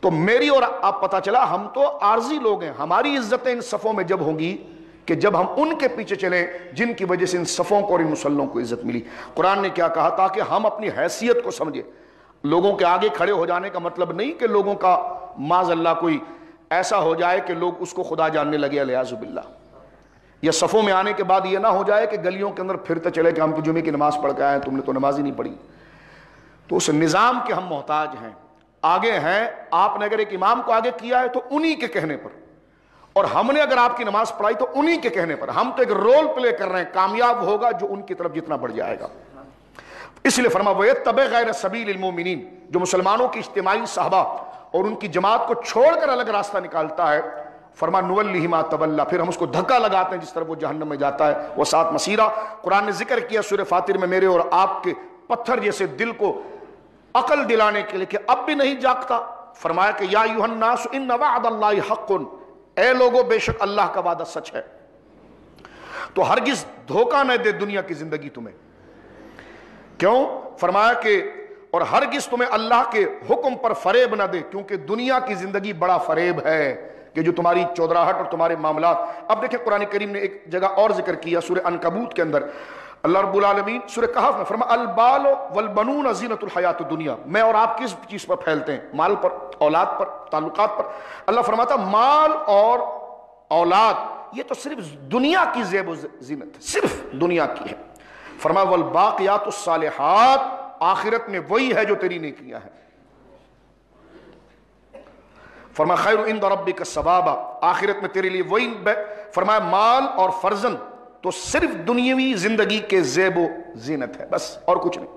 تو میری اور آپ پتا چلا ہم تو عارضی لوگ ہیں. ہماری عزتیں ان صفوں میں جب ہوں گی کہ جب ہم ان کے پیچھے چلیں جن کی وجہ سے ان صفوں کو اور ان مسلحوں کو عزت ملی. قرآن نے کیا کہا تاکہ ہم اپنی حیثیت کو سمجھیں. لوگوں کے آگے کھڑے ہو جانے کا مطلب نہیں کہ لوگوں کا معاذ اللہ کوئی ایسا ہو جائے کہ لوگ اس کو خدا جاننے لگے الیاذ باللہ, یا صفوں میں آنے کے بعد یہ نہ ہو جائے کہ گلیوں کے اندر پھرتے چلے کہ ہم تو جمعے کی نماز پڑھ کے آئے, تم نے تو نماز ہی نہیں پڑھی. تو اس نظام کے ہم محتاج ہیں, آگے ہیں. آپ نے اگر ایک امام کو آگے کیا ہے تو انہی کے کہنے پر, اور ہم نے اگر آپ کی نماز پڑھائی تو انہی کے کہنے پر. ہم تو ایک رول پلے کر رہے ہیں, کامیاب ہوگا جو ان کی طرف جتنا بڑھ جائے گا. اس لیے فرما وَيَتَّبِعْ غَيْرَ سَبِيلِ الْمُؤْمِنِينَ, جو مسلمانوں کی اجتماعی صحابہ اور ان کی جماعت کو چھوڑ کر الگ راستہ نکالتا ہے, فرما نُوَلِّهِ مَا تَوَلَّى, پھر ہم اس کو دھکا لگاتے ہیں جس طرف وہ جہنم میں جاتا ہے. وہ سات مسیرہ قرآن نے ذکر کیا سورہ فاطر میں میرے اور آپ کے پتھر جیسے دل کو عقل دلانے کے لیے کہ اب بھی نہیں جاگتا. فرمایا کہ یا ایھا الناس ان وعد اللہ حق, اے لوگو بے شک اللہ کا وعدہ سچ ہے. تو ہرگز دھوکہ نہ دے دنیا کی زندگی تمہیں. کیوں؟ فرمایا کہ اور ہرگز تمہیں اللہ کے حکم پر فریب نہ دے, کیونکہ دنیا کی زندگی بڑا فریب ہے کہ جو تمہاری چودراہٹ اور تمہارے معاملات. اب دیکھیں قرآن کریم نے ایک جگہ اور ذکر کیا سورہ عنکبوت کے اندر. اللہ رب العالمین سورہ کہف میں فرمایا البال والبنون زینت الحیات الدنیا. میں اور آپ کس چیز پر پھیلتے ہیں؟ مال پر, اولاد پر, تعلقات پر. اللہ فرماتا مال اور اولاد یہ تو صرف دنیا کی زیب و زینت ہے, صرف دنیا کی ہے. فرمایا والباقیات الصالحات, آخرت میں وہی ہے جو تیری نیکیاں ہیں. فرمایا خیر عند ربک الثواب, آخرت میں تیرے لیے وہی. فرمایا مال اور فرزند تو صرف دنیاوی زندگی کے زیب و زینت ہے, بس اور کچھ نہیں.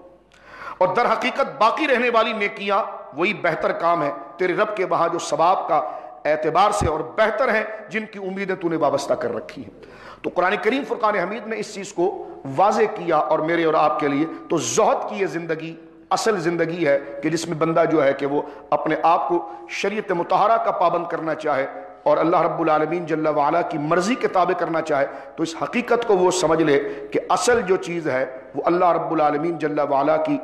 اور در حقیقت باقی رہنے والی نیکیاں وہی بہتر کام ہے تیرے رب کے وہاں جو ثواب کا اعتبار سے اور بہتر ہیں, جن کی امیدیں تو نے وابستہ کر رکھی ہیں. تو قرآن کریم فرقان حمید نے اس چیز کو واضح کیا اور میرے اور آپ کے لیے. تو زہد کی یہ زندگی اصل زندگی ہے کہ جس میں بندہ جو ہے کہ وہ اپنے آپ کو شریعت مطہرہ کا پابند کرنا چاہے, اور اللہ رب العالمین جل وعلا کی مرضی کے تابع کرنا چاہے تو اس حقیقت کو وہ سمجھ لے کہ اصل جو چیز ہے وہ اللہ رب العالمین جل وعلا کی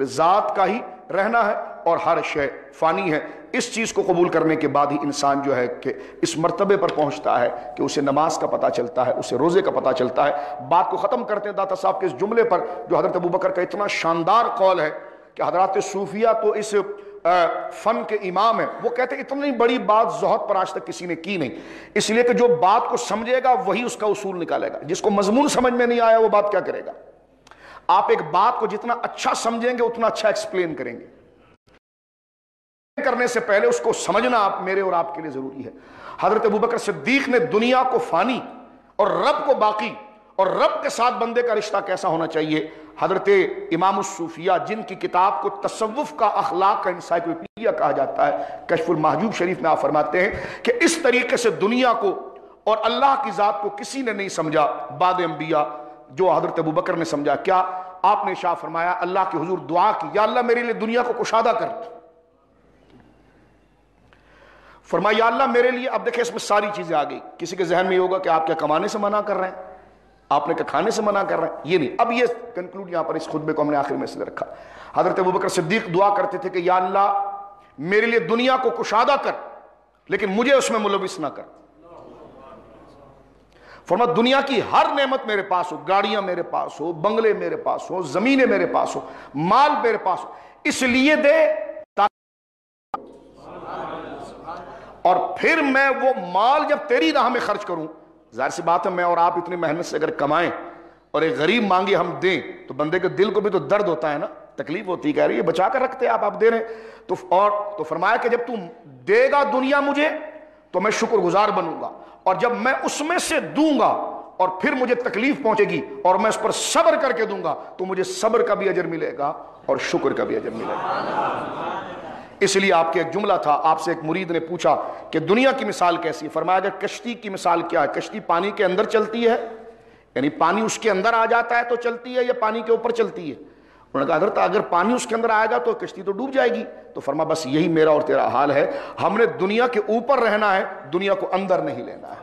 ذات کا ہی رہنا ہے اور ہر شے فانی ہے۔ اس چیز کو قبول کرنے کے بعد ہی انسان جو ہے کہ اس مرتبے پر پہنچتا ہے کہ اسے نماز کا پتہ چلتا ہے، اسے روزے کا پتہ چلتا ہے۔ بات کو ختم کرتے ہیں داتا صاحب کے اس جملے پر جو حضرت ابوبکر کا اتنا شاندار قول ہے کہ حضرات صوفیہ تو اس فن کے امام ہیں، وہ کہتے ہیں اتنی بڑی بات زہد پر آج تک کسی نے کی نہیں، اس لیے کہ جو بات کو سمجھے گا وہی اس کا اصول نکالے گا، جس کو مضمون سمجھ میں نہیں آیا وہ بات کیا کرے گا؟ آپ ایک بات کو جتنا اچھا سمجھیں گے اتنا اچھا ایکسپلین کریں گے، کرنے سے پہلے اس کو سمجھنا آپ میرے اور آپ کے لیے ضروری ہے۔ حضرت ابوبکر صدیق نے دنیا کو فانی اور رب کو باقی اور رب کے ساتھ بندے کا رشتہ کیسا ہونا چاہیے، حضرت امام الصوفیہ جن کی کتاب کو تصوف کا اخلاق کا انسائکلوپیڈیا کہا جاتا ہے، کشف المحجوب شریف میں آپ فرماتے ہیں کہ اس طریقے سے دنیا کو اور اللہ کی ذات کو کسی نے نہیں سمجھا بعد انبیاء جو حضرت ابوبکر نے سمجھا۔ کیا آپ نے ارشاد فرمایا اللہ کے حضور دعا کی، یا اللہ میرے لیے دنیا کو کشادہ کر، فرمایا یا اللہ میرے لیے، اب دیکھیں اس میں ساری چیزیں آ گئی۔ کسی کے ذہن میں یہ ہوگا کہ آپ کیا کمانے سے منع کر رہے ہیں، آپ نے کیا کھانے سے منع کر رہے ہیں، یہ نہیں۔ اب یہ کنکلوڈ یہاں پر اس خطبے کو ہم نے آخر میں اس لیے رکھا، حضرت ابوبکر صدیق دعا کرتے تھے کہ یا اللہ میرے لیے دنیا کو کشادہ کر لیکن مجھے اس میں ملوث نہ کر۔ فرمایا دنیا کی ہر نعمت میرے پاس ہو، گاڑیاں میرے پاس ہو، بنگلے میرے پاس ہو، زمینیں میرے پاس ہو، مال میرے پاس ہو، اس لیے دے اور پھر میں وہ مال جب تیری راہ میں خرچ کروں۔ ظاہر سی بات ہے میں اور آپ اتنی محنت سے اگر کمائیں اور ایک غریب مانگے ہم دیں تو بندے کے دل کو بھی تو درد ہوتا ہے نا، تکلیف ہوتی ہے، کہہ رہی ہے بچا کر رکھتے آپ دے رہے ہیں تو فرمایا کہ جب تم دے گا دنیا مجھے تو میں شکر گزار بنوں گا، اور جب میں اس میں سے دوں گا اور پھر مجھے تکلیف پہنچے گی اور میں اس پر صبر کر کے دوں گا تو مجھے صبر کا بھی اجر ملے گا اور شکر کا بھی اجر ملے گا۔ اس لیے آپ کے ایک جملہ تھا، آپ سے ایک مرید نے پوچھا کہ دنیا کی مثال کیسی ہے، فرمایا کہ کشتی کی مثال کیا ہے، کشتی پانی کے اندر چلتی ہے، یعنی پانی اس کے اندر آ جاتا ہے تو چلتی ہے یا پانی کے اوپر چلتی ہے؟ انہوں نے کہا حضرت اگر پانی اس کے اندر آئے گا تو کشتی تو ڈوب جائے گی۔ تو فرمایا بس یہی میرا اور تیرا حال ہے، ہم نے دنیا کے اوپر رہنا ہے، دنیا کو اندر نہیں لینا ہے۔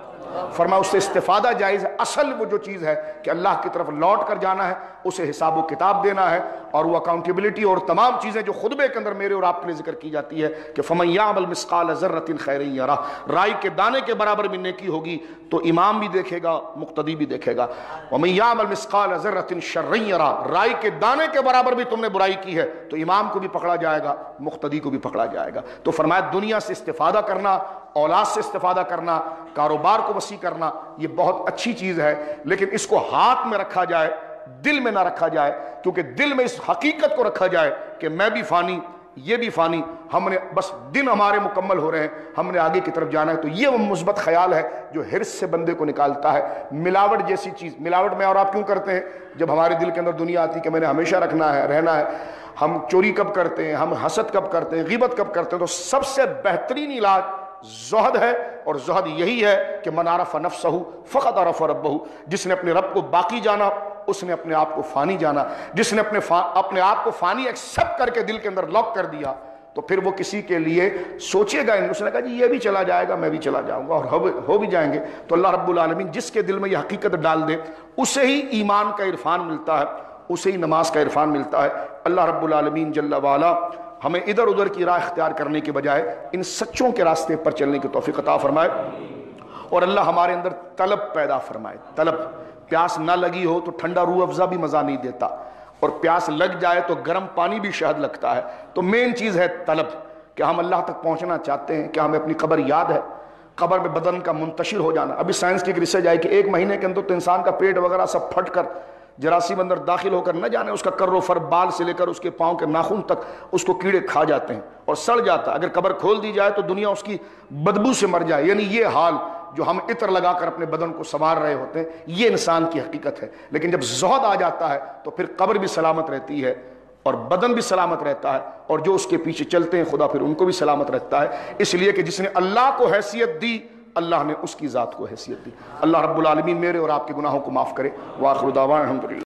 فرمایا اس سے استفادہ جائز ہے، اصل وہ جو چیز ہے کہ اللہ کی طرف لوٹ کر جانا ہے، اسے حساب و کتاب دینا ہے، اور وہ اکاؤنٹیبلٹی اور تمام چیزیں جو خطبے کے اندر میرے اور آپ کے لیے ذکر کی جاتی ہے کہ فَمَن يَعْمَلْ مِثْقَالَ ذَرَّةٍ خَيْرًا يَرَهُ، رائی کے دانے کے برابر بھی نیکی ہوگی تو امام بھی دیکھے گا، مقتدی بھی دیکھے گا۔ وَمَن يَعْمَلْ مِثْقَالَ ذَرَّةٍ شَرًّا يَرَهُ، رائی کے دانے کے برابر بھی تم نے برائی کی ہے تو امام کو بھی پکڑا جائے گا، مقتدی کو بھی پکڑا جائے گا۔ تو فرمایا دنیا سے استفادہ کرنا، اولاد سے استفادہ کرنا، کاروبار کو وسیع کرنا، یہ بہت اچھی چیز ہے، لیکن اس کو ہاتھ میں رکھا جائے، دل میں نہ رکھا جائے، کیونکہ دل میں اس حقیقت کو رکھا جائے کہ میں بھی فانی، یہ بھی فانی، ہم نے بس دن ہمارے مکمل ہو رہے ہیں، ہم نے آگے کی طرف جانا ہے۔ تو یہ وہ مثبت خیال ہے جو حرص سے بندے کو نکالتا ہے۔ ملاوٹ جیسی چیز، ملاوٹ میں اور آپ کیوں کرتے ہیں؟ جب ہمارے دل کے اندر دنیا آتی کہ میں نے ہمیشہ رکھنا ہے، رہنا ہے، ہم چوری کب کرتے ہیں، ہم حسد کب کرتے ہیں، غیبت کب کرتے ہیں، تو سب سے بہترین علاج زہد ہے، اور زہد یہی ہے کہ من عرف نفسہ فقط عرف ربہ، جس نے اپنے رب کو باقی جانا اس نے اپنے آپ کو فانی جانا، جس نے اپنے آپ کو فانی ایکسپٹ کر کے دل کے اندر لاک کر دیا تو پھر وہ کسی کے لیے سوچے گا نہیں۔ اس نے کہا جی یہ بھی چلا جائے گا، میں بھی چلا جاؤں گا، اور ہو بھی جائیں گے۔ تو اللہ رب العالمین جس کے دل میں یہ حقیقت ڈال دے اسے ہی ایمان کا عرفان ملتا ہے، اسے ہی نماز کا عرفان ملتا ہے۔ اللہ رب العالمین جل وعلا ہمیں ادھر ادھر کی راہ اختیار کرنے کے بجائے ان سچوں کے راستے پر چلنے کی توفیق عطا فرمائے، اور اللہ ہمارے اندر طلب پیدا فرمائے۔ طلب، پیاس نہ لگی ہو تو ٹھنڈا روح افزا بھی مزہ نہیں دیتا، اور پیاس لگ جائے تو گرم پانی بھی شہد لگتا ہے۔ تو مین چیز ہے طلب، کہ ہم اللہ تک پہنچنا چاہتے ہیں، کہ ہمیں اپنی قبر یاد ہے، قبر میں بدن کا منتشر ہو جانا۔ ابھی سائنس کی ایک ریسرچ آئی کہ 1 مہینے کے اندر تو انسان کا پیٹ وغیرہ سب پھٹ کر جراثیم اندر داخل ہو کر نہ جانے اس کا کر و فر، بال سے لے کر اس کے پاؤں کے ناخن تک اس کو کیڑے کھا جاتے ہیں اور سڑ جاتا ہے۔ اگر قبر کھول دی جائے تو دنیا اس کی بدبو سے مر جائے۔ یعنی یہ حال جو ہم عطر لگا کر اپنے بدن کو سنوار رہے ہوتے ہیں، یہ انسان کی حقیقت ہے۔ لیکن جب زہد آ جاتا ہے تو پھر قبر بھی سلامت رہتی ہے اور بدن بھی سلامت رہتا ہے، اور جو اس کے پیچھے چلتے ہیں خدا پھر ان کو بھی سلامت رہتا ہے۔ اس لیے کہ جس نے اللہ کو حیثیت دی اللہ نے اس کی ذات کو حیثیت دی۔ اللہ رب العالمین میرے اور آپ کے گناہوں کو معاف کرے۔ وآخر دعوانا الحمدللہ۔